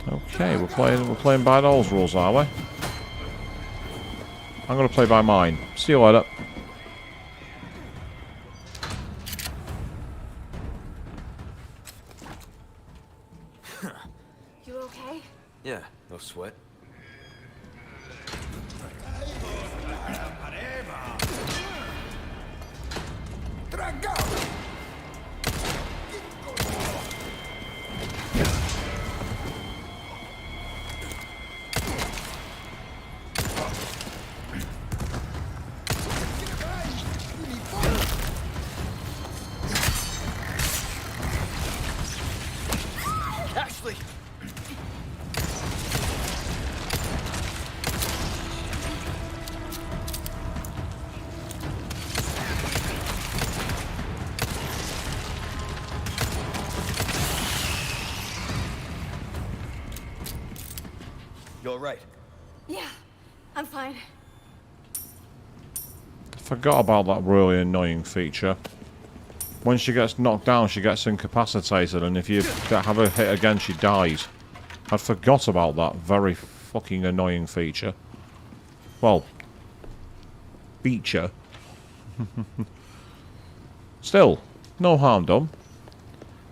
S1: Okay, we're playing by those rules, are we? I'm gonna play by mine. See you later.
S9: You okay?
S3: Yeah, no sweat. Ashley! You alright?
S9: Yeah, I'm fine.
S1: Forgot about that really annoying feature. When she gets knocked down, she gets incapacitated, and if you have her hit again, she dies. I'd forgot about that very fucking annoying feature. Well, feature. Still, no harm done.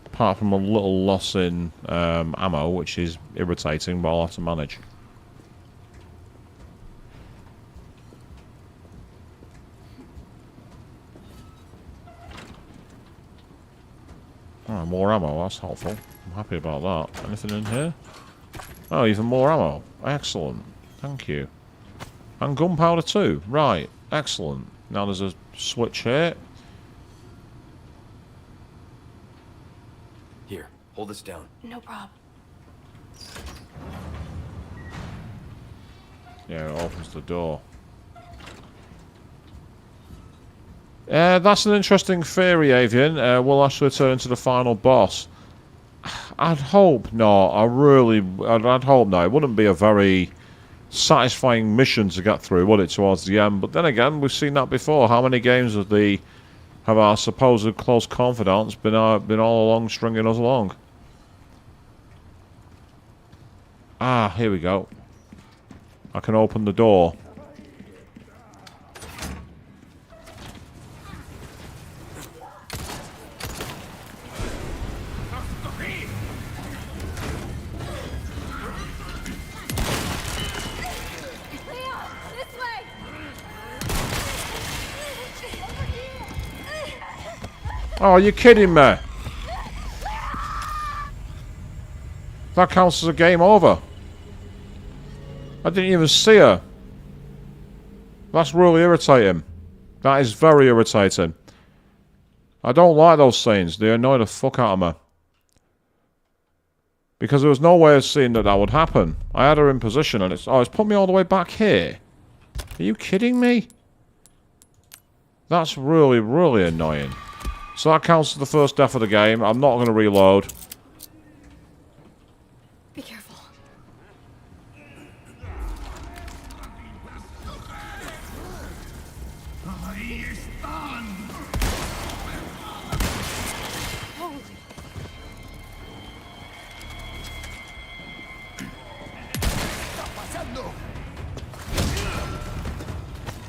S1: Apart from a little loss in ammo, which is irritating, but I'll have to manage. Oh, more ammo, that's helpful. I'm happy about that. Anything in here? Oh, even more ammo. Excellent. Thank you. And gunpowder too. Right. Excellent. Now there's a switch here.
S3: Here, hold this down.
S9: No problem.
S1: Yeah, it opens the door. That's an interesting theory, Avian. We'll actually turn to the final boss. I'd hope not. I'd hope not. It wouldn't be a very satisfying mission to get through, would it, towards the end? But then again, we've seen that before. How many games have our supposed close confidants been all along stringing us along? Ah, here we go. I can open the door. Oh, are you kidding me? That counts as a game over. I didn't even see her. That's really irritating. That is very irritating. I don't like those scenes. They annoy the fuck out of me. Because there was no way of seeing that would happen. I had her in position and it's put me all the way back here. Are you kidding me? That's really, really annoying. So that counts as the first death of the game. I'm not going to reload.
S9: Be careful.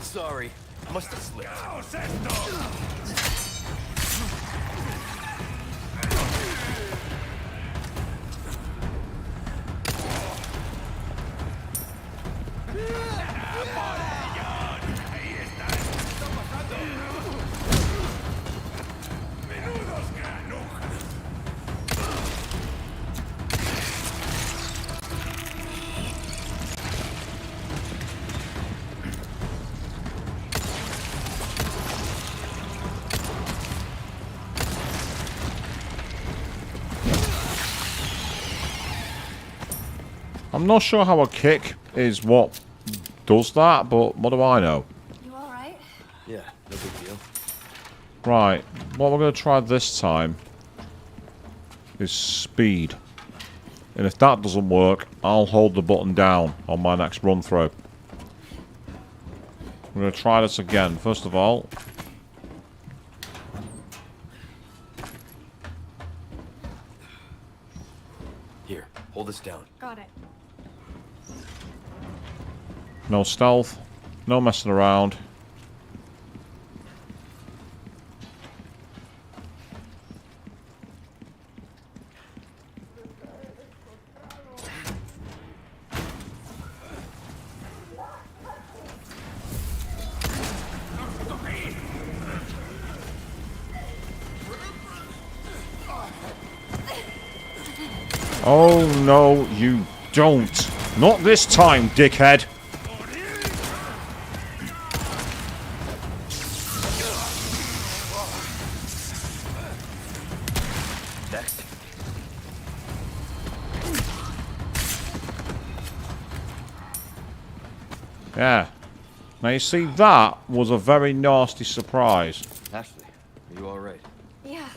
S3: Sorry, must have slipped.
S1: I'm not sure how a kick is what does that, but what do I know?
S9: You alright?
S3: Yeah, no big deal.
S1: Right, what we're going to try this time is speed. And if that doesn't work, I'll hold the button down on my next run through. We're going to try this again. First of all,
S3: Here, hold this down.
S9: Got it.
S1: no stealth, no messing around. Oh, no, you don't. Not this time, dickhead.
S3: Next.
S1: Yeah. Now, you see, that was a very nasty surprise.
S3: Ashley, are you alright?
S9: Yeah.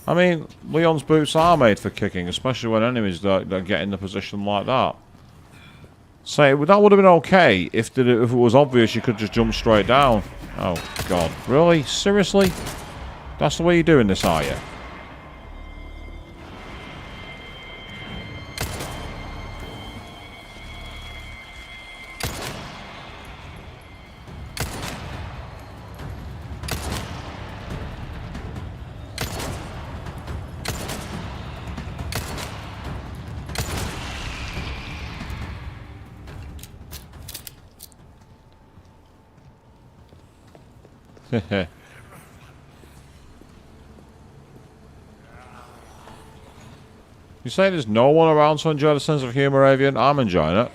S1: I mean, Leon's boots are made for kicking, especially when enemies that get in a position like that. So that would have been okay if it was obvious you could just jump straight down. Oh, God. Really? Seriously? That's the way you're doing this, are you? You say there's no one around to enjoy the sense of humour, Avian? I'm enjoying it.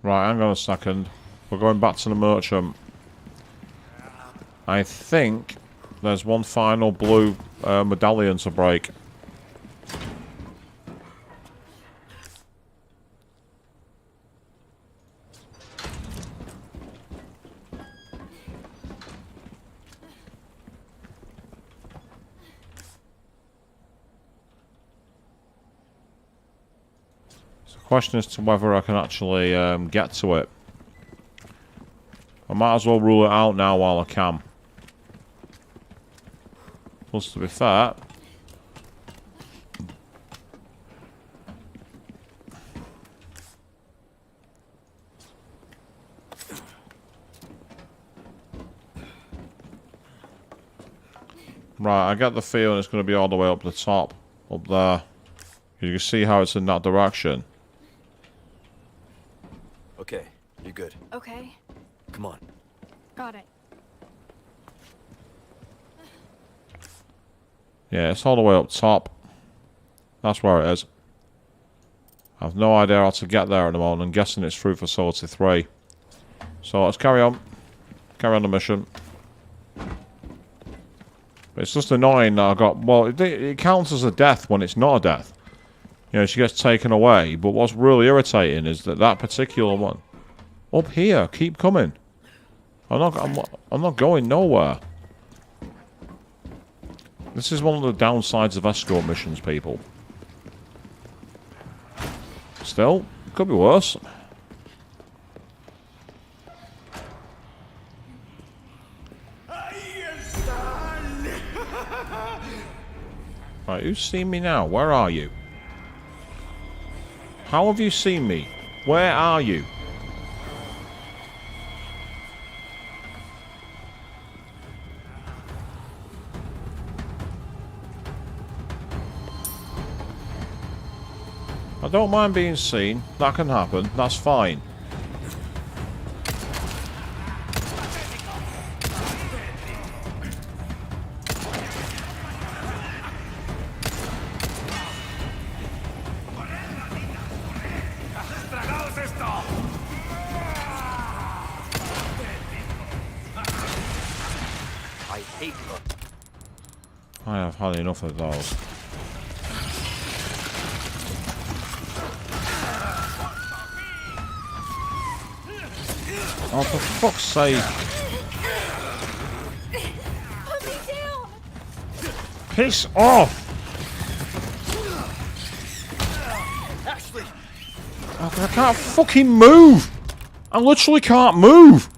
S1: Right, hang on a second. We're going back to the merchant. I think there's one final blue medallion to break. So the question is to whether I can actually get to it. I might as well rule it out now while I can. Plus, to be fair, right, I get the feeling it's going to be all the way up the top, up there. You can see how it's in that direction.
S3: Okay, you're good.
S9: Okay.
S3: Come on.
S9: Got it.
S1: Yeah, it's all the way up top. That's where it is. I have no idea how to get there at the moment. I'm guessing it's through Facility 3. So let's carry on. Carry on the mission. But it's just annoying that I got... Well, it counts as a death when it's not a death. You know, she gets taken away. But what's really irritating is that particular one... Up here. Keep coming. I'm not going nowhere. This is one of the downsides of escort missions, people. Still, could be worse. Right, who's seen me now? Where are you? How have you seen me? Where are you? I don't mind being seen. That can happen. That's fine.
S3: I hate her.
S1: I have had enough of those. Oh, for fuck's sake.
S9: Put me down!
S1: Piss off!
S3: Ashley!
S1: Oh, I can't fucking move! I literally can't move!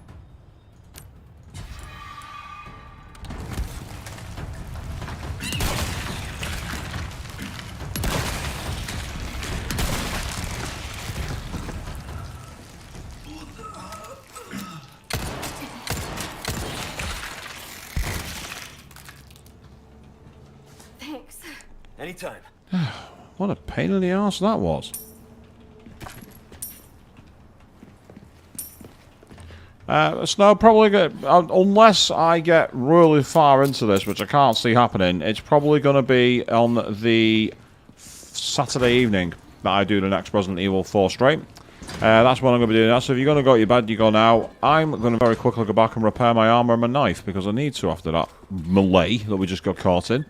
S9: Thanks.
S3: Anytime.
S1: What a pain in the ass that was. Snow probably unless I get really far into this, which I can't see happening, it's probably going to be on the Saturday evening that I do the next Resident Evil 4 straight. That's what I'm going to be doing now. So if you're going to go to your bed, you go now. I'm going to very quickly go back and repair my armor and my knife because I need to after that melee that we just got caught in.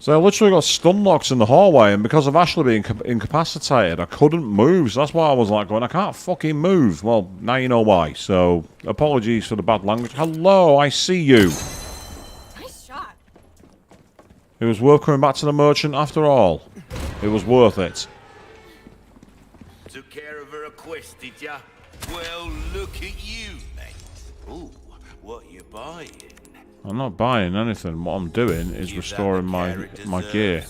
S1: So I literally got stun locks in the hallway, and because of Ashley being incapacitated, I couldn't move. So that's why I was like going, I can't fucking move. Well, now you know why. So apologies for the bad language. Hello, I see you.
S9: Nice shot.
S1: It was worth coming back to the merchant after all. It was worth it.
S6: Took care of her request, did ya? Well, look at you, mate. Ooh, what you buying?
S1: I'm not buying anything. What I'm doing is restoring my gear.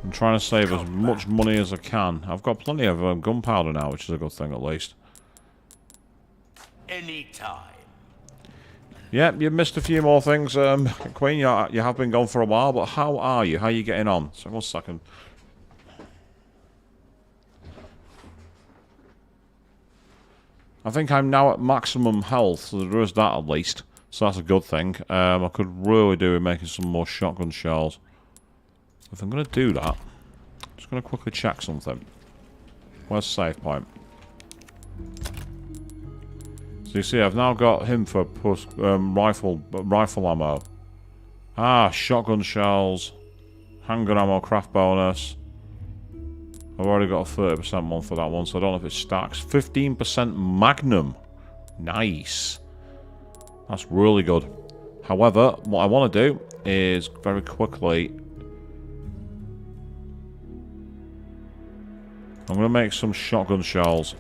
S1: I'm trying to save as much money as I can. I've got plenty of gunpowder now, which is a good thing at least.
S6: Anytime.
S1: Yep, you've missed a few more things. Queen, you have been gone for a while, but how are you? How are you getting on? So 1 second. I think I'm now at maximum health, so there is that at least. So that's a good thing. I could really do with making some more shotgun shells. If I'm going to do that, I'm just going to quickly check something. Where's the save point? So you see, I've now got him for rifle ammo. Ah, shotgun shells. Handgun ammo craft bonus. I've already got a 30% one for that one, so I don't know if it stacks. 15% Magnum. Nice. That's really good. However, what I want to do is very quickly... I'm going to make some shotgun shells.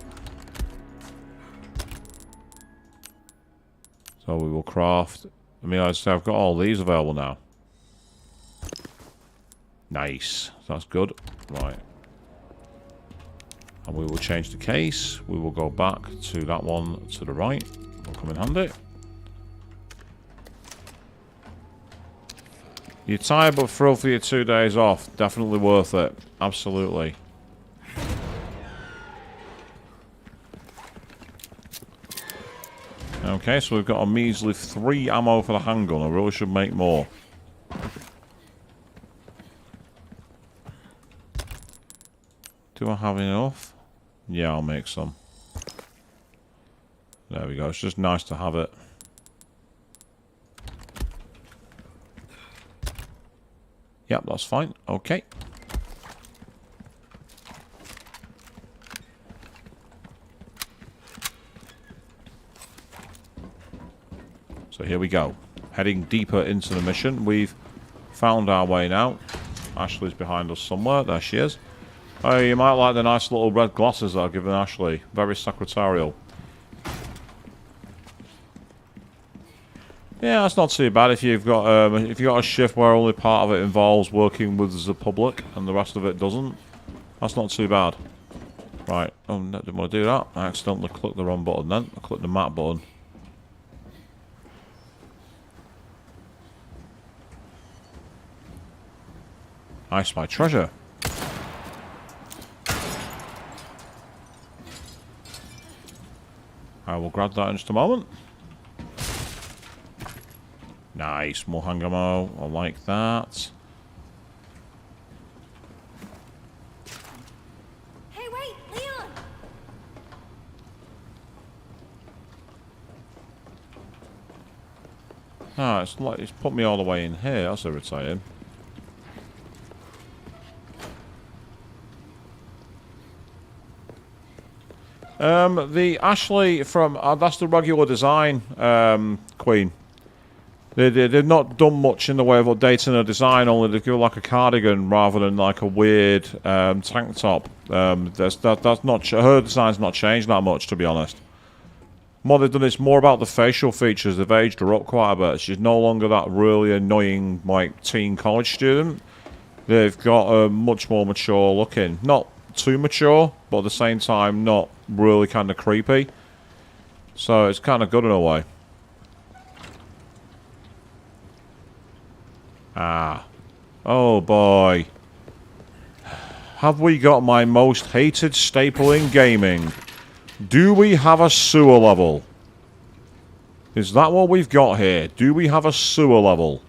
S1: So we will craft... I mean, I'd say I've got all these available now. Nice. That's good. Right. And we will change the case. We will go back to that one to the right. Will come in handy. You're tired but thrilled for your 2 days off. Definitely worth it. Absolutely. Okay, so we've got a measly 3 ammo for the handgun. I really should make more. Do I have enough? Yeah, I'll make some. There we go. It's just nice to have it. Yep, that's fine. Okay. So here we go. Heading deeper into the mission. We've found our way now. Ashley's behind us somewhere. There she is. Oh, you might like the nice little red glasses that I've given Ashley. Very secretarial. Yeah, that's not too bad if you've got a shift where only part of it involves working with the public and the rest of it doesn't. That's not too bad. Right. Oh, no, didn't want to do that. I accidentally clicked the wrong button then. I clicked the map button. I spy treasure. I will grab that in just a moment. Nice, more hand ammo. I like that.
S9: Hey, wait, Leon!
S1: Ah, it's put me all the way in here. That's irritating. The Ashley from... that's the regular design, Queen. They've not done much in the way of updating her design, only they give like a cardigan rather than like a weird tank top. That's not... her design's not changed that much, to be honest. What they've done is more about the facial features. They've aged her up quite a bit. She's no longer that really annoying, like, teen college student. They've got a much more mature looking. Not too mature, but at the same time, not really kind of creepy. So it's kind of good in a way. Ah. Oh, boy. Have we got my most hated staple in gaming? Do we have a sewer level? Is that what we've got here? Do we have a sewer level?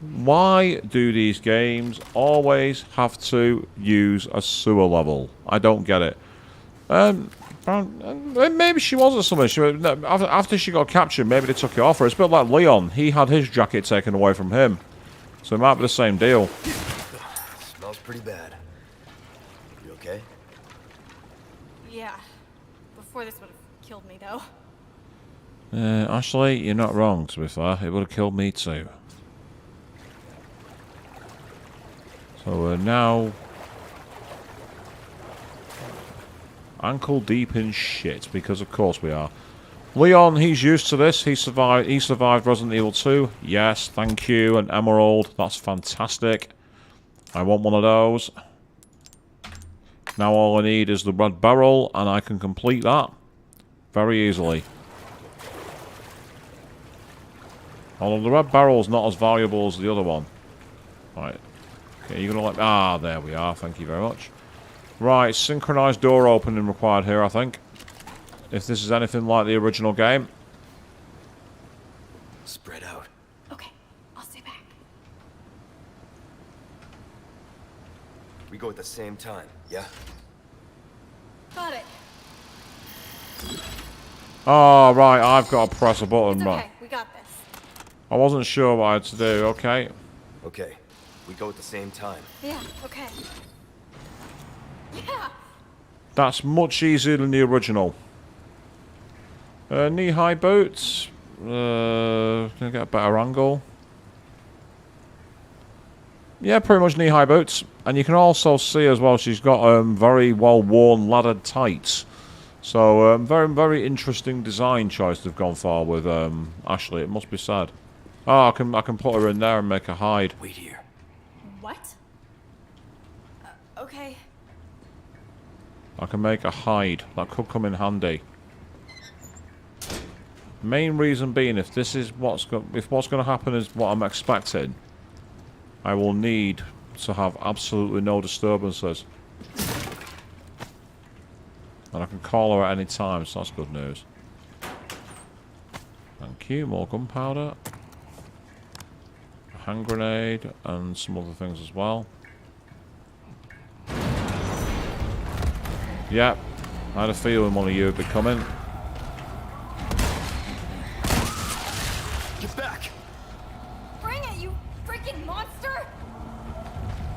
S1: Why do these games always have to use a sewer level? I don't get it. Maybe she wasn't something. After she got captured, maybe they took it off her. It's a bit like Leon. He had his jacket taken away from him. So it might be the same deal.
S3: Smells pretty bad. You okay?
S9: Yeah. Before this would have killed me, though.
S1: Ashley, you're not wrong, to be fair. It would have killed me too. So we're now ankle deep in shit, because of course we are. Leon, he's used to this. He survived Resident Evil 2. Yes, thank you. An emerald. That's fantastic. I want one of those. Now all I need is the red barrel, and I can complete that very easily. Although the red barrel's not as valuable as the other one. Right. Okay, you're gonna let... ah, there we are. Thank you very much. Right, synchronized door opening required here, I think. If this is anything like the original game.
S3: Spread out.
S9: Okay, I'll stay back.
S3: We go at the same time, yeah?
S9: Got it.
S1: Oh, right, I've got to press a button.
S9: It's okay,
S1: Right.
S9: we got this.
S1: I wasn't sure what I had to do. Okay.
S3: Okay. We go at the same time.
S9: Yeah, okay. Yeah!
S1: That's much easier than the original. Knee-high boots. Can I get a better angle? Yeah, pretty much knee-high boots. And you can also see as well she's got very well-worn laddered tights. So, very, very interesting design choice they've gone for with Ashley, it must be said. Oh, I can put her in there and make her hide.
S3: Wait here.
S9: What? Okay.
S1: I can make a hide. That could come in handy. Main reason being, if this is what's going to happen is what I'm expecting, I will need to have absolutely no disturbances. And I can call her at any time, so that's good news. Thank you. More gunpowder. A hand grenade and some other things as well. Yep. I had a feeling one of you would be coming.
S3: Get back!
S9: Bring it, you freaking monster!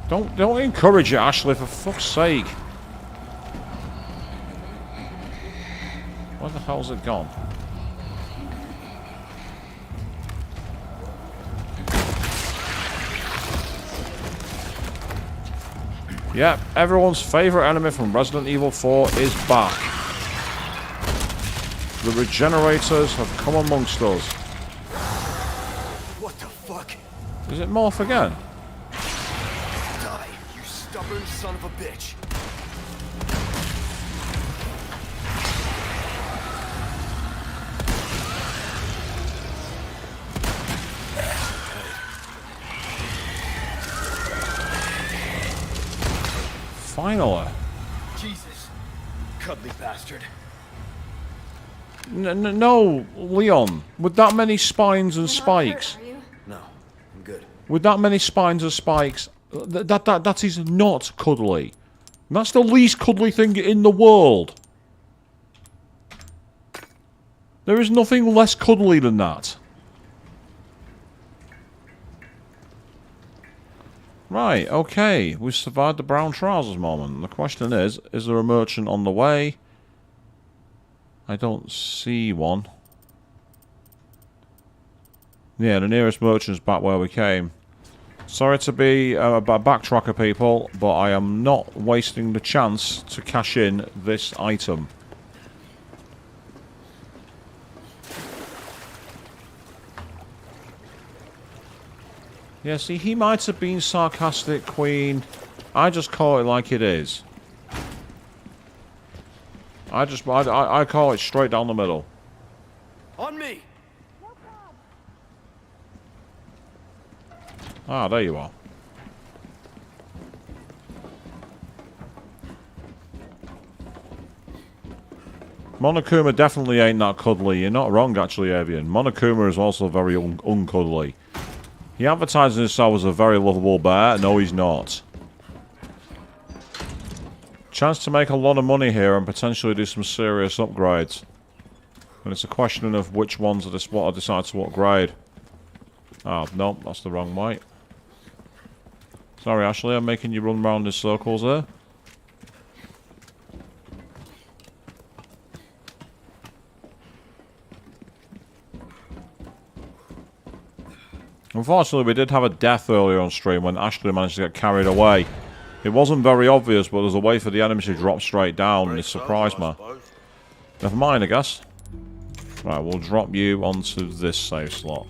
S1: Don't encourage it, Ashley, for fuck's sake. Where the hell's it gone? Yep, everyone's favourite enemy from Resident Evil 4 is back. The Regenerators have come amongst us.
S3: What the fuck?
S1: Is it Morph again?
S3: Die, you stubborn son of a bitch.
S1: Finally.
S3: Jesus. Cuddly bastard.
S1: No, Leon. With that many spines and spikes.
S9: Are you?
S3: No, I'm good.
S1: With that many spines and spikes, that is not cuddly. That's the least cuddly thing in the world. There is nothing less cuddly than that. Right, okay. We've survived the brown trousers moment. The question is there a merchant on the way? I don't see one. Yeah, the nearest merchant's back where we came. Sorry to be a backtracker, people, but I am not wasting the chance to cash in this item. Yeah, see, he might have been sarcastic, Queen. I just call it like it is. I call it straight down the middle.
S3: On me!
S1: Ah, there you are. Monokuma definitely ain't that cuddly. You're not wrong, actually, Avian. Monokuma is also very uncuddly. He advertises himself as a very lovable bear. No, he's not. Chance to make a lot of money here and potentially do some serious upgrades. And it's a question of which ones are what I decide to upgrade. Oh, no, that's the wrong way. Sorry, Ashley, I'm making you run round in circles there. Unfortunately, we did have a death earlier on stream when Ashley managed to get carried away. It wasn't very obvious, but there was a way for the enemies to drop straight down, and it surprised me. Never mind, I guess. Right, we'll drop you onto this save slot.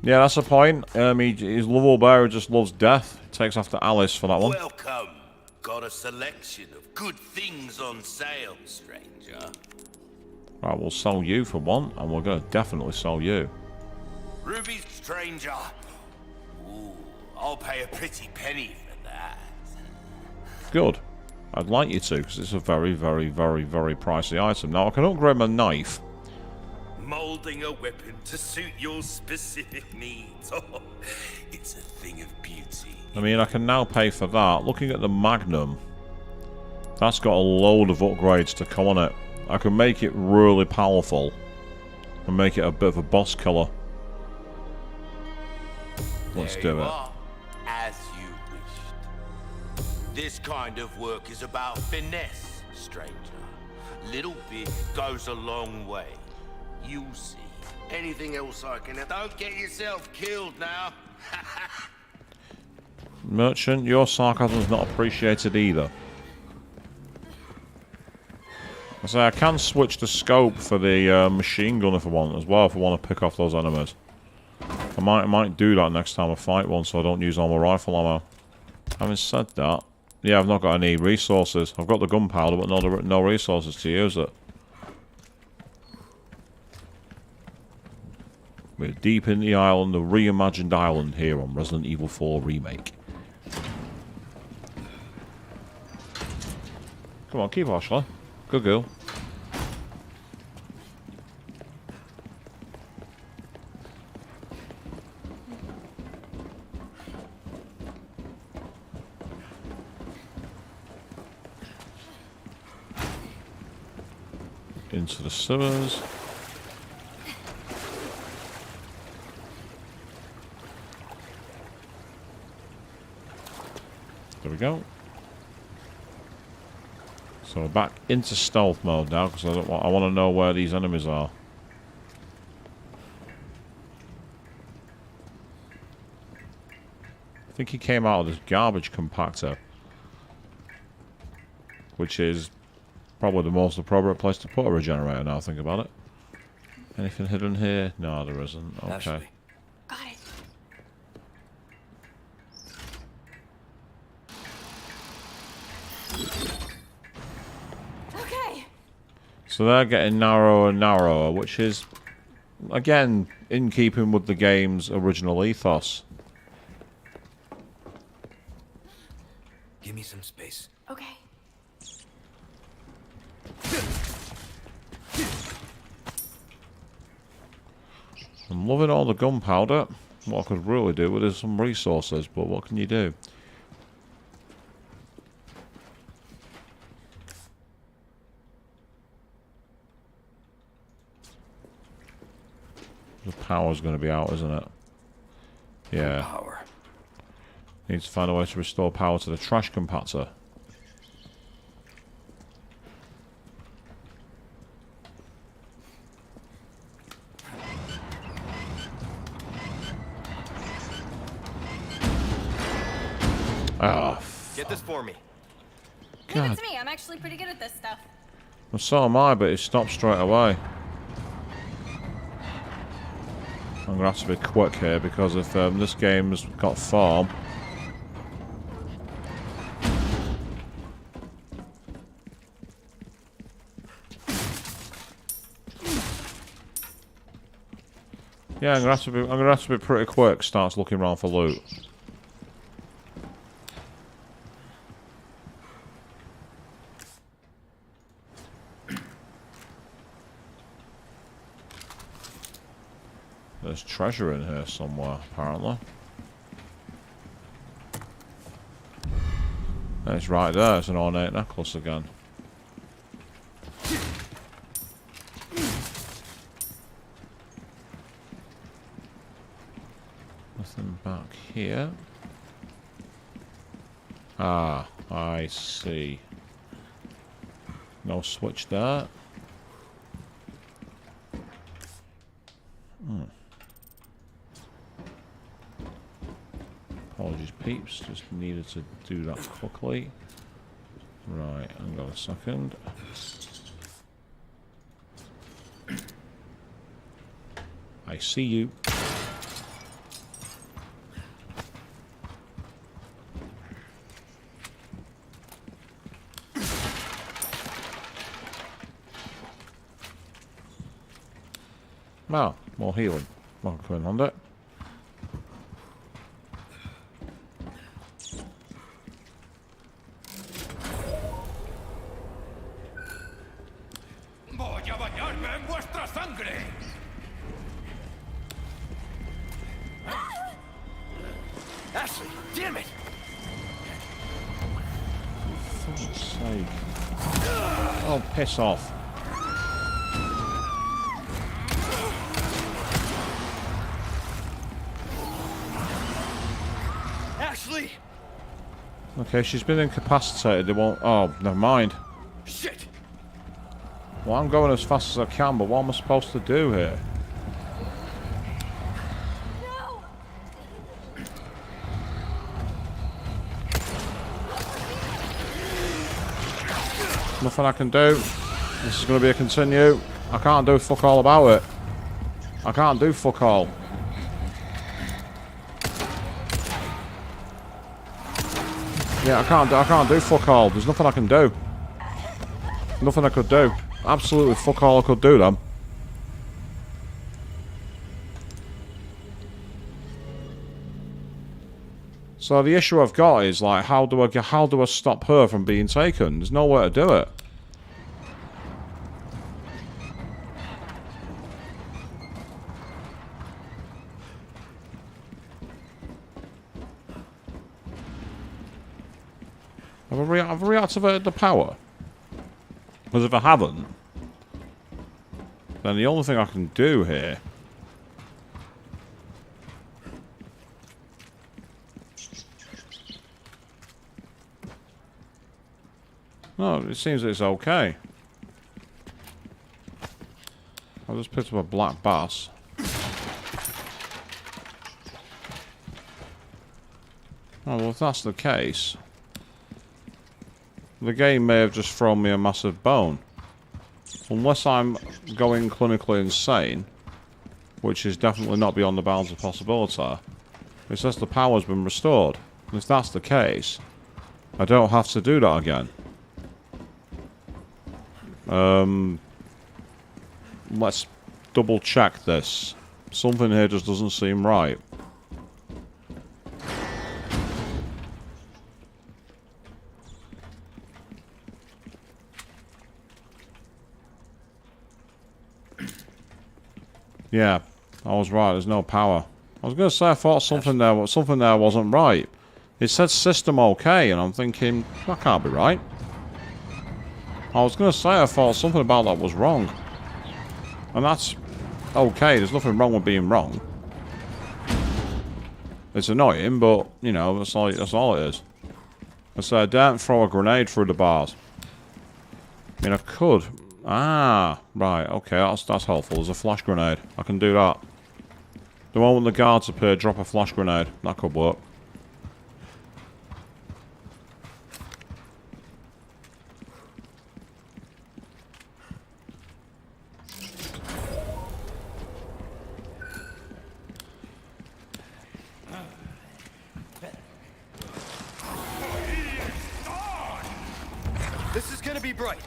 S1: Yeah, that's the point. He's lovable bear who just loves death. He takes after Alice for that one.
S6: Welcome. Got a selection of good things on sale, stranger.
S1: Right, we'll sell you for one, and we're going to definitely sell you.
S6: Ruby, stranger. Ooh, I'll pay a pretty penny for that.
S1: Good. I'd like you to, because it's a very, very, very, very pricey item. Now, I can upgrade my knife.
S6: Molding a weapon to suit your specific needs. Oh, it's a thing of beauty.
S1: I mean, I can now pay for that. Looking at the Magnum, that's got a load of upgrades to come on it. I can make it really powerful and make it a bit of a boss killer. Let's do it.
S6: As you wished. This kind of work is about finesse, stranger. Little bit goes a long way. You'll see. Anything else I can help? Don't get yourself killed now.
S1: Merchant, your sarcasm is not appreciated either. I say I can switch the scope for the machine gun if I want as well, if I want to pick off those enemies. I might do that next time I fight one, so I don't use all my rifle ammo. Having said that, yeah, I've not got any resources. I've got the gunpowder, but no resources to use it. We're deep in the island, the reimagined island here on Resident Evil 4 Remake. Come on, keep Ashley. Good girl. Into the sewers. There we go. So we're back into stealth mode now because I want to know where these enemies are. I think he came out of this garbage compactor, which is probably the most appropriate place to put a regenerator now I think about it. Anything hidden here? No, there isn't. Okay.
S3: Ashley.
S9: Got it. Okay.
S1: So they're getting narrower and narrower, which is, again, in keeping with the game's original ethos.
S3: Give me some space.
S9: Okay.
S1: I'm loving all the gunpowder. What I could really do with is some resources, but what can you do? The power's going to be out, isn't it? Yeah.
S3: Power.
S1: Need to find a way to restore power to the trash compactor. Oh,
S3: Get this for me.
S9: Leave
S1: God.
S9: it to me. I'm actually pretty good at this stuff.
S1: Well, so am I, but it stopped straight away. I'm gonna have to be quick here because if this game's got form. Yeah, I'm gonna have to be pretty quick. Starts looking around for loot. There's treasure in here somewhere, apparently. It's right there. It's an ornate necklace again. Nothing back here. Ah, I see. No switch there. Apologies, peeps. Just needed to do that quickly. Right, hang on a second. I see you. Well, more healing. More coming on it.
S4: Voy a bañarme en vuestra sangre.
S3: Ashley, damn it!
S1: For fuck's sake. Oh, piss off.
S3: Ashley!
S1: Okay, she's been incapacitated. They won't. Oh, never mind.
S3: Shit!
S1: Well, I'm going as fast as I can, but what am I supposed to do here?
S9: No!
S1: Nothing I can do. This is going to be a continue. I can't do fuck all about it. I can't do fuck all. Yeah, I can't do fuck all. There's nothing I can do. Nothing I could do. Absolutely fuck all I could do then. So the issue I've got is like, how do I stop her from being taken? There's no way to do it. Have I reactivated the power? Because if I haven't, then the only thing I can do here no, it seems it's okay. I'll just pick up a black bass. Oh, well, if that's the case, the game may have just thrown me a massive bone. Unless I'm going clinically insane, which is definitely not beyond the bounds of possibility. It says the power's been restored. And if that's the case, I don't have to do that again. Let's double check this. Something here just doesn't seem right. Yeah, I was right. There's no power. I was going to say I thought something there wasn't right. It said system okay, and I'm thinking that can't be right. I was going to say I thought something about that was wrong, and that's okay. There's nothing wrong with being wrong. It's annoying, but you know that's all it is. I said don't throw a grenade through the bars. I mean I could. Ah, right, okay, that's helpful. There's a flash grenade. I can do that. The moment the guards appear, drop a flash grenade. That could work.
S3: be bright.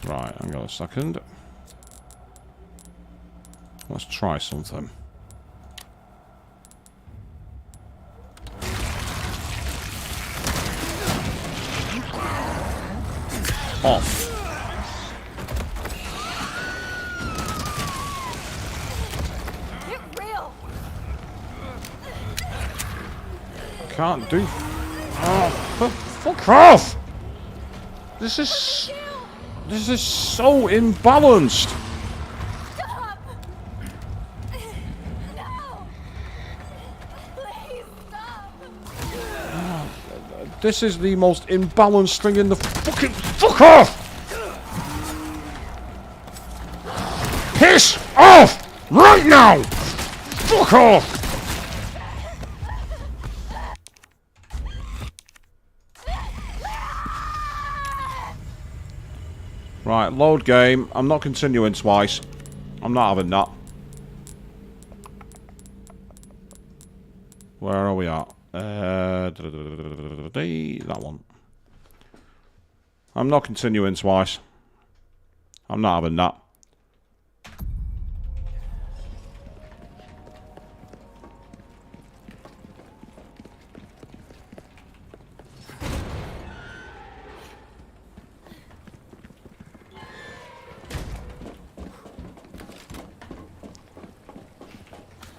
S1: Right, hang on a second. Let's try something. Off.
S9: Get real.
S1: Can't do. Oh, fuck off! This is so imbalanced.
S9: Stop. No. Please stop.
S1: This is the most imbalanced thing in the fucking. Fuck off! Piss off right now! Fuck off! Right, load game. I'm not continuing twice. I'm not having that. Where are we at? That one. I'm not continuing twice. I'm not having that.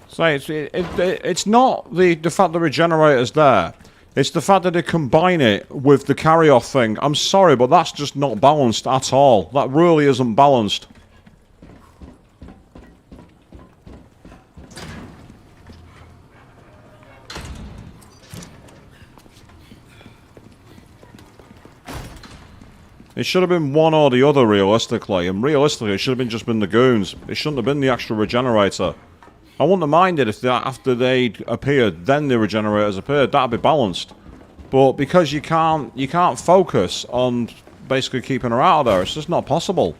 S1: So it's not the fact the regenerator's there. It's the fact that they combine it with the carry-off thing. I'm sorry, but that's just not balanced at all. That really isn't balanced. It should have been one or the other, realistically. And realistically, it should have just been the goons. It shouldn't have been the extra regenerator. I wouldn't have minded if after they appeared, then the regenerators appeared. That'd be balanced. But because you can't focus on basically keeping her out of there, it's just not possible.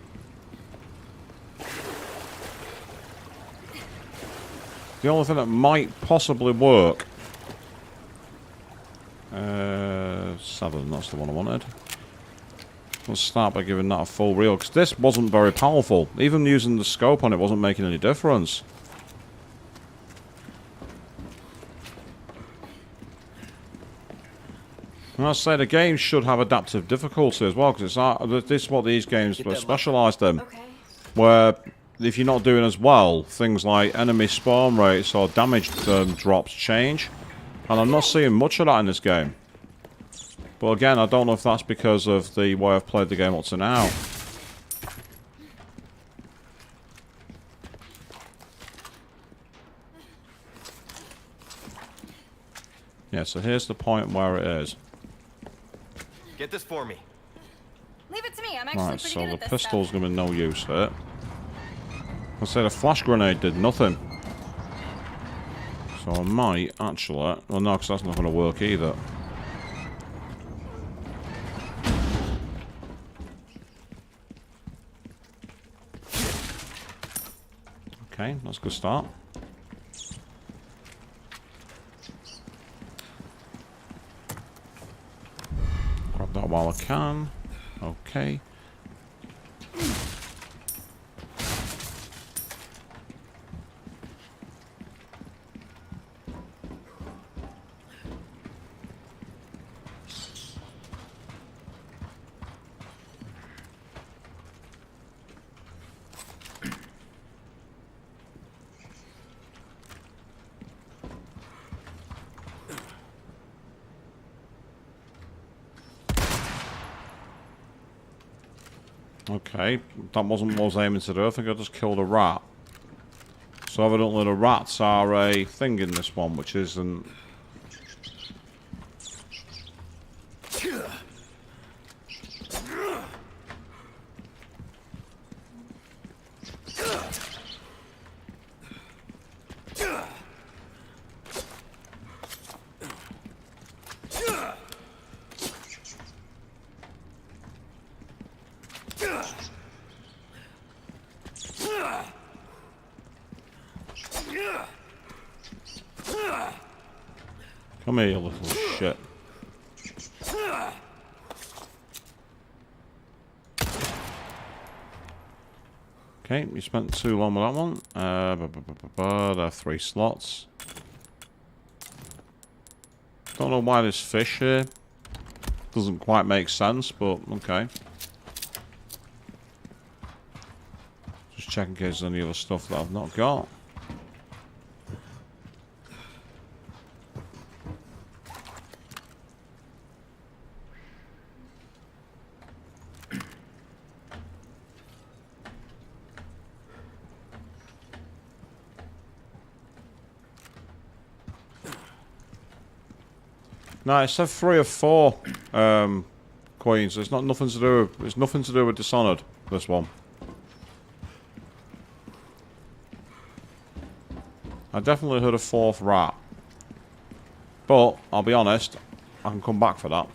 S1: The only thing that might possibly work. 7, that's the one I wanted. Let's start by giving that a full reel, because this wasn't very powerful. Even using the scope on it wasn't making any difference. And I say the game should have adaptive difficulty as well, because this is what these games are specialised in.
S9: Okay.
S1: Where if you're not doing as well, things like enemy spawn rates or damage drops change. And I'm not seeing much of that in this game. But again, I don't know if that's because of the way I've played the game up to now. Yeah, so here's the point where it is.
S3: Get this for me.
S9: Leave it to me. I'm actually
S1: Right,
S9: pretty
S1: so
S9: good
S1: the
S9: at this
S1: pistol's
S9: stuff.
S1: going to be no use here. I say the flash grenade did nothing. So I might actually... Well, no, because that's not going to work either. Okay, that's a good start. Grab that while I can. Okay. Okay, that wasn't what I was aiming to do. I think I just killed a rat. So evidently the rats are a thing in this one, which isn't... Come here, you little shit. Okay, you spent too long with that one. There are 3 slots. Don't know why there's fish here. Doesn't quite make sense, but okay. Just check in case there's any other stuff that I've not got. No, it said 3 or 4 queens. It's not nothing to do. It's nothing to do with Dishonored. This one. I definitely heard a 4th rat, but I'll be honest, I can come back for that.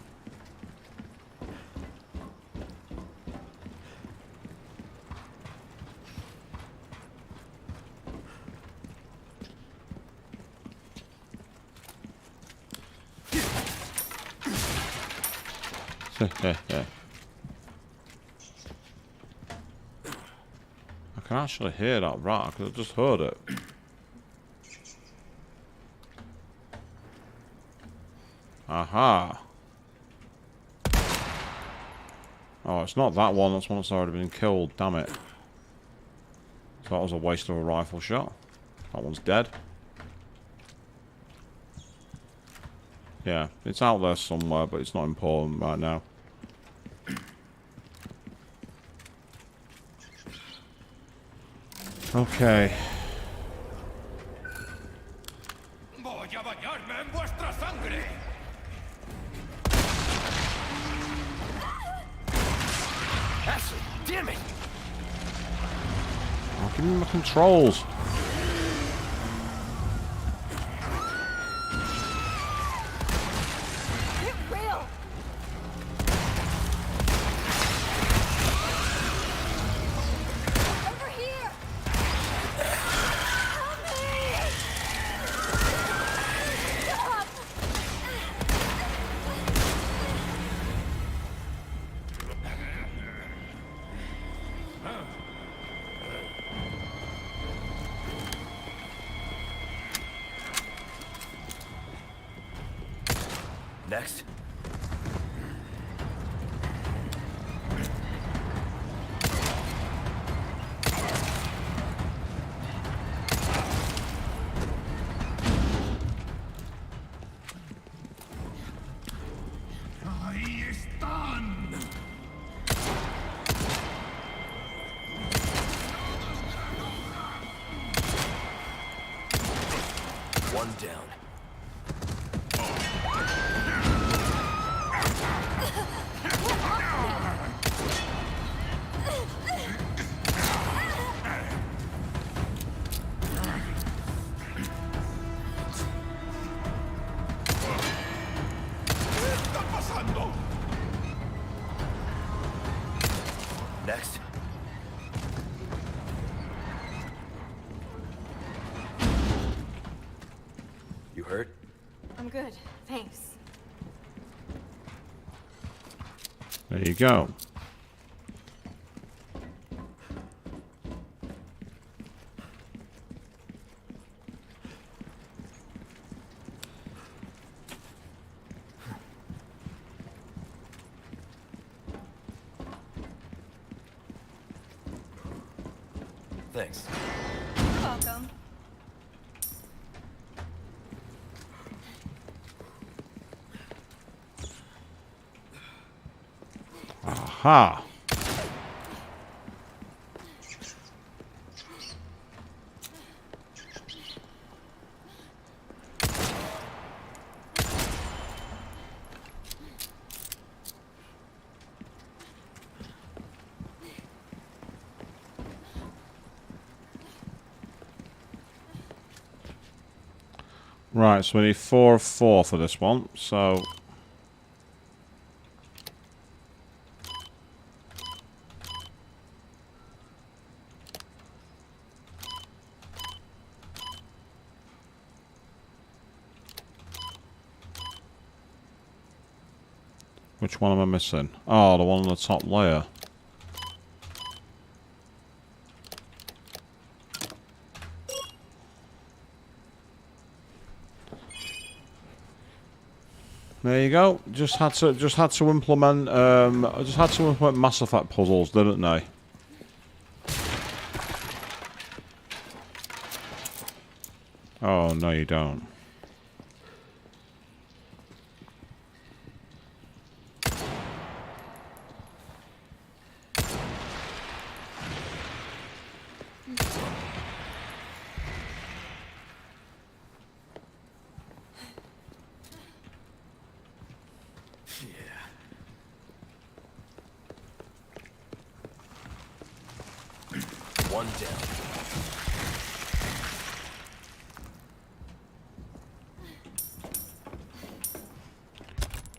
S1: I can actually hear that rat, because I just heard it. Aha. Oh, it's not that one, that's one that's already been killed, damn it. So that was a waste of a rifle shot. That one's dead. Yeah, it's out there somewhere, but it's not important right now. Okay.
S4: Voy a bañarme en vuestra sangre.
S3: Ashley, damn it!
S1: Oh, give me my controls.
S9: Get real. Over here. Help me. Stop.
S3: Next.
S4: Ahí están.
S3: One down.
S4: ¿Qué está pasando?
S3: Next. You hurt?
S9: I'm good. Thanks.
S1: There you go.
S3: Thanks.
S9: You're welcome.
S1: Aha. Right, so we need 4 of 4 for this one, so... Which one am I missing? Oh, the one on the top layer. There you go. Just had to implement Mass Effect puzzles, didn't they? Oh no, you don't.
S3: One down.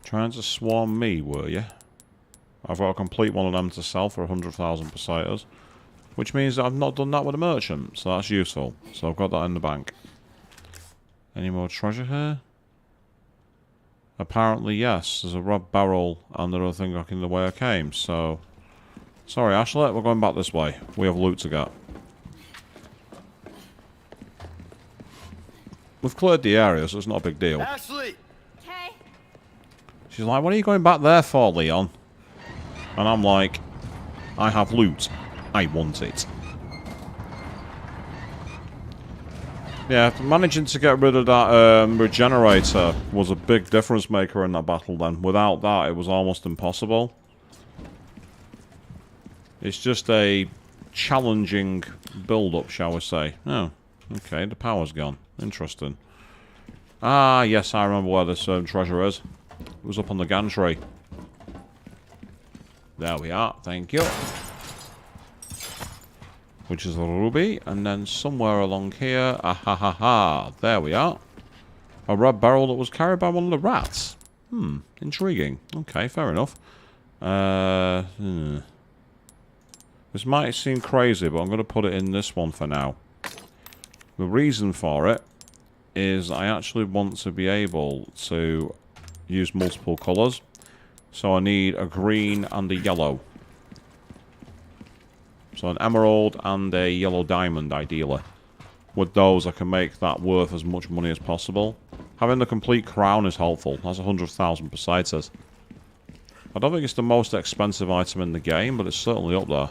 S1: Trying to swarm me, were you? I've got to complete one of them to sell for 100,000 pesetas. Which means that I've not done that with a merchant, so that's useful. So I've got that in the bank. Any more treasure here? Apparently, yes. There's a red barrel and the other thing back in the way I came, so... Sorry, Ashley, we're going back this way. We have loot to get. We've cleared the area, so it's not a big deal.
S3: Ashley!
S9: Okay.
S1: She's like, what are you going back there for, Leon? And I'm like, I have loot. I want it. Yeah, managing to get rid of that regenerator was a big difference maker in that battle then. Without that, it was almost impossible. It's just a challenging build-up, shall we say. Oh, okay, the power's gone. Interesting. Ah, yes, I remember where this treasure is. It was up on the gantry. There we are, thank you. Which is a ruby, and then somewhere along here, ah ha ha ha, there we are. A red barrel that was carried by one of the rats. Intriguing. Okay, fair enough. This might seem crazy, but I'm going to put it in this one for now. The reason for it is I actually want to be able to use multiple colours. So I need a green and a yellow. So an emerald and a yellow diamond, ideally. With those, I can make that worth as much money as possible. Having the complete crown is helpful. That's 100,000 pesetas. I don't think it's the most expensive item in the game, but it's certainly up there.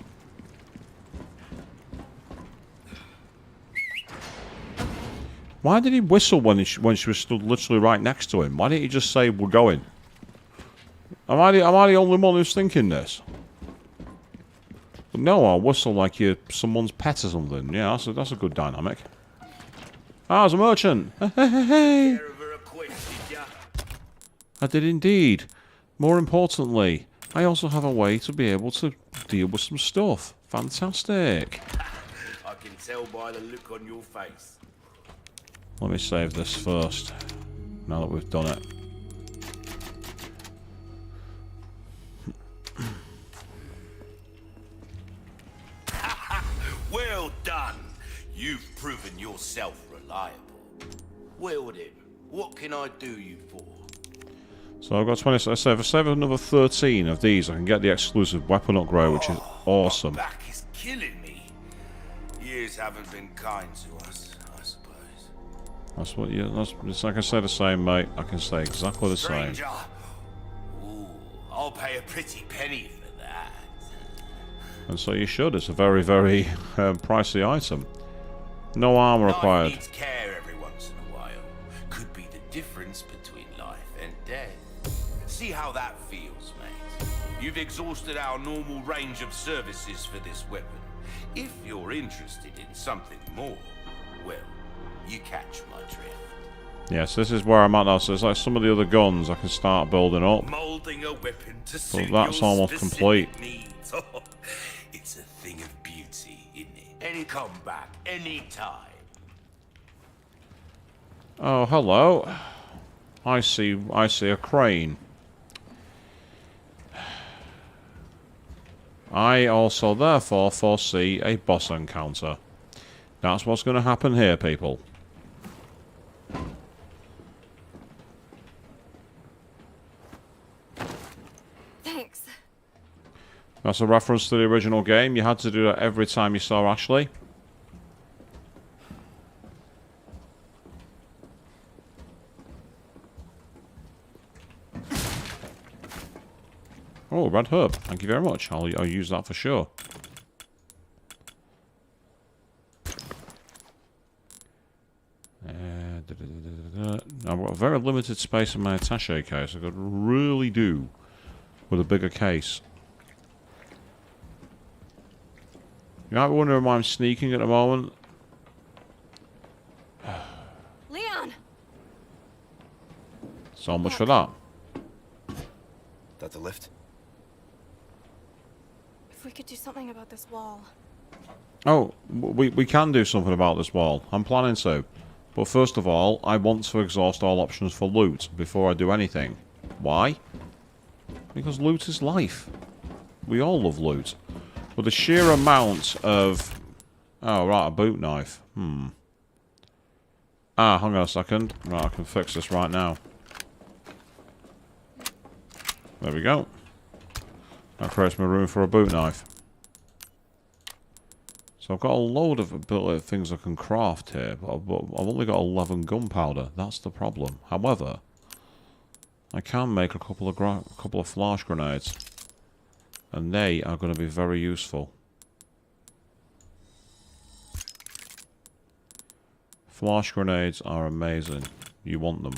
S1: Why did he whistle when she was stood literally right next to him? Why didn't he just say, we're going? Am I the only one who's thinking this? But no, I'll whistle like you're someone's pet or something. Yeah, that's a good dynamic. Ah, it's a merchant. Hey. I did indeed. More importantly, I also have a way to be able to deal with some stuff. Fantastic.
S6: I can tell by the look on your face.
S1: Let me save this first, now that we've done it.
S6: Well done. You've proven yourself reliable. Well then, what can I do you for?
S1: So I've got 20. If I save another 13 of these, I can get the exclusive weapon upgrade, which is awesome.
S6: My back is killing me. Years haven't been kind to us, I suppose.
S1: That's what you. I can say the same, mate. I can say exactly the same.
S6: Stranger. Ooh, I'll pay a pretty penny for that.
S1: And so you should. It's a very, very pricey item. No armor required.
S6: Life needs care every once in a while. Could be the difference between life and death. See how that feels, mate. You've exhausted our normal range of services for this weapon. If you're interested in something more, well, you catch my drift.
S1: Yes, this is where I'm at now. So it's like some of the other guns I can start building up.
S6: Molding a weapon to suit
S1: that's
S6: your
S1: almost complete.
S6: needs. Oh, it's a thing of beauty, isn't it? Any come back, any time.
S1: Oh, hello. I see a crane. I also therefore foresee a boss encounter. That's what's going to happen here, people. That's a reference to the original game. You had to do that every time you saw Ashley. Oh, red herb. Thank you very much. I'll use that for sure. I've got a very limited space in my attaché case. I could really do with a bigger case. You might be wondering why I'm sneaking at the moment.
S9: Leon!
S1: So much for that.
S3: That the lift?
S9: If we could do something about this wall.
S1: Oh, we can do something about this wall. I'm planning to. But first of all, I want to exhaust all options for loot before I do anything. Why? Because loot is life. We all love loot. But the sheer amount of... Oh, right, a boot knife. Ah, hang on a second. Right, I can fix this right now. There we go. That creates my room for a boot knife. So I've got a load of things I can craft here, but I've only got 11 gunpowder. That's the problem. However, I can make a couple of flash grenades, and they are going to be very useful. Flash grenades are amazing. You want them.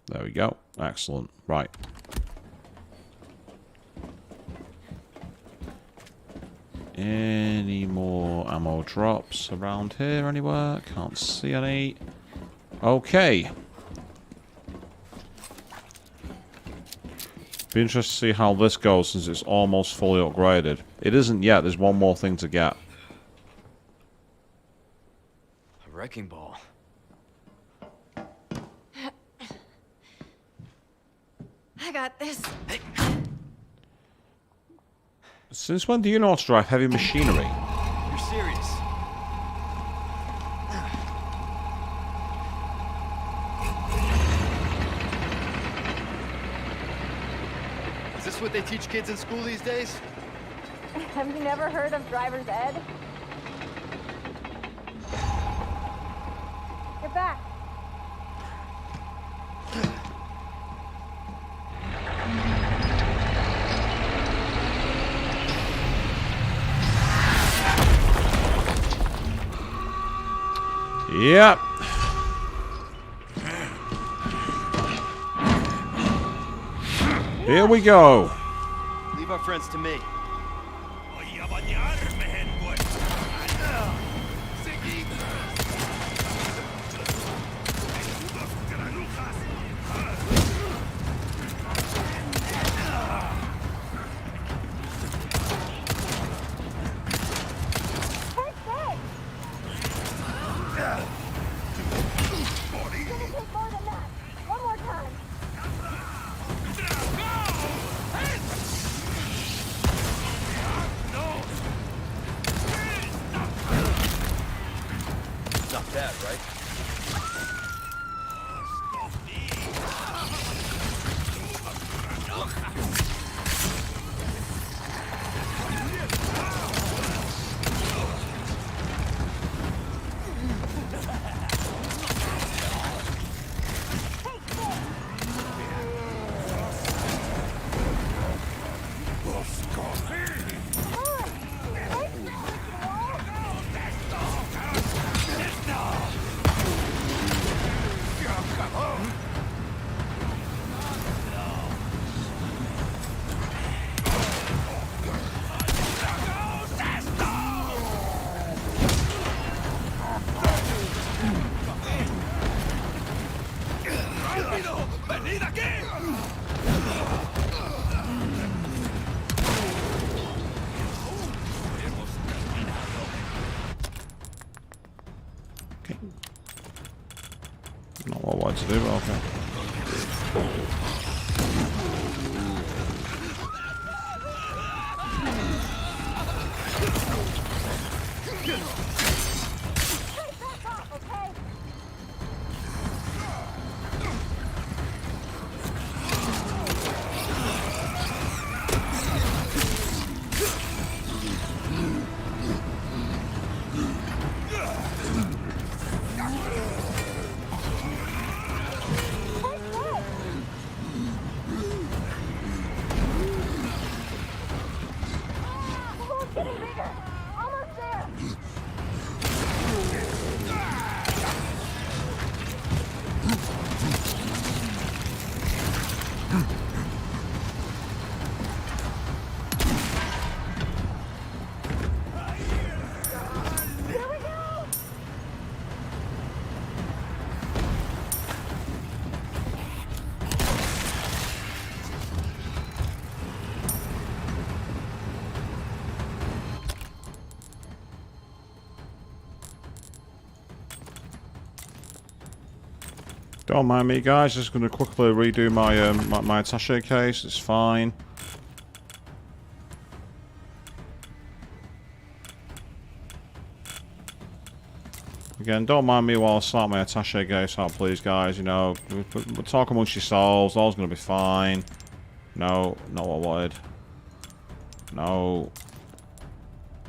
S1: There we go. Excellent. Right. Any more ammo drops around here anywhere? Can't see any. Okay. Be interested to see how this goes since it's almost fully upgraded. It isn't yet. There's one more thing to get.
S3: A wrecking ball.
S9: I got this.
S1: Since when do you know how to drive heavy machinery?
S3: You're serious? Is this what they teach kids in school these days?
S9: Have you never heard of driver's ed? Get back.
S1: Yep. Here we go.
S3: Leave our friends to me. Not bad, right?
S1: Not what I wanted to do, but okay. Don't mind me, guys. Just going to quickly redo my attaché case. It's fine. Again, don't mind me while I start my attaché case out, please, guys. You know, we'll talk amongst yourselves. All's going to be fine. No, not what I wanted. No.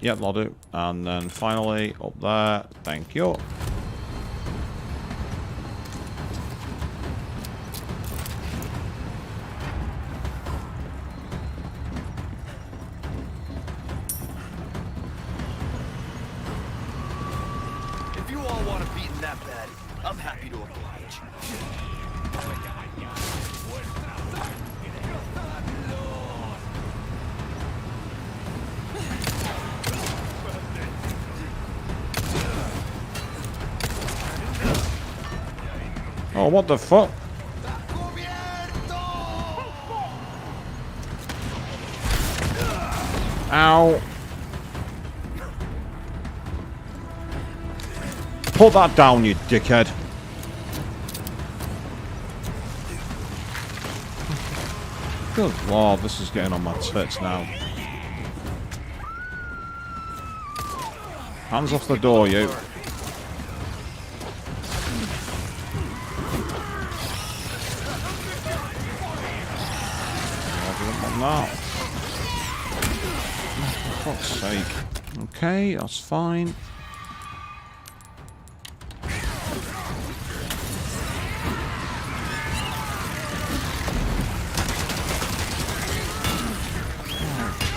S1: Yep, that'll do. And then finally, up there. Thank you.
S3: If you all want to beat him that bad, I'm happy to oblige.
S1: Oh, what the fuck? Ow. Put that down, you dickhead. Good lord, this is getting on my tits now. Hands off the door, you. Now. For fuck's sake. Okay, that's fine.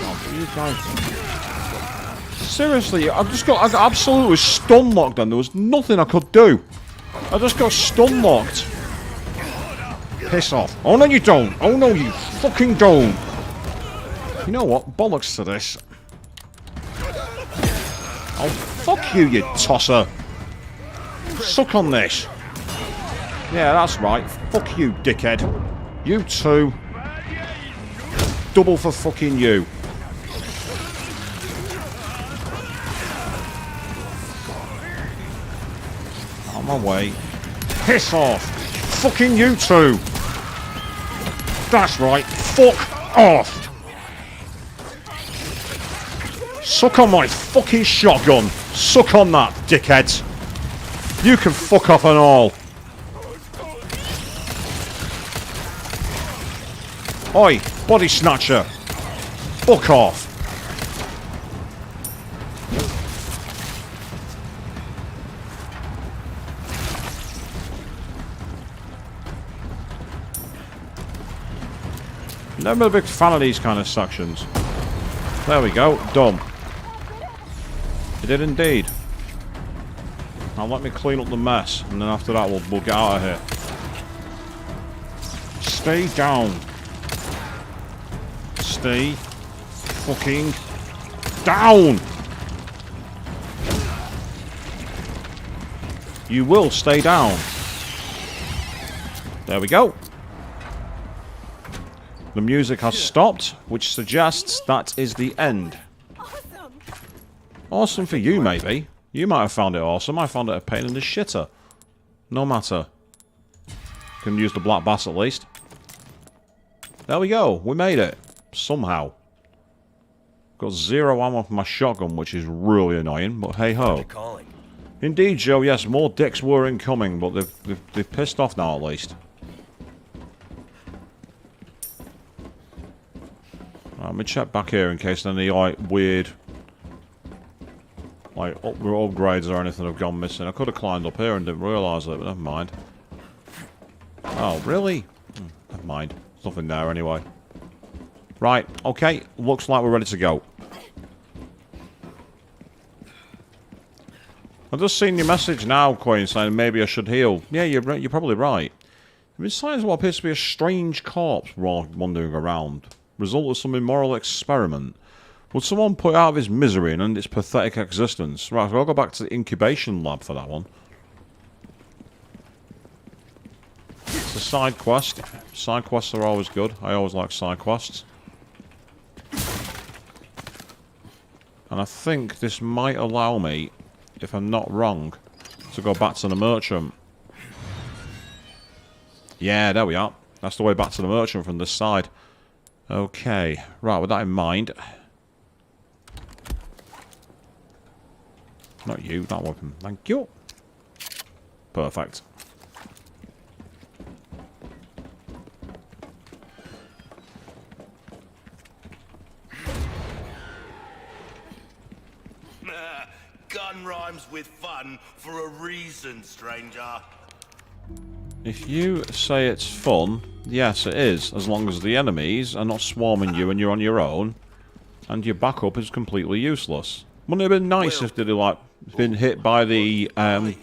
S1: Oh, you guys. Seriously, I got absolutely stun locked and there was nothing I could do. I just got stun locked. Piss off. Oh no you don't. Oh no you fucking don't. You know what? Bollocks to this. Oh, fuck you, you tosser. Suck on this. Yeah, that's right. Fuck you, dickhead. You too. Double for fucking you. On my way. Piss off. Fucking you too. That's right. Fuck off. Suck on my fucking shotgun. Suck on that, dickheads. You can fuck off and all. Oi, body snatcher. Fuck off. Never been a big fan of these kind of sections. There we go, done. It did indeed. Now let me clean up the mess, and then after that we'll get out of here. Stay down. Stay fucking down. You will stay down. There we go. The music has stopped, which suggests that is the end.
S9: Awesome.
S1: Awesome for you, maybe. You might have found it awesome. I found it a pain in the shitter. No matter. Can use the black bass at least. There we go. We made it. Somehow. Got 0 ammo for my shotgun, which is really annoying, but hey ho. Indeed, Joe, yes, more dicks were incoming, but they've pissed off now at least. Let me check back here in case any like weird like upgrades or anything have gone missing. I could have climbed up here and didn't realise it, but never mind. Oh, really? Never mind. There's nothing there anyway. Right, okay. Looks like we're ready to go. I've just seen your message now, Queen, saying maybe I should heal. Yeah, you're probably right. Besides what appears to be a strange corpse wandering around, result of some immoral experiment. Would someone put out of his misery and end its pathetic existence? Right, so I'll go back to the incubation lab for that one. It's a side quest. Side quests are always good. I always like side quests. And I think this might allow me, if I'm not wrong, to go back to the merchant. Yeah, there we are. That's the way back to the merchant from this side. Okay, right, with that in mind... Not you, that weapon. Thank you. Perfect.
S6: Gun rhymes with fun for a reason, stranger.
S1: If you say it's fun, yes it is, as long as the enemies are not swarming you and you're on your own, and your backup is completely useless. Wouldn't it have been nice if they'd like been hit by the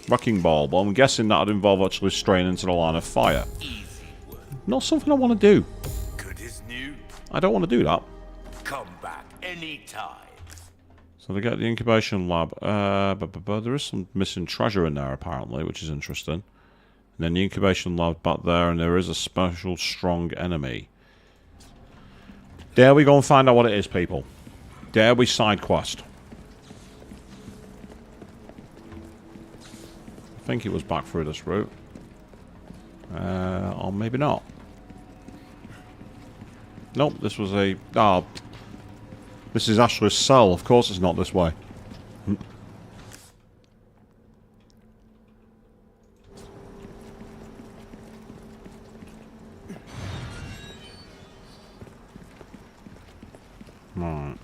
S1: wrecking ball, but I'm guessing that would involve actually straying into the line of fire. Not something I want to do.
S6: Good as new.
S1: I don't want to do that.
S6: Come back anytime.
S1: So they get the incubation lab. But there is some missing treasure in there apparently, which is interesting. And then the incubation lab back there, and there is a special strong enemy. Dare we go and find out what it is, people? Dare we side quest? I think it was back through this route. Or maybe not. Nope, this was a... Ah, this is Ashley's cell. Of course it's not this way. Right.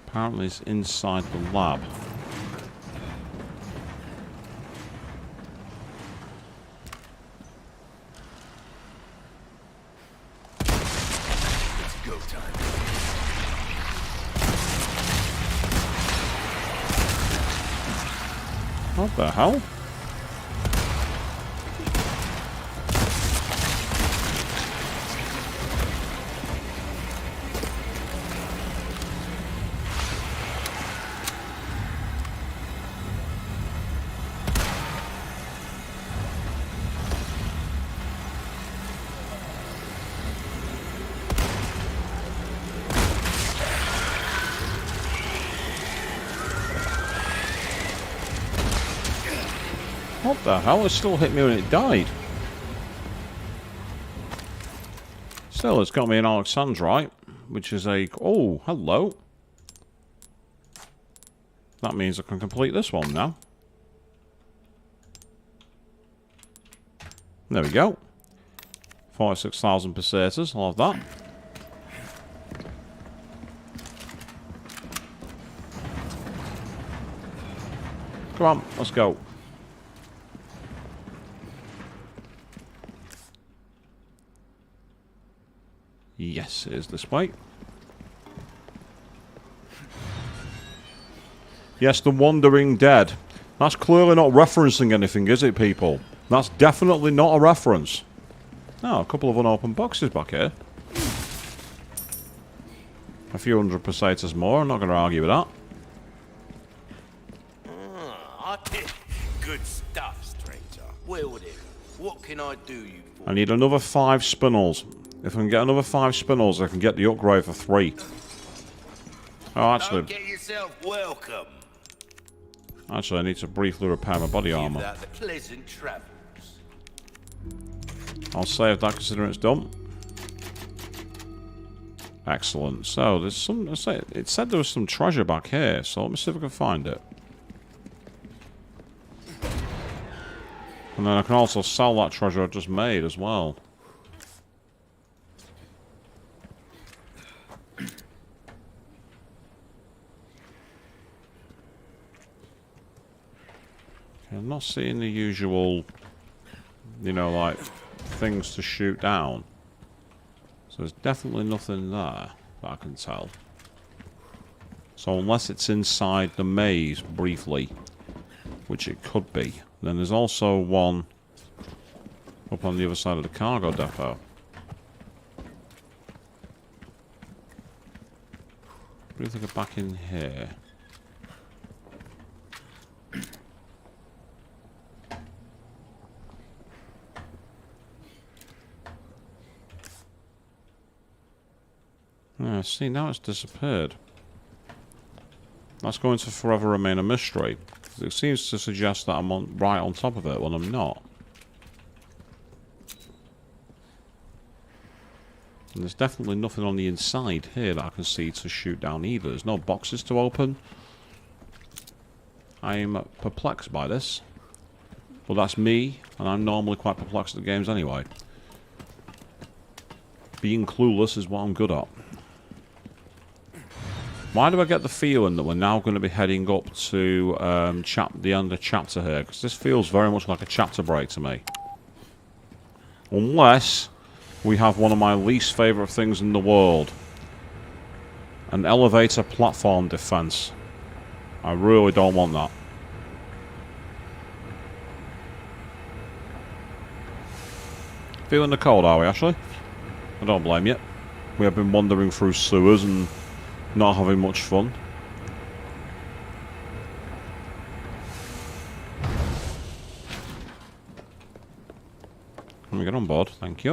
S1: Apparently it's inside the lab.
S6: It's go time.
S1: What the hell? What the hell? It still hit me when it died. Still, it's got me an Alexandrite, which is a... Oh, hello. That means I can complete this one now. There we go. 46,000 pesetas. I'll have that. Come on, let's go. Yes, it is this way. Yes, the Wandering Dead. That's clearly not referencing anything, is it, people? That's definitely not a reference. Oh, a couple of unopened boxes back here. A few hundred pesetas more, I'm not going to argue with that.
S6: Good stuff, stranger. Well then, what can I do you for?
S1: I need another 5 spinels. If I can get another 5 spinels, I can get the upgrade for 3. Oh, actually...
S6: Don't get yourself welcome.
S1: Actually, I need to briefly repair my body armor.
S6: Give that the pleasant travels.
S1: I'll save that considering it's done. Excellent. So, there's some... It said there was some treasure back here, so let me see if I can find it. And then I can also sell that treasure I just made as well. I'm not seeing the usual, you know, like, things to shoot down. So there's definitely nothing there that I can tell. So unless it's inside the maze briefly, which it could be. Then there's also one up on the other side of the cargo depot. What do you think of back in here? Yeah, see, now it's disappeared. That's going to forever remain a mystery. It seems to suggest that I'm right on top of it when I'm not. And there's definitely nothing on the inside here that I can see to shoot down either. There's no boxes to open. I am perplexed by this. Well, that's me, and I'm normally quite perplexed at games anyway. Being clueless is what I'm good at. Why do I get the feeling that we're now going to be heading up to the end of chapter here? Because this feels very much like a chapter break to me. Unless we have one of my least favourite things in the world. An elevator platform defense. I really don't want that. Feeling the cold, are we, Ashley? I don't blame you. We have been wandering through sewers and not having much fun. Let me get on board, thank you.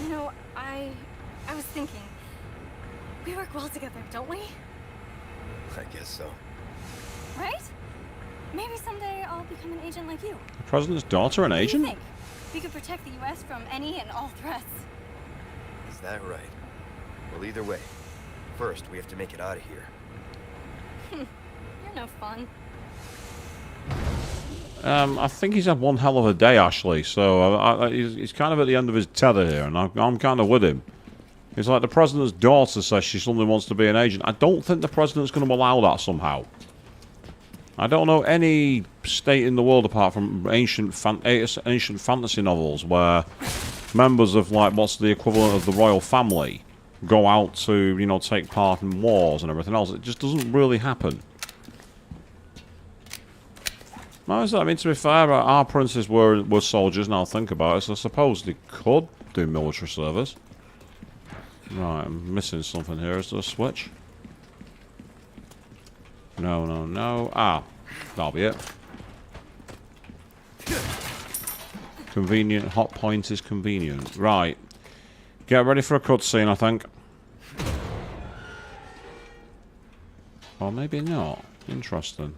S9: You know, I was thinking, we work well together, don't we?
S3: I guess so.
S9: Right? Maybe someday I'll become an agent like you.
S1: The president's daughter, an
S9: What do you
S1: agent?
S9: think? We could protect the U.S. from any and all threats.
S3: Is that right? Well, either way. First, we have to make it out of here.
S9: You're no fun.
S1: I think he's had one hell of a day, Ashley, so he's kind of at the end of his tether here, and I'm kind of with him. It's like the president's daughter says she suddenly wants to be an agent. I don't think the president's going to allow that somehow. I don't know any state in the world apart from ancient fantasy novels where members of, like, what's the equivalent of the royal family go out to, you know, take part in wars and everything else. It just doesn't really happen. No, I mean, to be fair, our princes were soldiers, now think about it, so I suppose they could do military service. Right, I'm missing something here. Is there a switch? No, no, no. Ah, that'll be it. Convenient. Hot point is convenient. Right. Get ready for a cutscene, I think. Or maybe not. Interesting.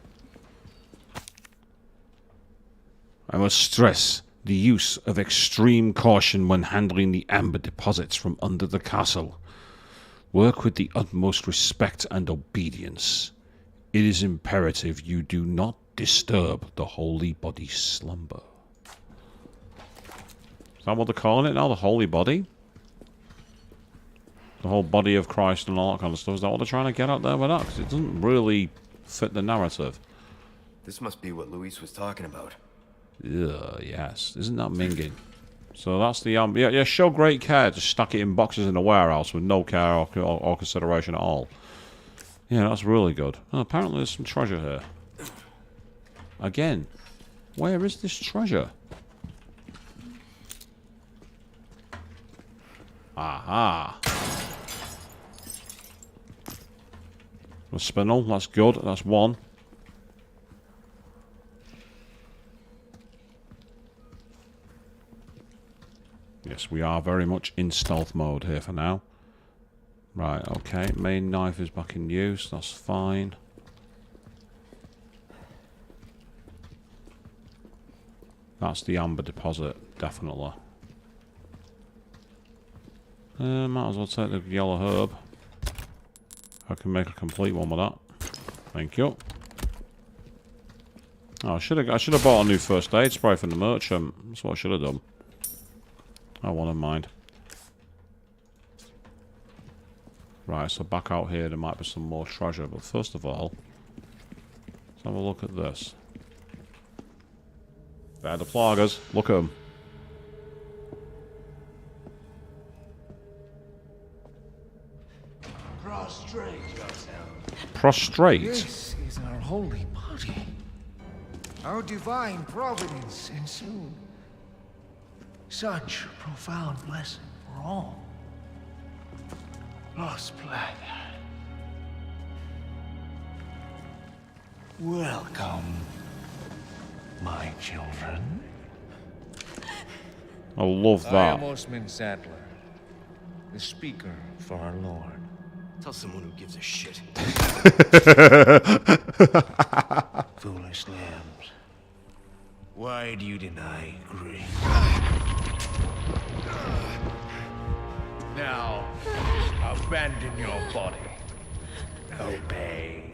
S1: I must stress the use of extreme caution when handling the amber deposits from under the castle. Work with the utmost respect and obedience. It is imperative you do not disturb the holy body's slumber. Is that what they're calling it now? The holy body? The whole body of Christ and all that kind of stuff. Is that what they're trying to get out there with that? Because it doesn't really fit the narrative.
S3: This must be what Luis was talking about.
S1: Ugh, yes. Isn't that minging? So that's the... yeah, show great care to stack it in boxes in a warehouse with no care or consideration at all. Yeah, that's really good. Oh, apparently there's some treasure here. Again. Where is this treasure? Aha. A spinel, that's good. That's one. Yes, we are very much in stealth mode here for now. Right, okay. Main knife is back in use. That's fine. That's the amber deposit, definitely. Might as well take the yellow herb. I can make a complete one with that. Thank you. Oh, I should have bought a new first aid spray from the merchant. That's what I should have done. I won't mind. Right, so back out here there might be some more treasure, but first of all, Let's have a look at this. They're the Plagas. Look at them.
S10: Prostrate yourself.
S1: Prostrate?
S10: This is our holy body. Our divine providence ensued. Such profound blessing for all. Lost Plaga. Welcome, my children.
S1: I love
S10: I
S1: that.
S10: am Osman Sadler, the speaker for our Lord.
S3: Tell someone who gives a shit.
S10: Foolish lambs. Why do you deny grace? Now, abandon your body. Obey.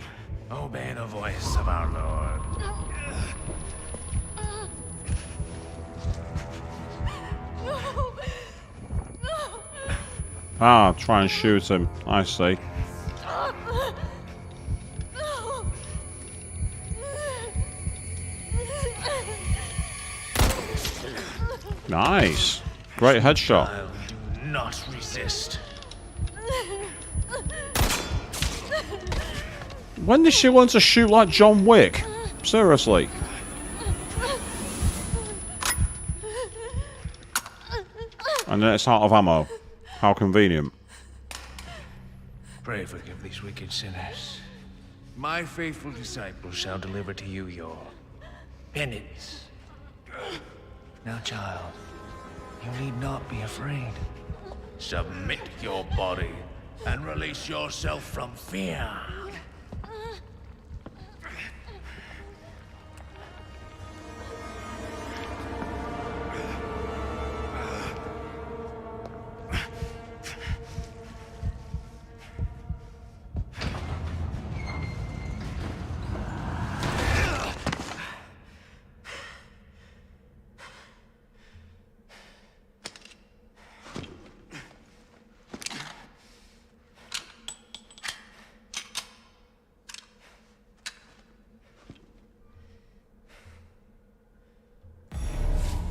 S10: Obey the voice of our Lord.
S1: Ah, try and shoot him. I see. Nice. Great headshot.
S10: Child, do not resist.
S1: When did she learn to shoot like John Wick? Seriously. And then it's out of ammo. How convenient.
S10: Pray forgive these wicked sinners. My faithful disciples shall deliver to you your penance. Now, child, you need not be afraid. Submit your body and release yourself from fear.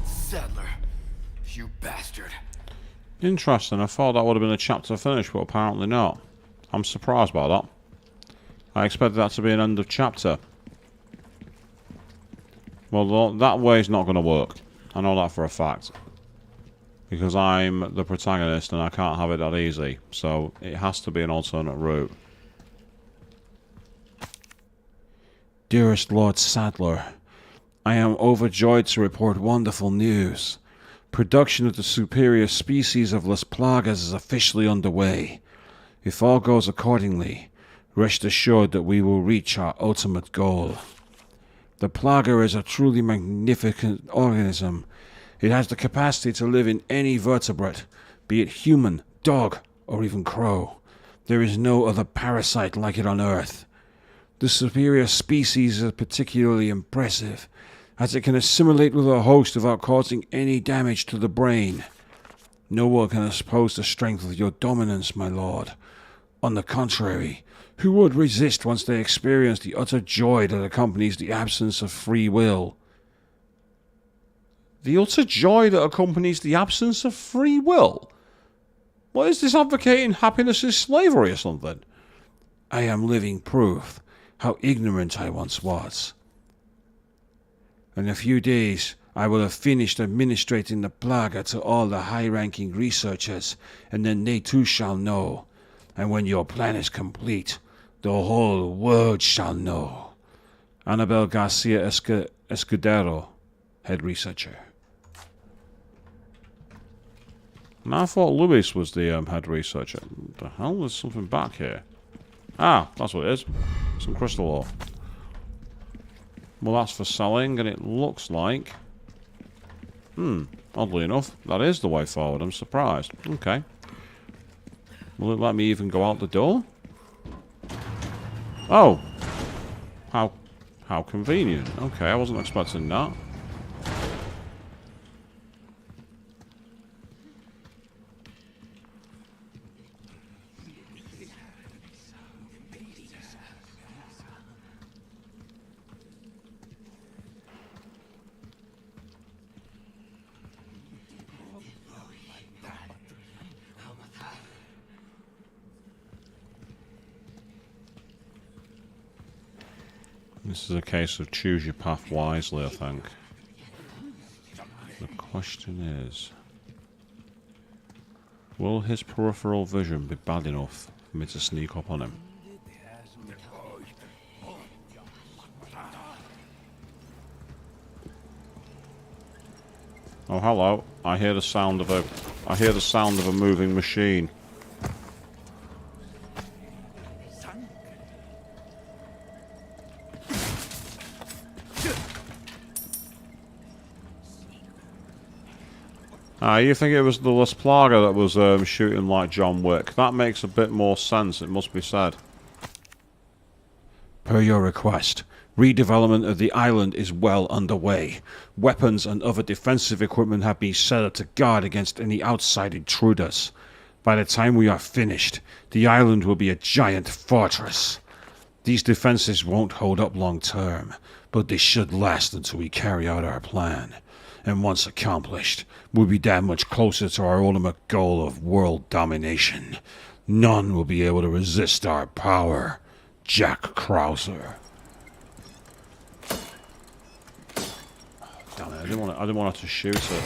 S3: Sadler, you bastard.
S1: Interesting. I thought that would have been a chapter finish, but apparently not. I'm surprised by that. I expected that to be an end of chapter. Well, that way is not going to work. I know that for a fact. Because I'm the protagonist and I can't have it that easy. So it has to be an alternate route. Dearest Lord Sadler, I am overjoyed to report wonderful news. Production of the superior species of Las Plagas is officially underway. If all goes accordingly, rest assured that we will reach our ultimate goal. The Plaga is a truly magnificent organism. It has the capacity to live in any vertebrate, be it human, dog, or even crow. There is no other parasite like it on Earth. The superior species is particularly impressive, as it can assimilate with a host without causing any damage to the brain. No one can oppose the strength of your dominance, my lord. On the contrary, who would resist once they experience the utter joy that accompanies the absence of free will? The utter joy that accompanies the absence of free will? What is this advocating happiness is slavery or something? I am living proof how ignorant I once was. In a few days, I will have finished administrating the Plaga to all the high-ranking researchers, and then they too shall know. And when your plan is complete, the whole world shall know. Annabel Garcia Escudero, head researcher. And I thought Luis was the head researcher. What the hell? There's something back here. Ah, that's what it is. Some crystal ore. Well, that's for selling, and it looks like... oddly enough, that is the way forward. I'm surprised. Okay. Will it let me even go out the door? Oh! How convenient. Okay, I wasn't expecting that. This is a case of choose your path wisely, I think. The question is, will his peripheral vision be bad enough for me to sneak up on him? Oh, hello. I hear the sound of a moving machine. You think it was the Las Plaga that was shooting like John Wick? That makes a bit more sense, it must be said. Per your request, redevelopment of the island is well underway. Weapons and other defensive equipment have been set up to guard against any outside intruders. By the time we are finished, the island will be a giant fortress. These defenses won't hold up long term, but they should last until we carry out our plan. And once accomplished, we'll be that much closer to our ultimate goal of world domination. None will be able to resist our power. Jack Krauser. Damn it, I didn't want to shoot it.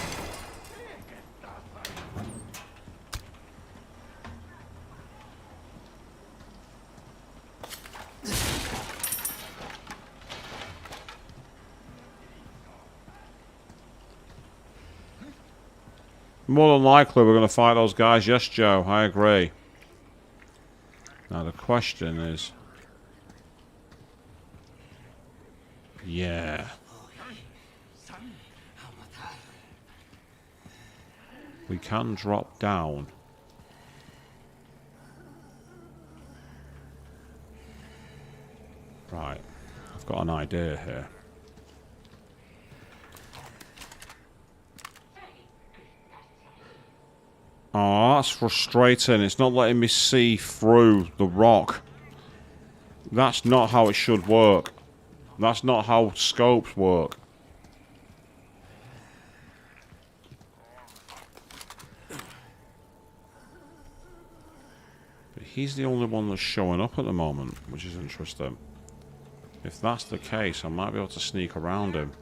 S1: More than likely we're going to fight those guys. Yes, Joe, I agree. Now the question is... Yeah. We can drop down. Right. I've got an idea here. Oh, that's frustrating. It's not letting me see through the rock. That's not how it should work. That's not how scopes work. But he's the only one that's showing up at the moment, which is interesting. If that's the case, I might be able to sneak around him.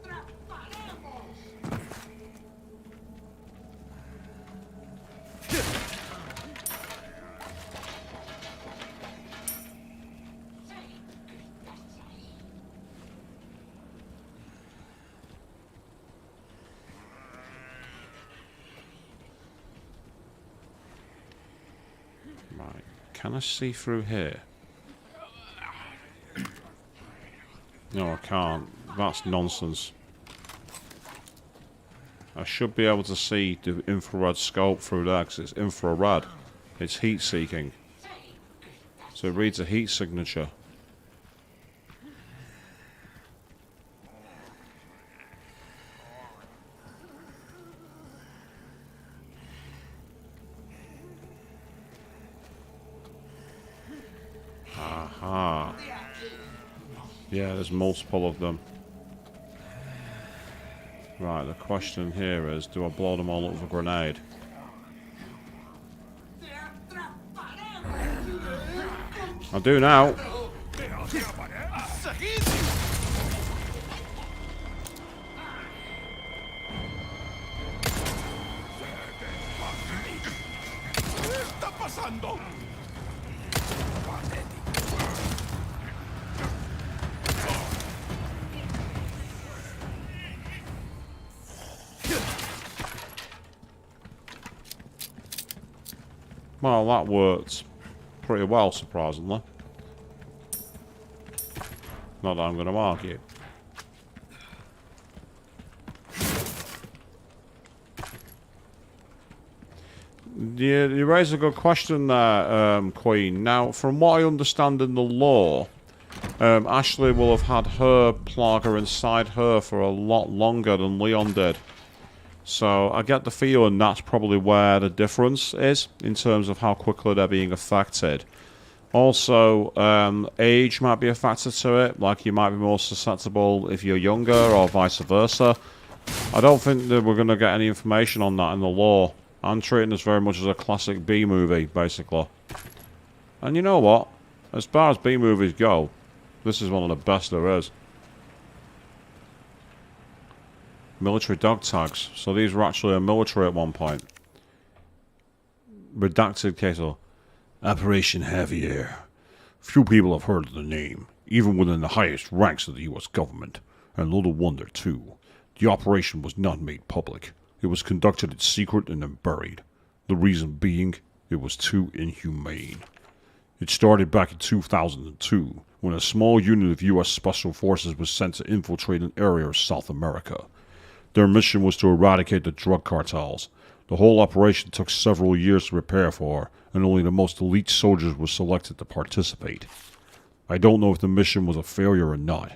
S1: Right, can I see through here? No, I can't. That's nonsense. I should be able to see the infrared scope through there because it's infrared. It's heat seeking. So it reads a heat signature. Aha. Yeah, there's multiple of them. Right, the question here is, do I blow them all up with a grenade? I do now. Well, that worked pretty well, surprisingly. Not that I'm going to argue. You raise a good question there, Queen. Now, from what I understand in the lore, Ashley will have had her Plaga inside her for a lot longer than Leon did. So I get the feeling that's probably where the difference is in terms of how quickly they're being affected. Also, age might be a factor to it, like you might be more susceptible if you're younger or vice versa. I don't think that we're going to get any information on that in the lore. I'm treating this very much as a classic B-movie, basically. And you know what? As far as B-movies go, this is one of the best there is. Military dog tags. So these were actually a military at one point. Redacted case of Operation Javier. Few people have heard of the name, even within the highest ranks of the U.S. government. And little wonder, too. The operation was not made public. It was conducted in secret and then buried. The reason being, it was too inhumane. It started back in 2002, when a small unit of U.S. Special Forces was sent to infiltrate an area of South America. Their mission was to eradicate the drug cartels. The whole operation took several years to prepare for, and only the most elite soldiers were selected to participate. I don't know if the mission was a failure or not,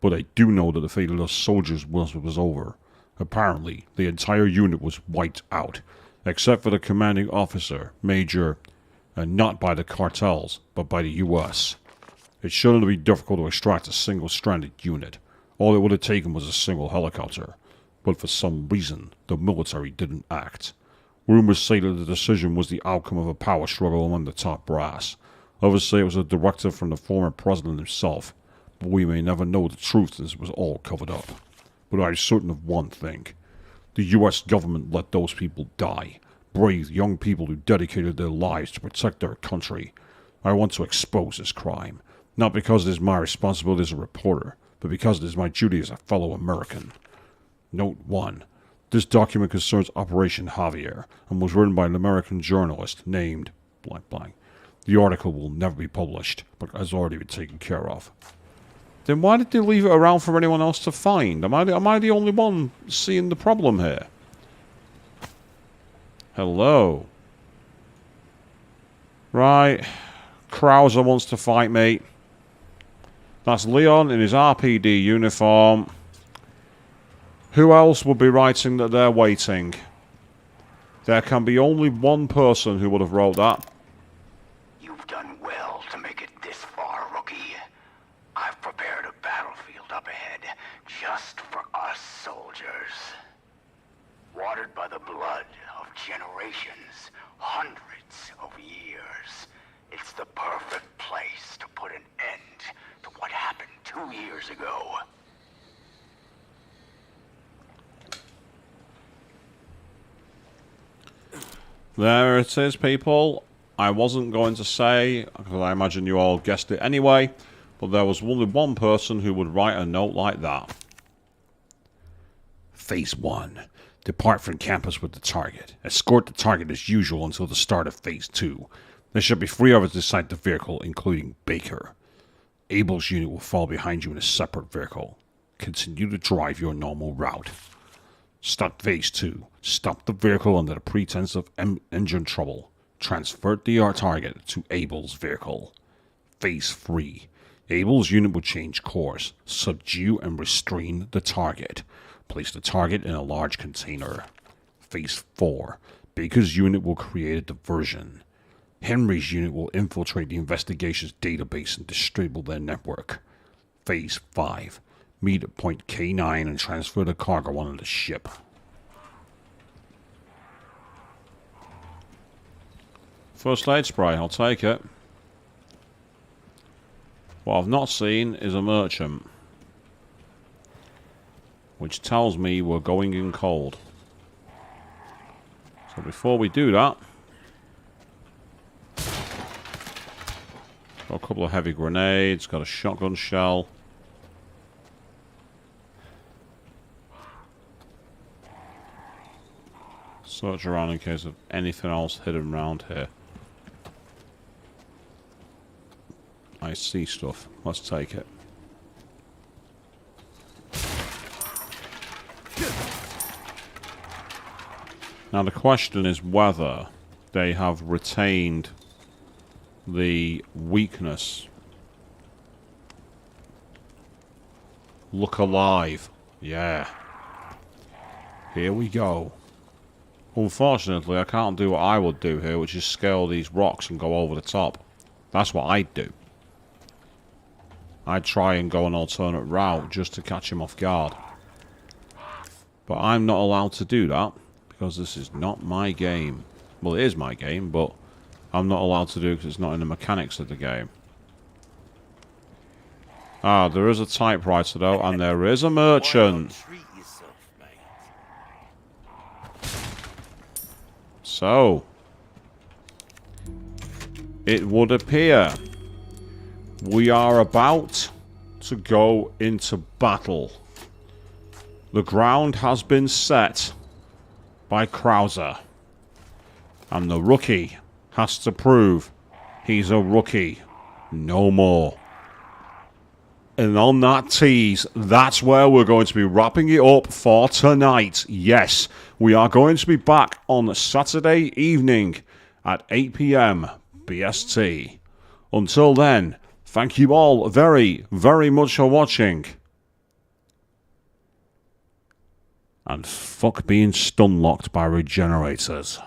S1: but I do know that the fate of those soldiers was over. Apparently, the entire unit was wiped out, except for the commanding officer, Major, and not by the cartels, but by the U.S. It shouldn't be difficult to extract a single-stranded unit. All it would have taken was a single helicopter. But for some reason, the military didn't act. Rumors say that the decision was the outcome of a power struggle among the top brass. Others say it was a directive from the former president himself. But we may never know the truth as it was all covered up. But I'm certain of one thing. The U.S. government let those people die. Brave young people who dedicated their lives to protect their country. I want to expose this crime. Not because it is my responsibility as a reporter, but because it is my duty as a fellow American. Note 1. This document concerns Operation Javier and was written by an American journalist named blank blank. The article will never be published, but has already been taken care of. Then why did they leave it around for anyone else to find? Am I the only one seeing the problem here? Hello. Right. Krauser wants to fight me. That's Leon in his RPD uniform. Who else would be writing that they're waiting? There can be only one person who would have wrote that.
S4: You've done well to make it this far, rookie. I've prepared a battlefield up ahead just for us soldiers. Watered by the blood of generations, hundreds of years. It's the perfect place to put an end to what happened 2 years ago.
S1: There it is, people. I wasn't going to say, because I imagine you all guessed it anyway, but there was only one person who would write a note like that. Phase 1. Depart from campus with the target. Escort the target as usual until the start of Phase 2. There should be 3 others inside the vehicle, including Baker. Abel's unit will fall behind you in a separate vehicle. Continue to drive your normal route. Start Phase 2. Stop the vehicle under the pretense of engine trouble. Transfer the target to Abel's vehicle. Phase 3. Abel's unit will change course. Subdue and restrain the target. Place the target in a large container. Phase 4. Baker's unit will create a diversion. Henry's unit will infiltrate the investigation's database and disable their network. Phase 5. Meet at point K9 and transfer the cargo onto the ship. First aid spray, I'll take it. What I've not seen is a merchant, which tells me we're going in cold. So before we do that, got a couple of heavy grenades, got a shotgun shell. Search around in case of anything else hidden around here. I see stuff. Let's take it. Now the question is whether they have retained the weakness. Look alive. Yeah. Here we go. Unfortunately, I can't do what I would do here, which is scale these rocks and go over the top. That's what I'd do. I'd try and go an alternate route just to catch him off guard. But I'm not allowed to do that, because this is not my game. Well, it is my game, but I'm not allowed to do it because it's not in the mechanics of the game. Ah, there is a typewriter though, and there is a merchant.
S6: Treat yourself, mate.
S1: So, it would appear we are about to go into battle. The ground has been set by Krauser. And the rookie has to prove he's a rookie. No more. And on that tease, that's where we're going to be wrapping it up for tonight. Yes, we are going to be back on Saturday evening at 8 PM BST. Until then, thank you all very, very much for watching. And fuck being stun locked by regenerators.